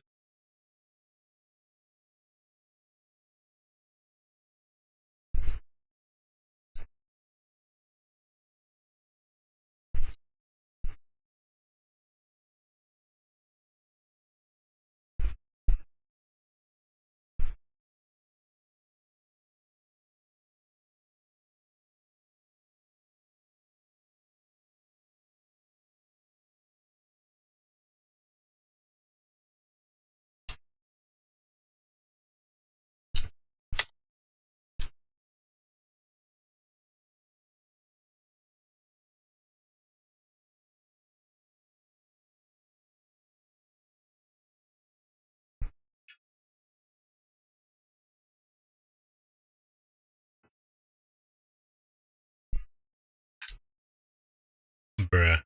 Bruh.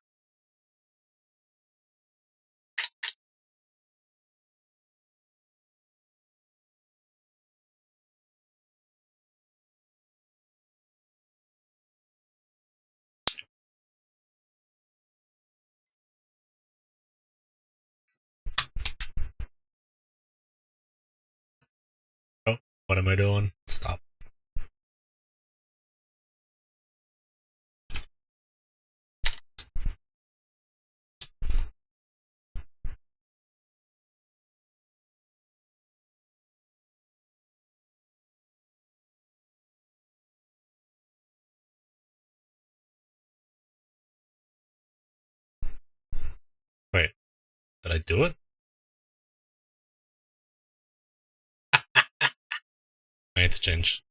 Oh, what am I doing? Stop. Wait, did I do it? I need to change.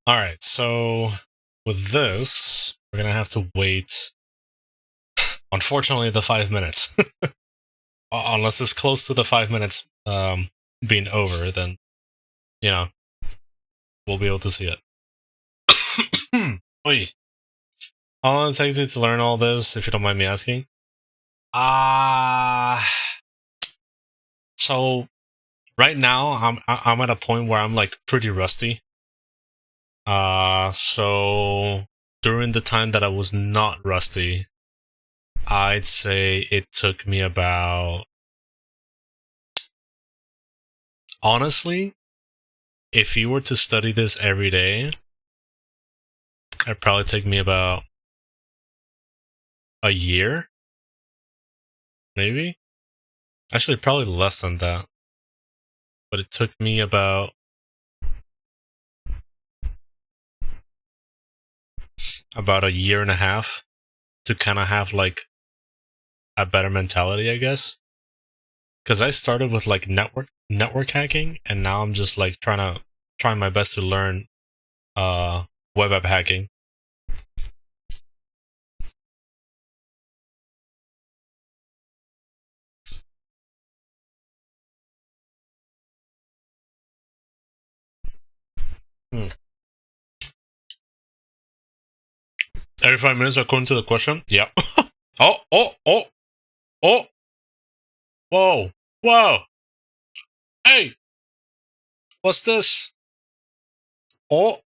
Alright, so with this, we're gonna have to wait, unfortunately, the 5 minutes. Unless it's close to the 5 minutes being over, then, you know, we'll be able to see it. Oy. How long it takes you to learn all this, if you don't mind me asking? So right now I'm at a point where I'm like pretty rusty. So during the time that I was not rusty, I'd say it took me about, honestly, if you were to study this every day, it'd probably take me about a year, maybe. Actually, probably less than that. But it took me about a year and a half to kind of have like a better mentality, I guess. Because I started with like network hacking, and now I'm just like trying my best to learn web app hacking. Hmm. Every 5 minutes, according to the question. Yep. Oh, oh, oh, oh, whoa, whoa. Hey, what's this? Oh,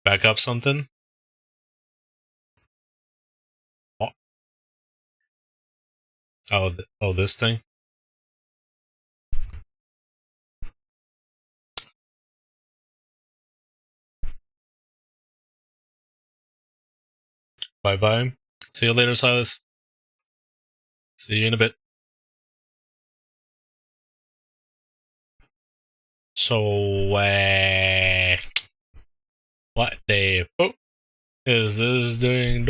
back up something. Oh, oh, this thing. Bye bye. See you later, Silas. See you in a bit. So, what the fuck is this doing?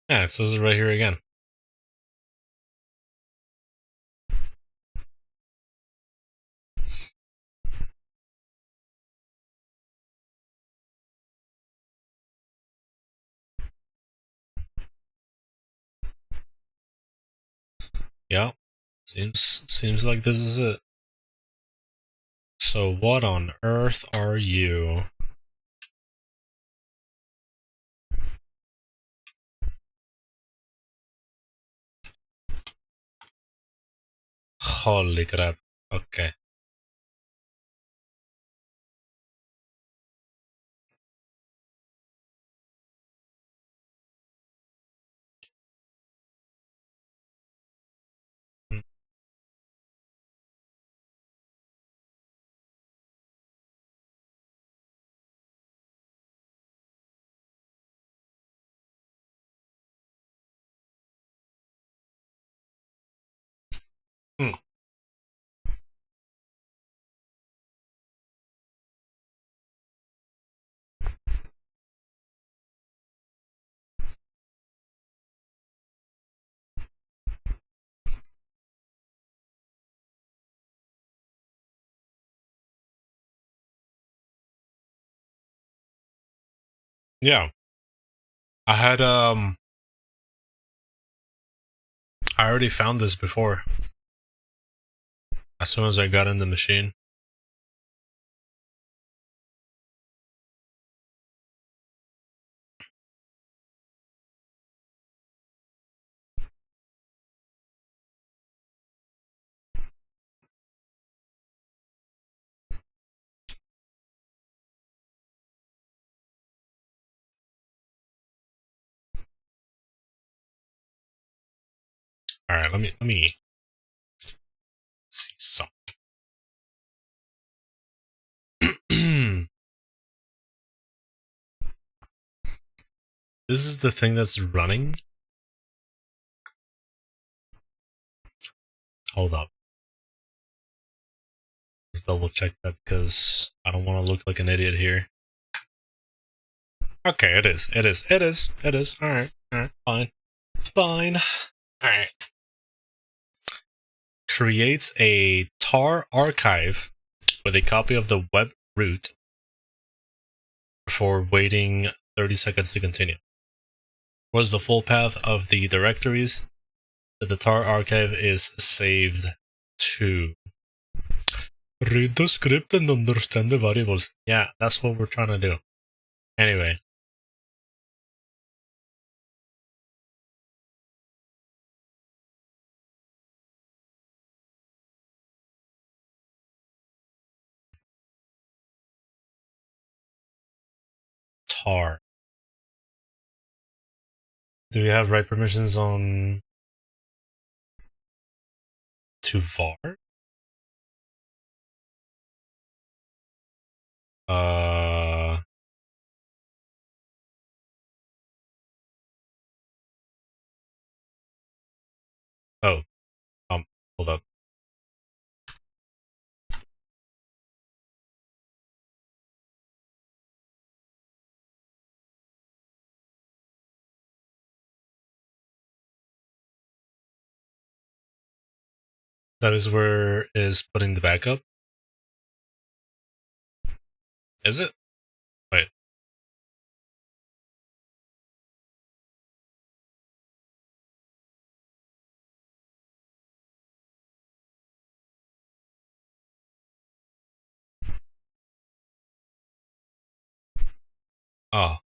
Yeah, it says it right here again. Yeah. Seems like this is it. So what on earth are you? Holy crap. Okay. Hmm. Yeah. I had I already found this before. As soon as I got in the machine. Alright, let me see something. This is the thing that's running? Hold up. Let's double check that because I don't want to look like an idiot here. Okay, it is. It is. It is. It is. Alright. Alright. Fine. Fine. Alright. Creates a tar archive with a copy of the web root for waiting 30 seconds to continue. Was the full path of the directories that the tar archive is saved to. Read the script and understand the variables. Yeah, that's what we're trying to do. Anyway. Tar. Do we have write permissions on to var? Oh, hold up. That is where is putting the backup. Is it? Wait. Oh.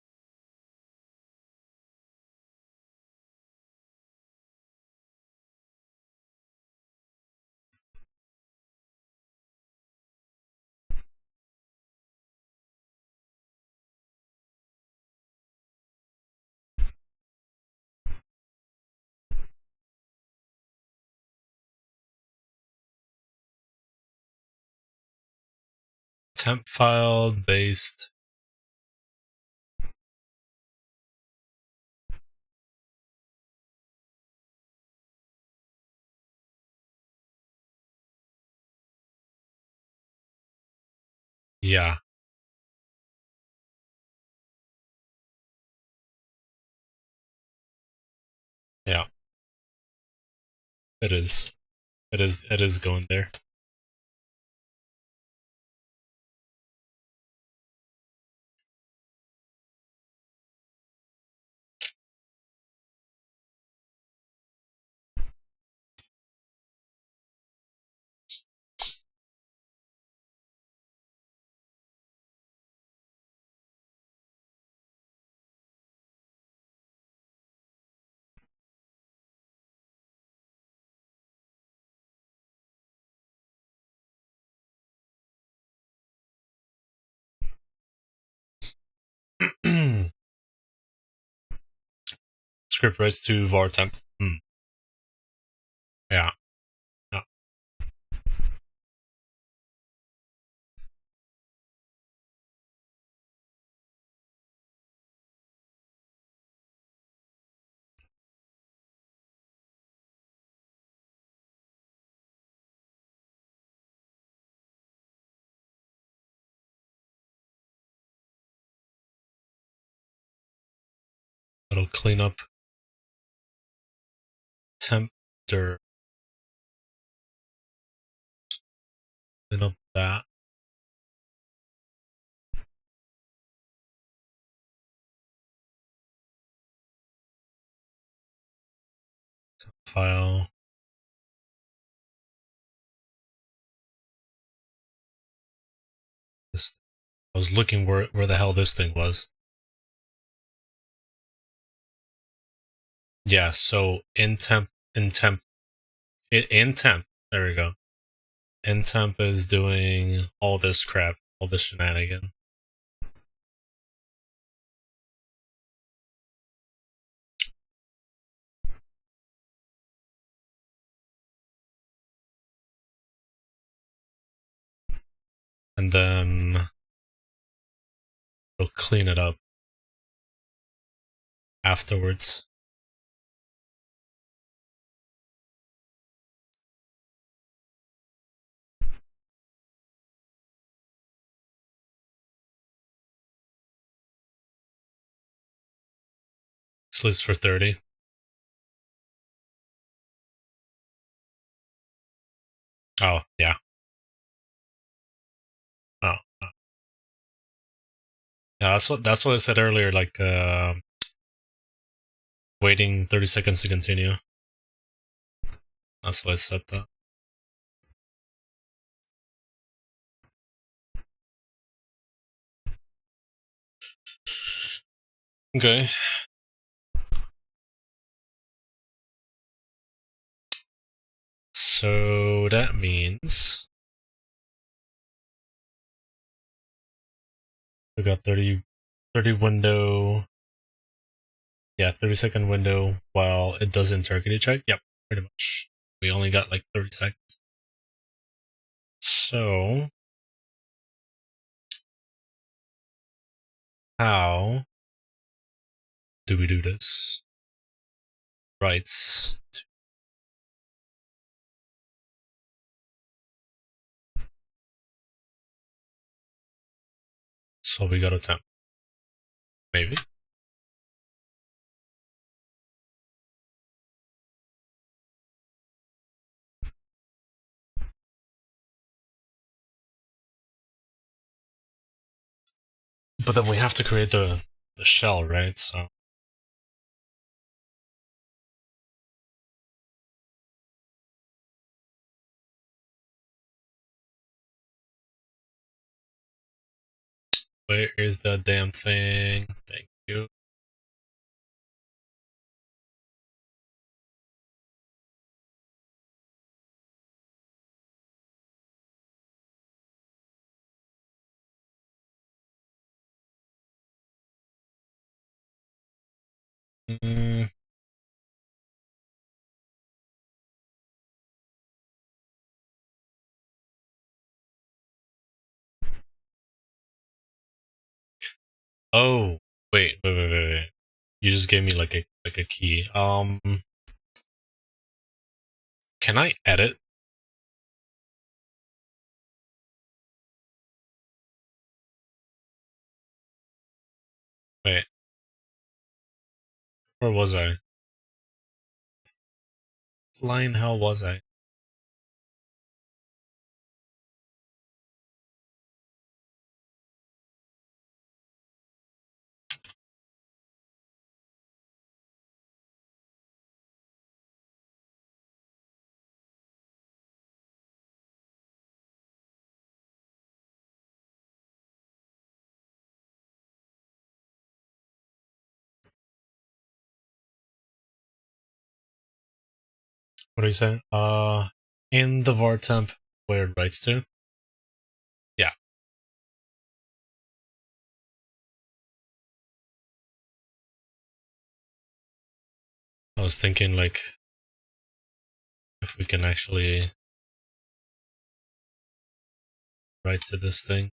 Temp file based. Yeah. Yeah. It is. It is. It is going there. script writes to var temp. Yeah. Yeah. It'll clean up temp dir. Clean up that. File. This. I was looking where the hell this thing was. Yeah, so in temp, there we go. In temp is doing all this crap, all this shenanigan. And then it'll clean it up afterwards. This list for 30. Oh, yeah. Oh. Yeah, that's what I said earlier, like waiting 30 seconds to continue. That's why I said that. Okay. So that means we got 30 window. Yeah, 30-second window while it does interrogate check. Yep, pretty much. We only got like 30 seconds. So how do we do this? Rights. So we got a temp. Maybe. But then we have to create the shell, right? So where is the damn thing? Thank you. Mm. Oh, wait. You just gave me like a key. Can I edit? Wait. Where was I? Flying hell was I? What do you say? In the var temp where it writes to? Yeah. was thinking, like, if we can actually write to this thing.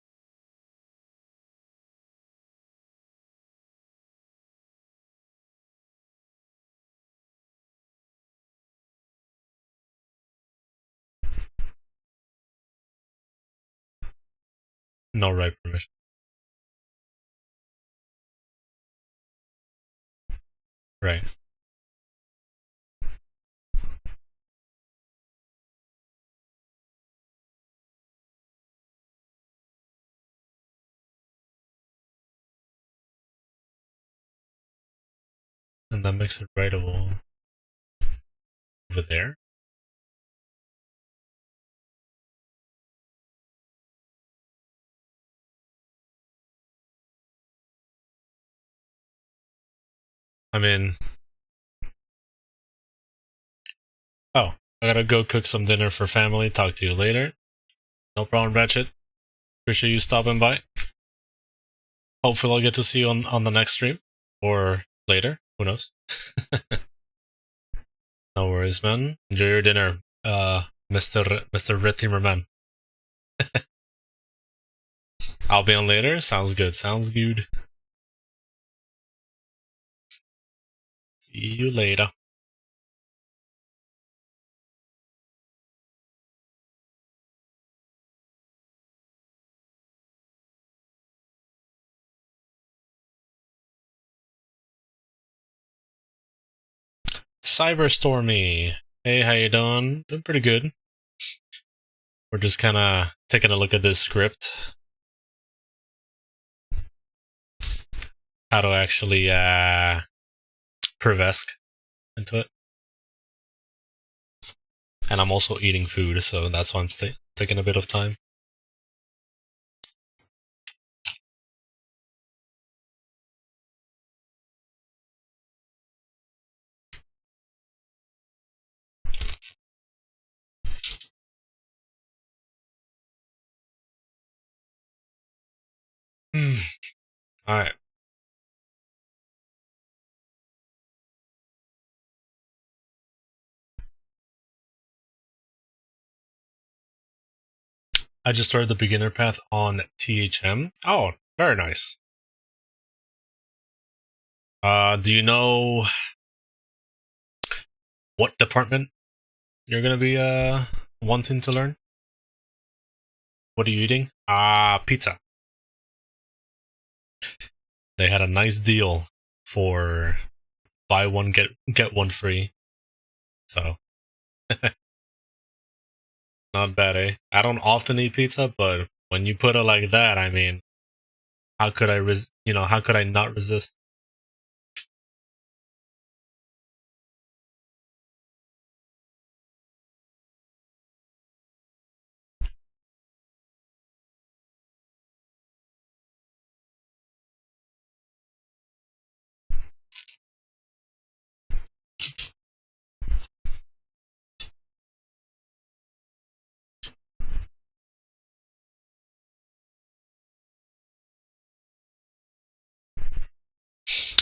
No write permission. Right. And that makes it writable over there. I mean, oh, I gotta go cook some dinner for family. Talk to you later. No problem, Ratchet. Appreciate you stopping by. Hopefully I'll get to see you on the next stream. Or later. Who knows? No worries, man. Enjoy your dinner, Mr. Red Teamer Man. I'll be on later. Sounds good. Sounds good. See you later. Cyberstormy. Hey, how you doing? Doing pretty good. We're just kind of taking a look at this script. How to actually Prevesk into it. And I'm also eating food, so that's why I'm taking a bit of time. Alright. I just started the beginner path on THM. Oh, very nice. Do you know what department you're gonna be wanting to learn? What are you eating? Pizza. They had a nice deal for buy one get one free. So not bad, eh? I don't often eat pizza, but when you put it like that, I mean, how could I how could I not resist?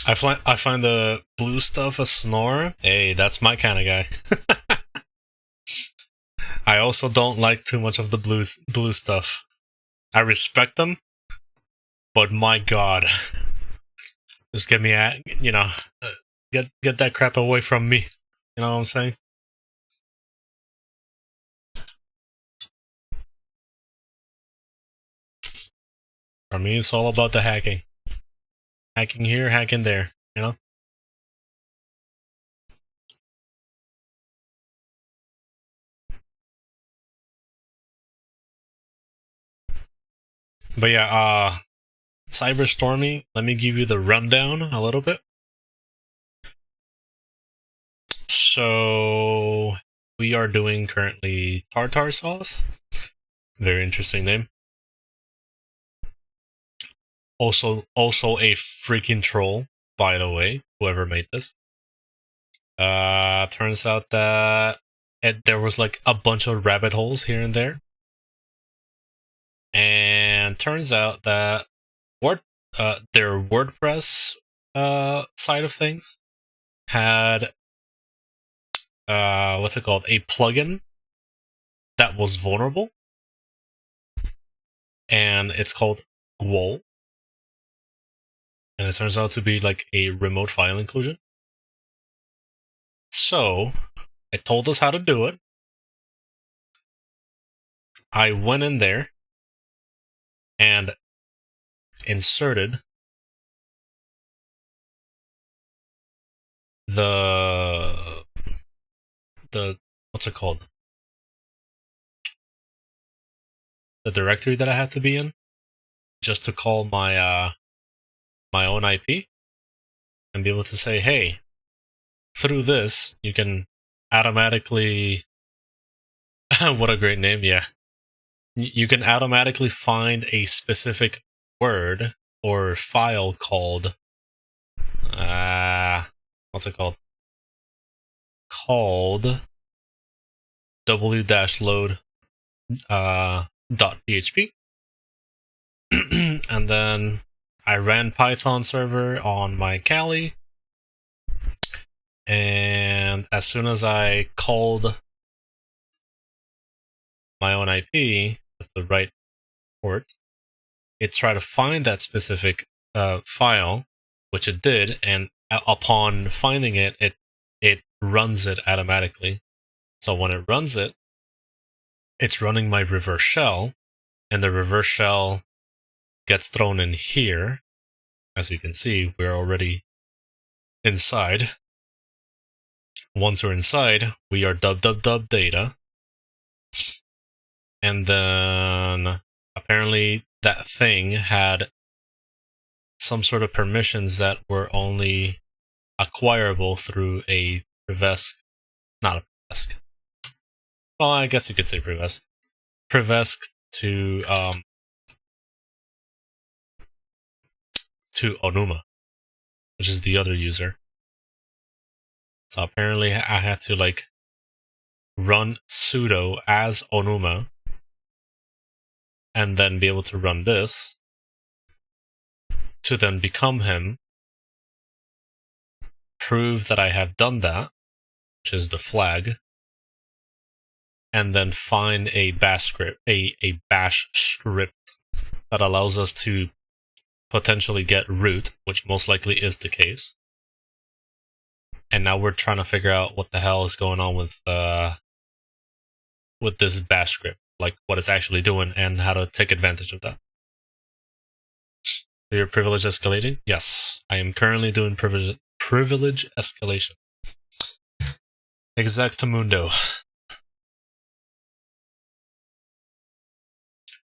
I find the blue stuff a snore. Hey, that's my kind of guy. I also don't like too much of the blue stuff. I respect them, but my god, just get me at get that crap away from me. You know what I'm saying? For me, it's all about the hacking. Hacking here, hacking there. You know. But yeah, Cyberstormy, let me give you the rundown a little bit. So we are doing currently TartarSauce. Very interesting name. Also a freaking troll, by the way, whoever made this. Turns out that there was like a bunch of rabbit holes here and there. And turns out that their WordPress side of things had what's it called? A plugin that was vulnerable, and it's called Gwol, and it turns out to be like a remote file inclusion. So it told us how to do it. I went in there and inserted the what's it called? The directory that I had to be in, just to call my my own IP and be able to say, hey, through this you can automatically what a great name, yeah. You can automatically find a specific word or file called what's it called? Called w-load .php. And then I ran Python server on my Kali, and as soon as I called my own IP with the right port, it tried to find that specific file, which it did, and upon finding it, it runs it automatically. So when it runs it, it's running my reverse shell, and the reverse shell gets thrown in here. As you can see, we're already inside. Once we're inside, we are dub data. And then apparently that thing had some sort of permissions that were only acquirable through a Privesc. Not a Privesc. Well, I guess you could say Privesc. Privesc to Onuma, which is the other user. So apparently I had to like run sudo as Onuma and then be able to run this to then become him, prove that I have done that, which is the flag, and then find a bash script, a bash script that allows us to potentially get root, which most likely is the case. And now we're trying to figure out what the hell is going on with this bash script, like what it's actually doing and how to take advantage of that. So your privilege escalating? Yes, I am currently doing privilege escalation. Exactamundo.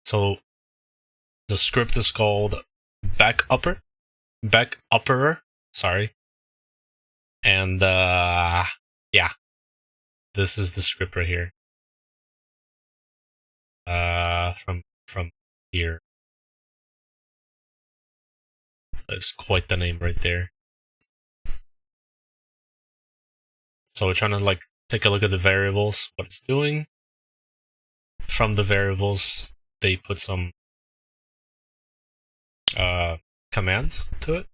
So the script is called backupper, sorry. And yeah, this is the script right here. From here. That's quite the name right there. So we're trying to like take a look at the variables, what it's doing. From the variables, they put some commands to it.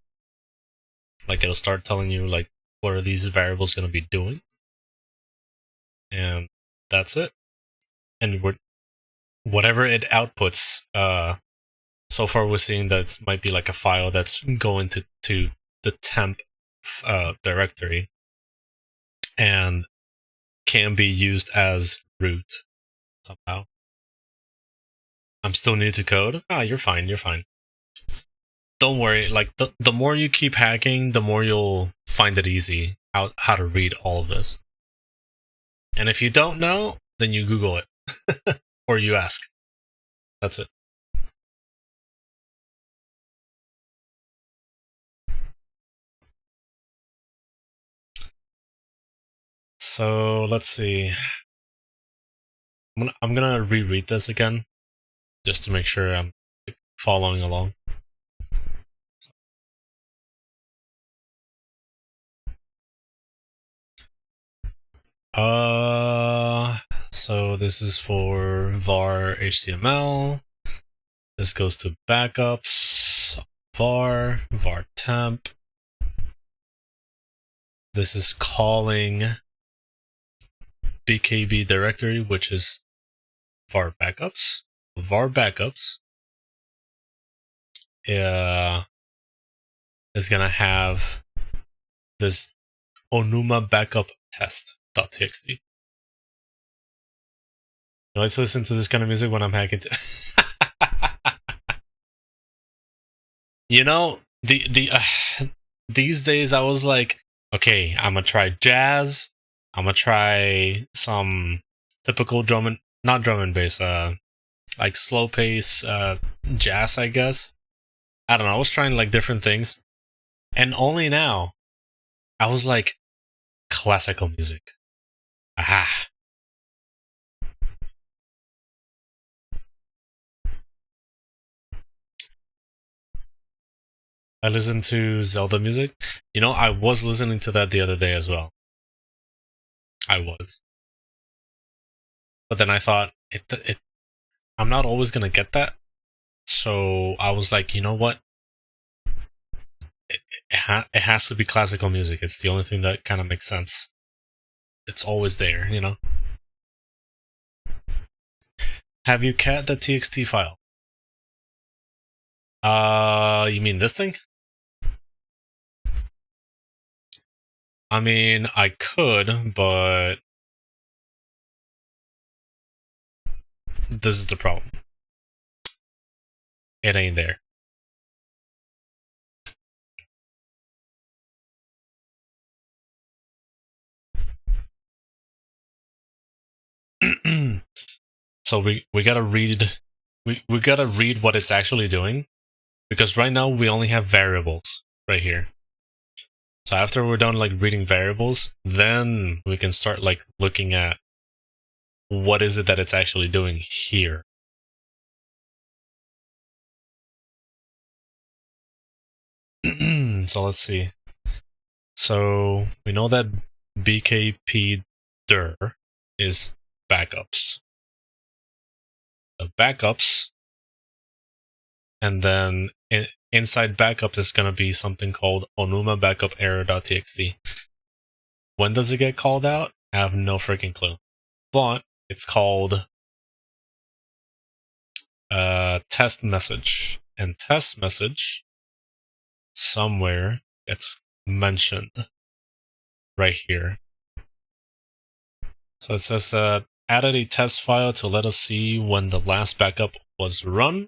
Like it'll start telling you like what are these variables going to be doing, and that's it. And whatever it outputs, so far we're seeing that it might be like a file that's going to the temp directory and can be used as root somehow. I'm still new to code. You're fine. Don't worry. Like the more you keep hacking, the more you'll find it easy how to read all of this. And if you don't know, then you Google it or you ask. That's it. So let's see. I'm gonna reread this again just to make sure I'm following along. So this is for var HTML. This goes to backups, var temp. This is calling BKB directory, which is var backups. Var backups is gonna have this Onuma backup test.txt. I like to listen to this kind of music when I'm hacking. You know, these days I was like, okay, I'm gonna try jazz. I'm gonna try some typical not drum and bass, like slow pace, jazz, I guess. I don't know. I was trying like different things, and only now, I was like, classical music. Aha. I listen to Zelda music. You know, I was listening to that the other day as well. I was. But then I thought, I'm not always gonna get that. So I was like, you know what? It has to be classical music. It's the only thing that kind of makes sense. It's always there, you know? Have you cat the txt file? You mean this thing? I mean, I could, but this is the problem. It ain't there. So we gotta read we gotta read what it's actually doing, because right now we only have variables right here. So after we're done like reading variables, then we can start like looking at what is it that it's actually doing here. So let's see. So we know that BKP dir is backups. The backups, and then inside backup is going to be something called Onuma backup error.txt. When does it get called out? I have no freaking clue. But it's called test message. And test message somewhere it's mentioned right here. So it says added a test file to let us see when the last backup was run.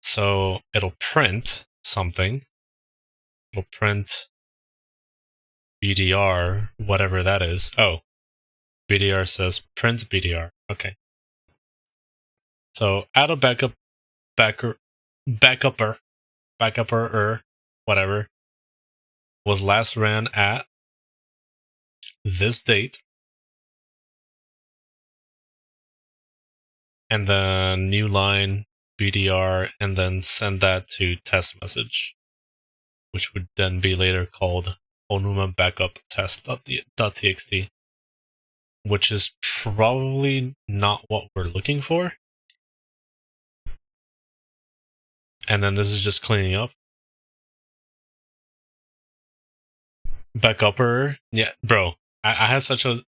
So it'll print something. It'll print BDR, whatever that is. Oh, BDR says print BDR. Okay. So add a backuper, whatever, was last ran at this date. And then new line, BDR, and then send that to test message, which would then be later called Onuma backup test.txt, which is probably not what we're looking for. And then this is just cleaning up. Backupper, yeah, bro. I had such a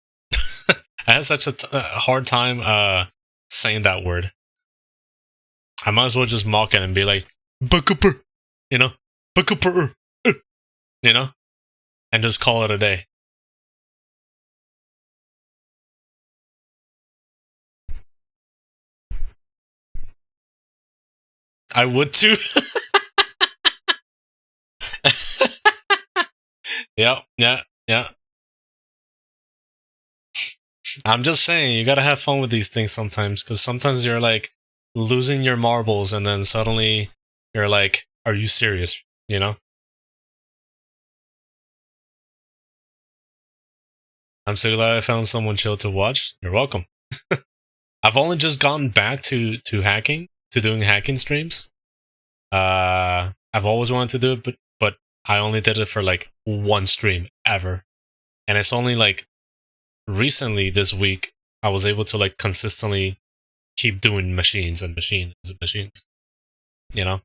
I had such a hard time saying that word. I might as well just mock it and be like backupper, you know, backupper, you know, and just call it a day. I would too. Yeah. I'm just saying, you gotta have fun with these things sometimes, because sometimes you're like losing your marbles, and then suddenly you're like, are you serious? You know? I'm so glad I found someone chill to watch. You're welcome. I've only just gotten back to hacking, to doing hacking streams. I've always wanted to do it, but I only did it for like one stream ever. And it's only like recently this week I was able to like consistently keep doing machines. You know?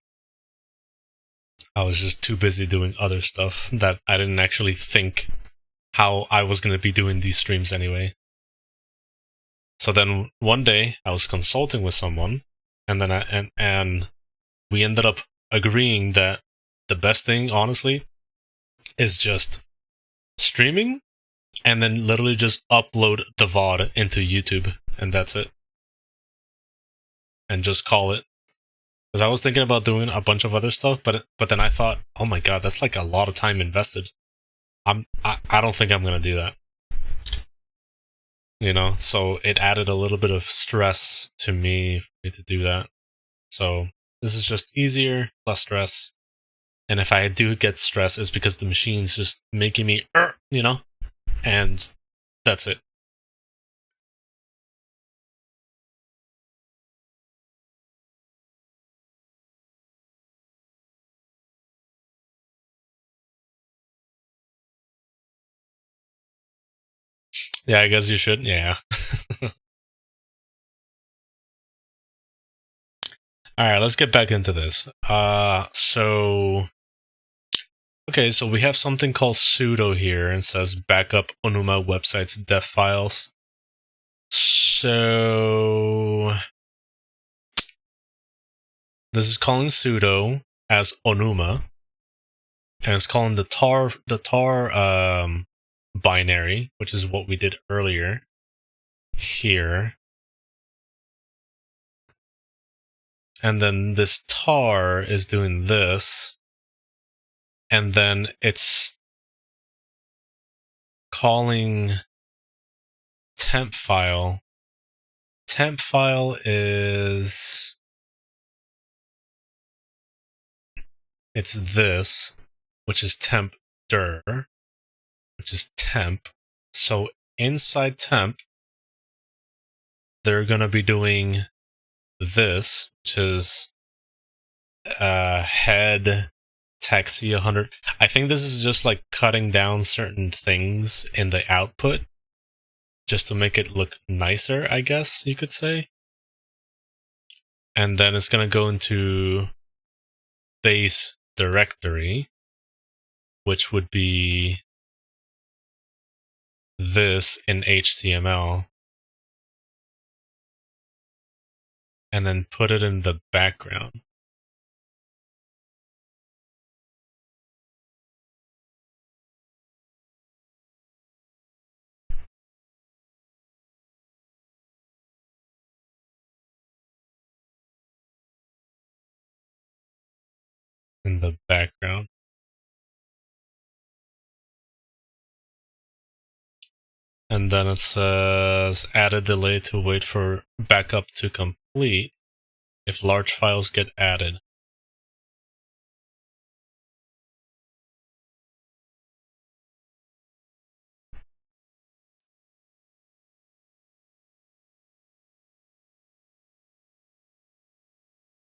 I was just too busy doing other stuff that I didn't actually think how I was going to be doing these streams anyway. So then one day I was consulting with someone, and then and we ended up agreeing that the best thing, honestly, is just streaming and then literally just upload the VOD into YouTube, and that's it. And just call it. Because I was thinking about doing a bunch of other stuff, but then I thought, oh my god, that's like a lot of time invested. I don't think I'm gonna do that. You know, so it added a little bit of stress to me for me to do that. So this is just easier, less stress. And if I do get stress, it's because the machine's just making me, you know, and that's it. Yeah, I guess you should. Yeah. All right, let's get back into this. Okay, so we have something called sudo here, and says backup Onuma website's def files. So this is calling sudo as Onuma, and it's calling the tar binary, which is what we did earlier here. And then this tar is doing this, and then it's calling temp file. Temp file is, it's this, which is temp dir, which is temp. So inside temp, they're gonna be doing this, which is head taxi 100. I think this is just like cutting down certain things in the output just to make it look nicer, I guess you could say. And then it's gonna go into base directory, which would be this in HTML, and then put it in the background. In the background. And then it says added delay to wait for backup to complete if large files get added.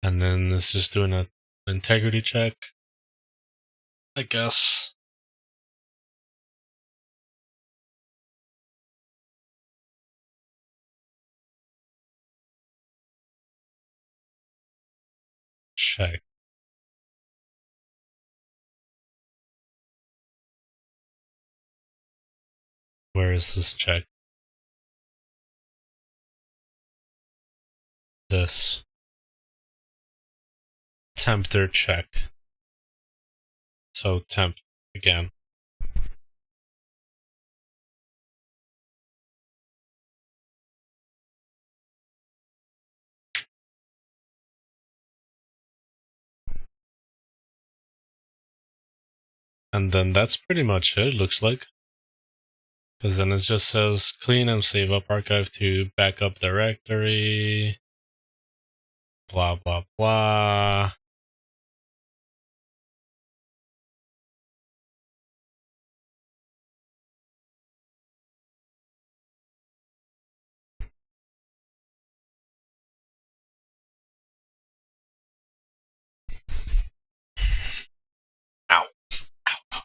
And then it's just doing an integrity check, I guess. Check. Where is this check? This. Temp dir check. So temp again. And then that's pretty much it, looks like. Because then it just says clean and save up archive to backup directory. Blah, blah, blah. Ow. Ow.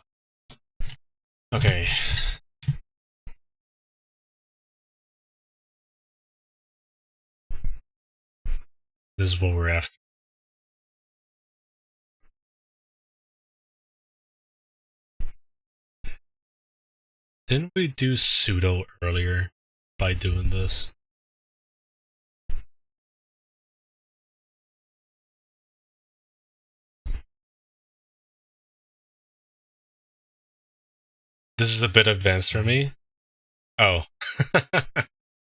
Okay. This is what we're after. Didn't we do sudo earlier by doing this? This is a bit advanced for me. Oh,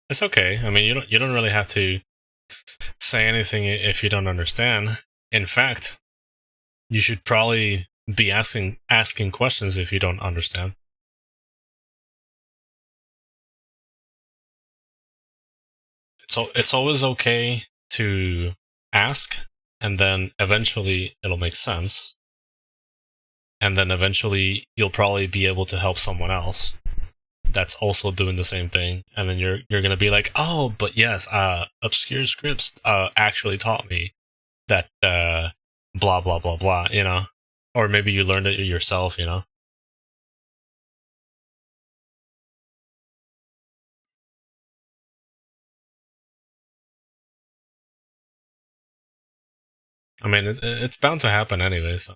it's okay. I mean, you don't really have to say anything if you don't understand. In fact, you should probably be asking questions if you don't understand. It's always okay to ask, and then eventually it'll make sense, and then eventually you'll probably be able to help someone else that's also doing the same thing, and then you're gonna be like, oh, but yes, obscure scripts actually taught me that blah blah blah blah, you know, or maybe you learned it yourself, you know. I mean, it's bound to happen anyway, so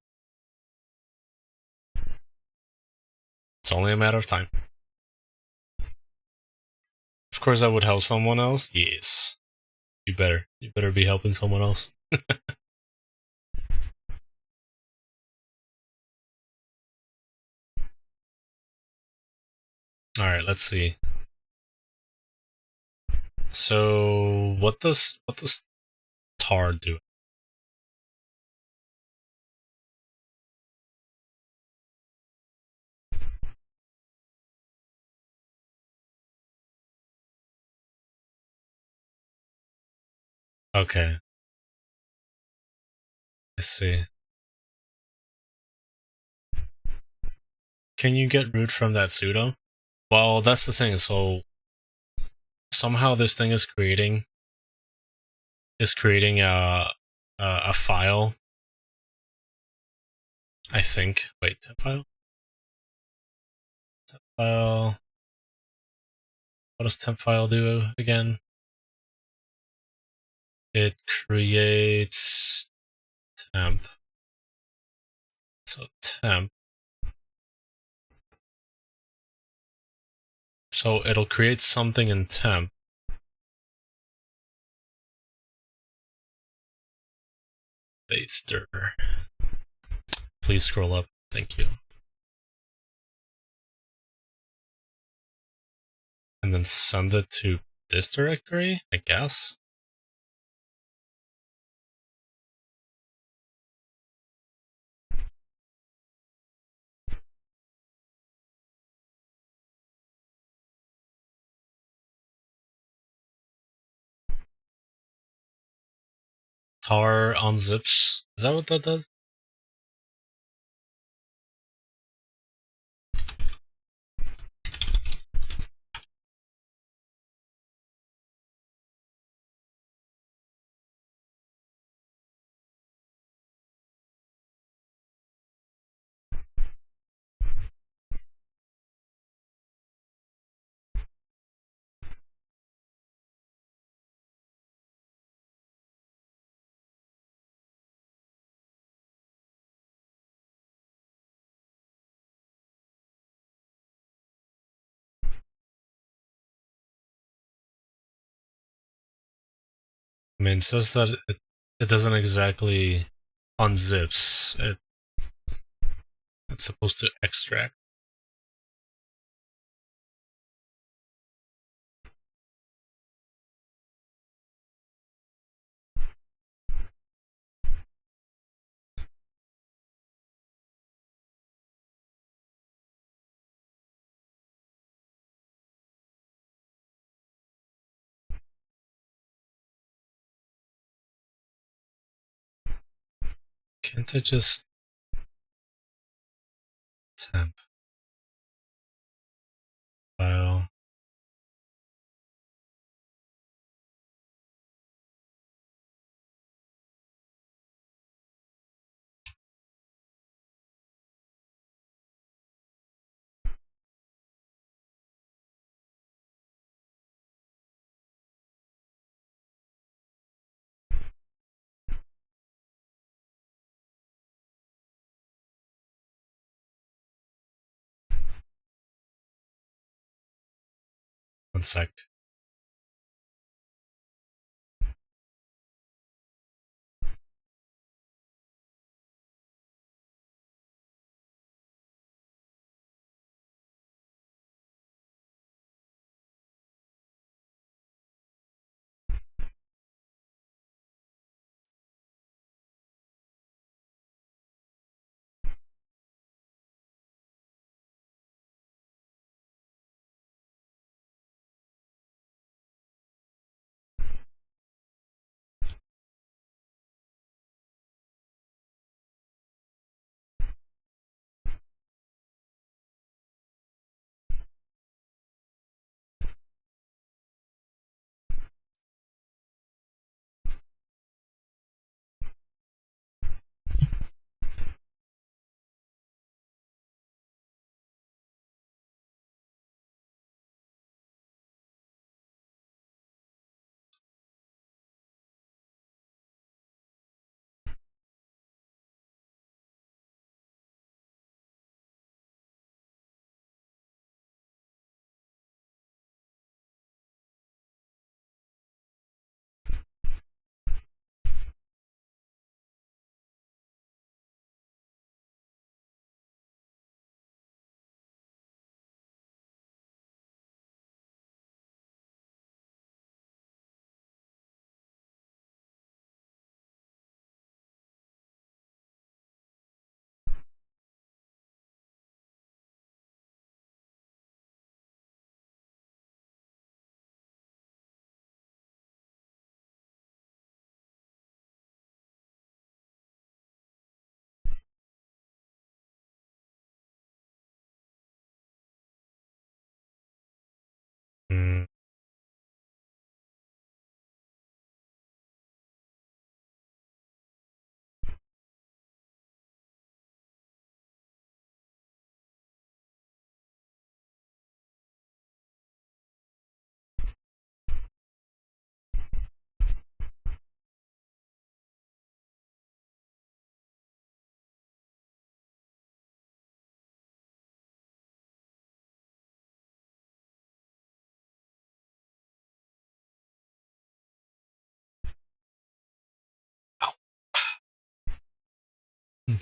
it's only a matter of time. Of course, I would help someone else. Yes, you better be helping someone else. All right, let's see. So, what does tar do? Okay, I see. Can you get root from that sudo? Well, that's the thing. So somehow this thing is creating a file. I think. Wait, temp file. Temp file. What does temp file do again? It creates temp. So temp. So it'll create something in temp. Baster. Please scroll up. Thank you. And then send it to this directory, I guess. Tar unzips. Is that what that does? I mean, it says that it doesn't exactly unzips. It's supposed to extract. Can't I just temp file? One sec.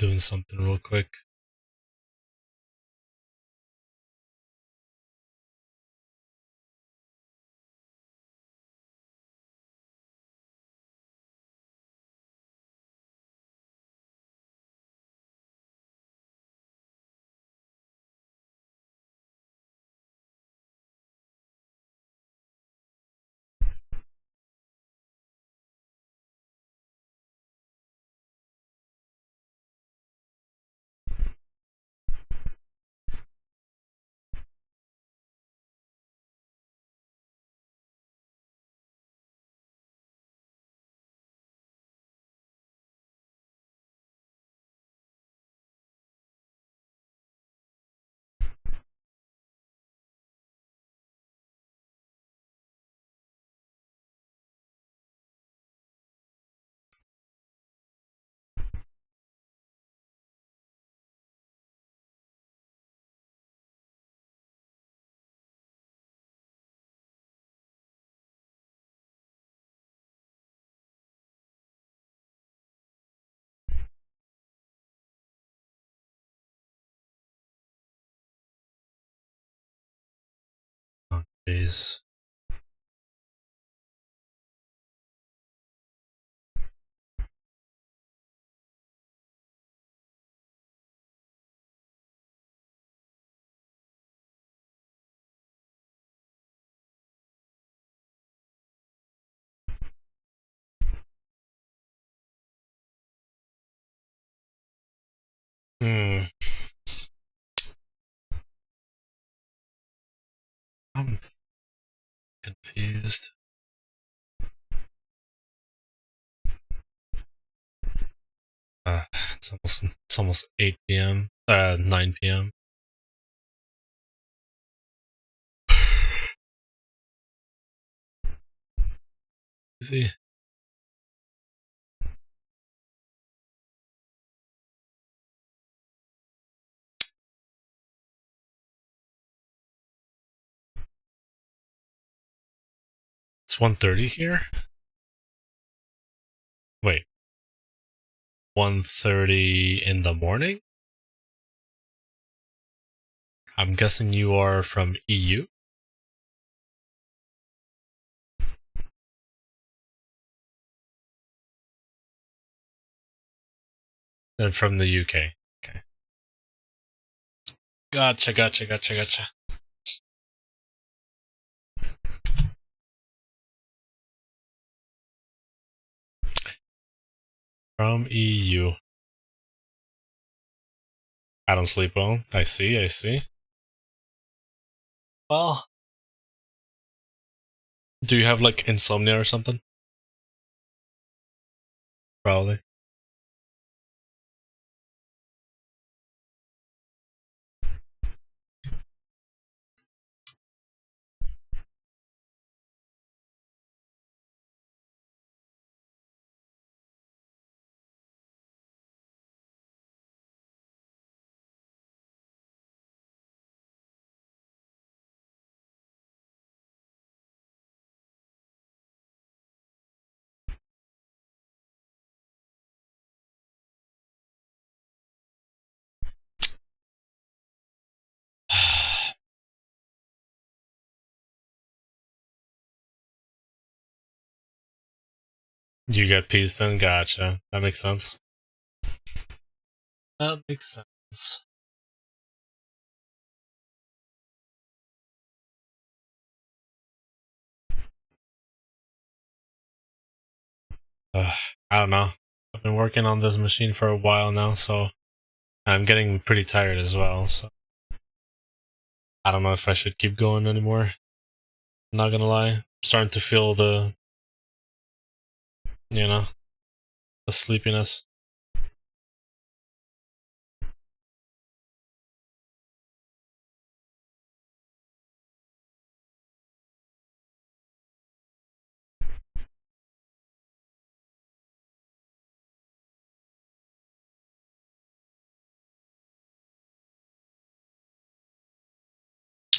doing something real quick. Oh, jeez. Hmm. I'm confused. Uh, it's almost 8 p.m. 9 p.m. Easy. It's 1:30 here. Wait, 1:30 in the morning? I'm guessing you are from EU and from the UK. Okay. Gotcha. From EU. I don't sleep well. I see. Well, do you have like insomnia or something? Probably. You get peas done? Gotcha. That makes sense. That makes sense. Uh, I don't know. I've been working on this machine for a while now, so I'm getting pretty tired as well, so I don't know if I should keep going anymore. I'm not gonna lie. I'm starting to feel you know, the sleepiness.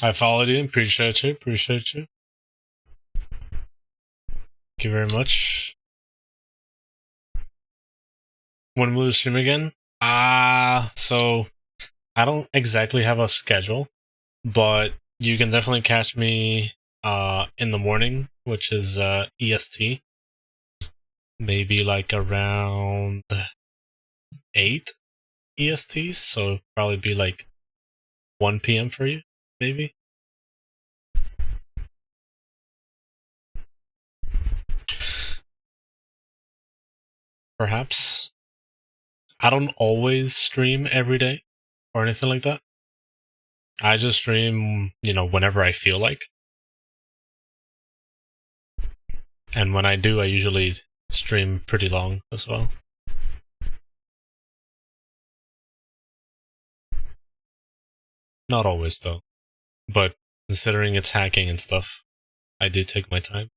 I followed you. Appreciate you. Thank you very much. When will you stream again? So I don't exactly have a schedule, but you can definitely catch me in the morning, which is EST, maybe like around 8 EST, so probably be like 1 p.m. for you, maybe. Perhaps. I don't always stream every day or anything like that. I just stream, whenever I feel like. And when I do, I usually stream pretty long as well. Not always, though. But considering it's hacking and stuff, I do take my time.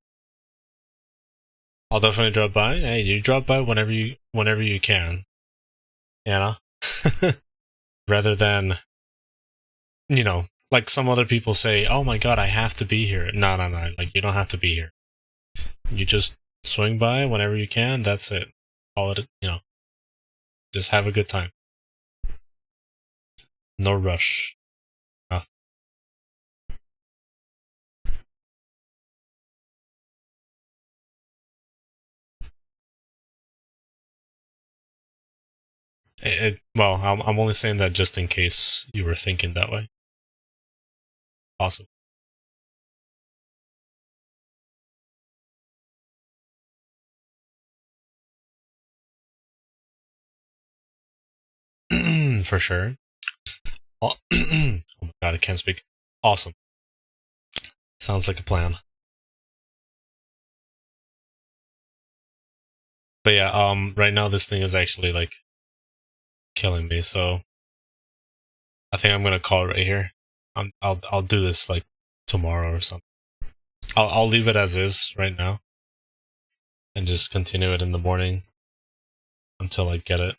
I'll definitely drop by. Hey, you drop by whenever you can. You know? Rather than, like some other people say, oh my god, I have to be here. No, no, no. Like, you don't have to be here. You just swing by whenever you can. That's it. Call it, just have a good time. No rush. Nothing. Well, I'm only saying that just in case you were thinking that way. Awesome. For sure. Oh, oh my god, I can't speak. Awesome. Sounds like a plan. But yeah, right now this thing is actually like killing me, so I think I'm gonna call it right here. I'll do this like tomorrow or something. I'll leave it as is right now and just continue it in the morning until I get it.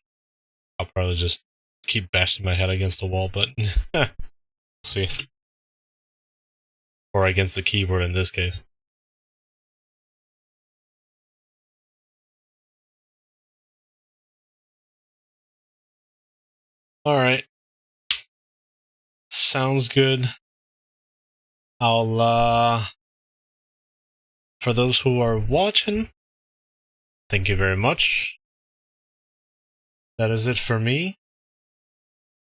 I'll probably just keep bashing my head against the wall, but see. Or against the keyboard in this case. Alright. Sounds good. I'll for those who are watching, thank you very much. That is it for me.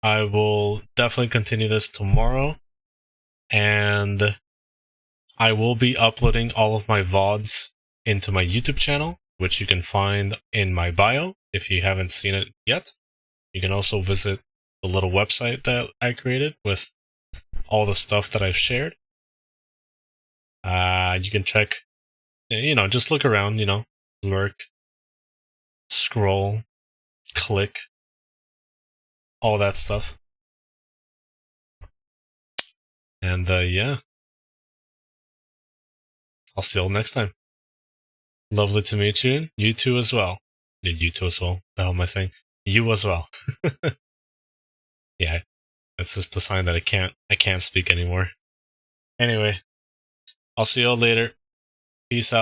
I will definitely continue this tomorrow, and I will be uploading all of my VODs into my YouTube channel, which you can find in my bio if you haven't seen it yet. You can also visit the little website that I created with all the stuff that I've shared. You can check, just look around, lurk, scroll, click, all that stuff. And yeah, I'll see you all next time. Lovely to meet you. You too as well. You too as well. The hell am I saying? You as well. Yeah, it's just a sign that I can't speak anymore. Anyway, I'll see you all later. Peace out.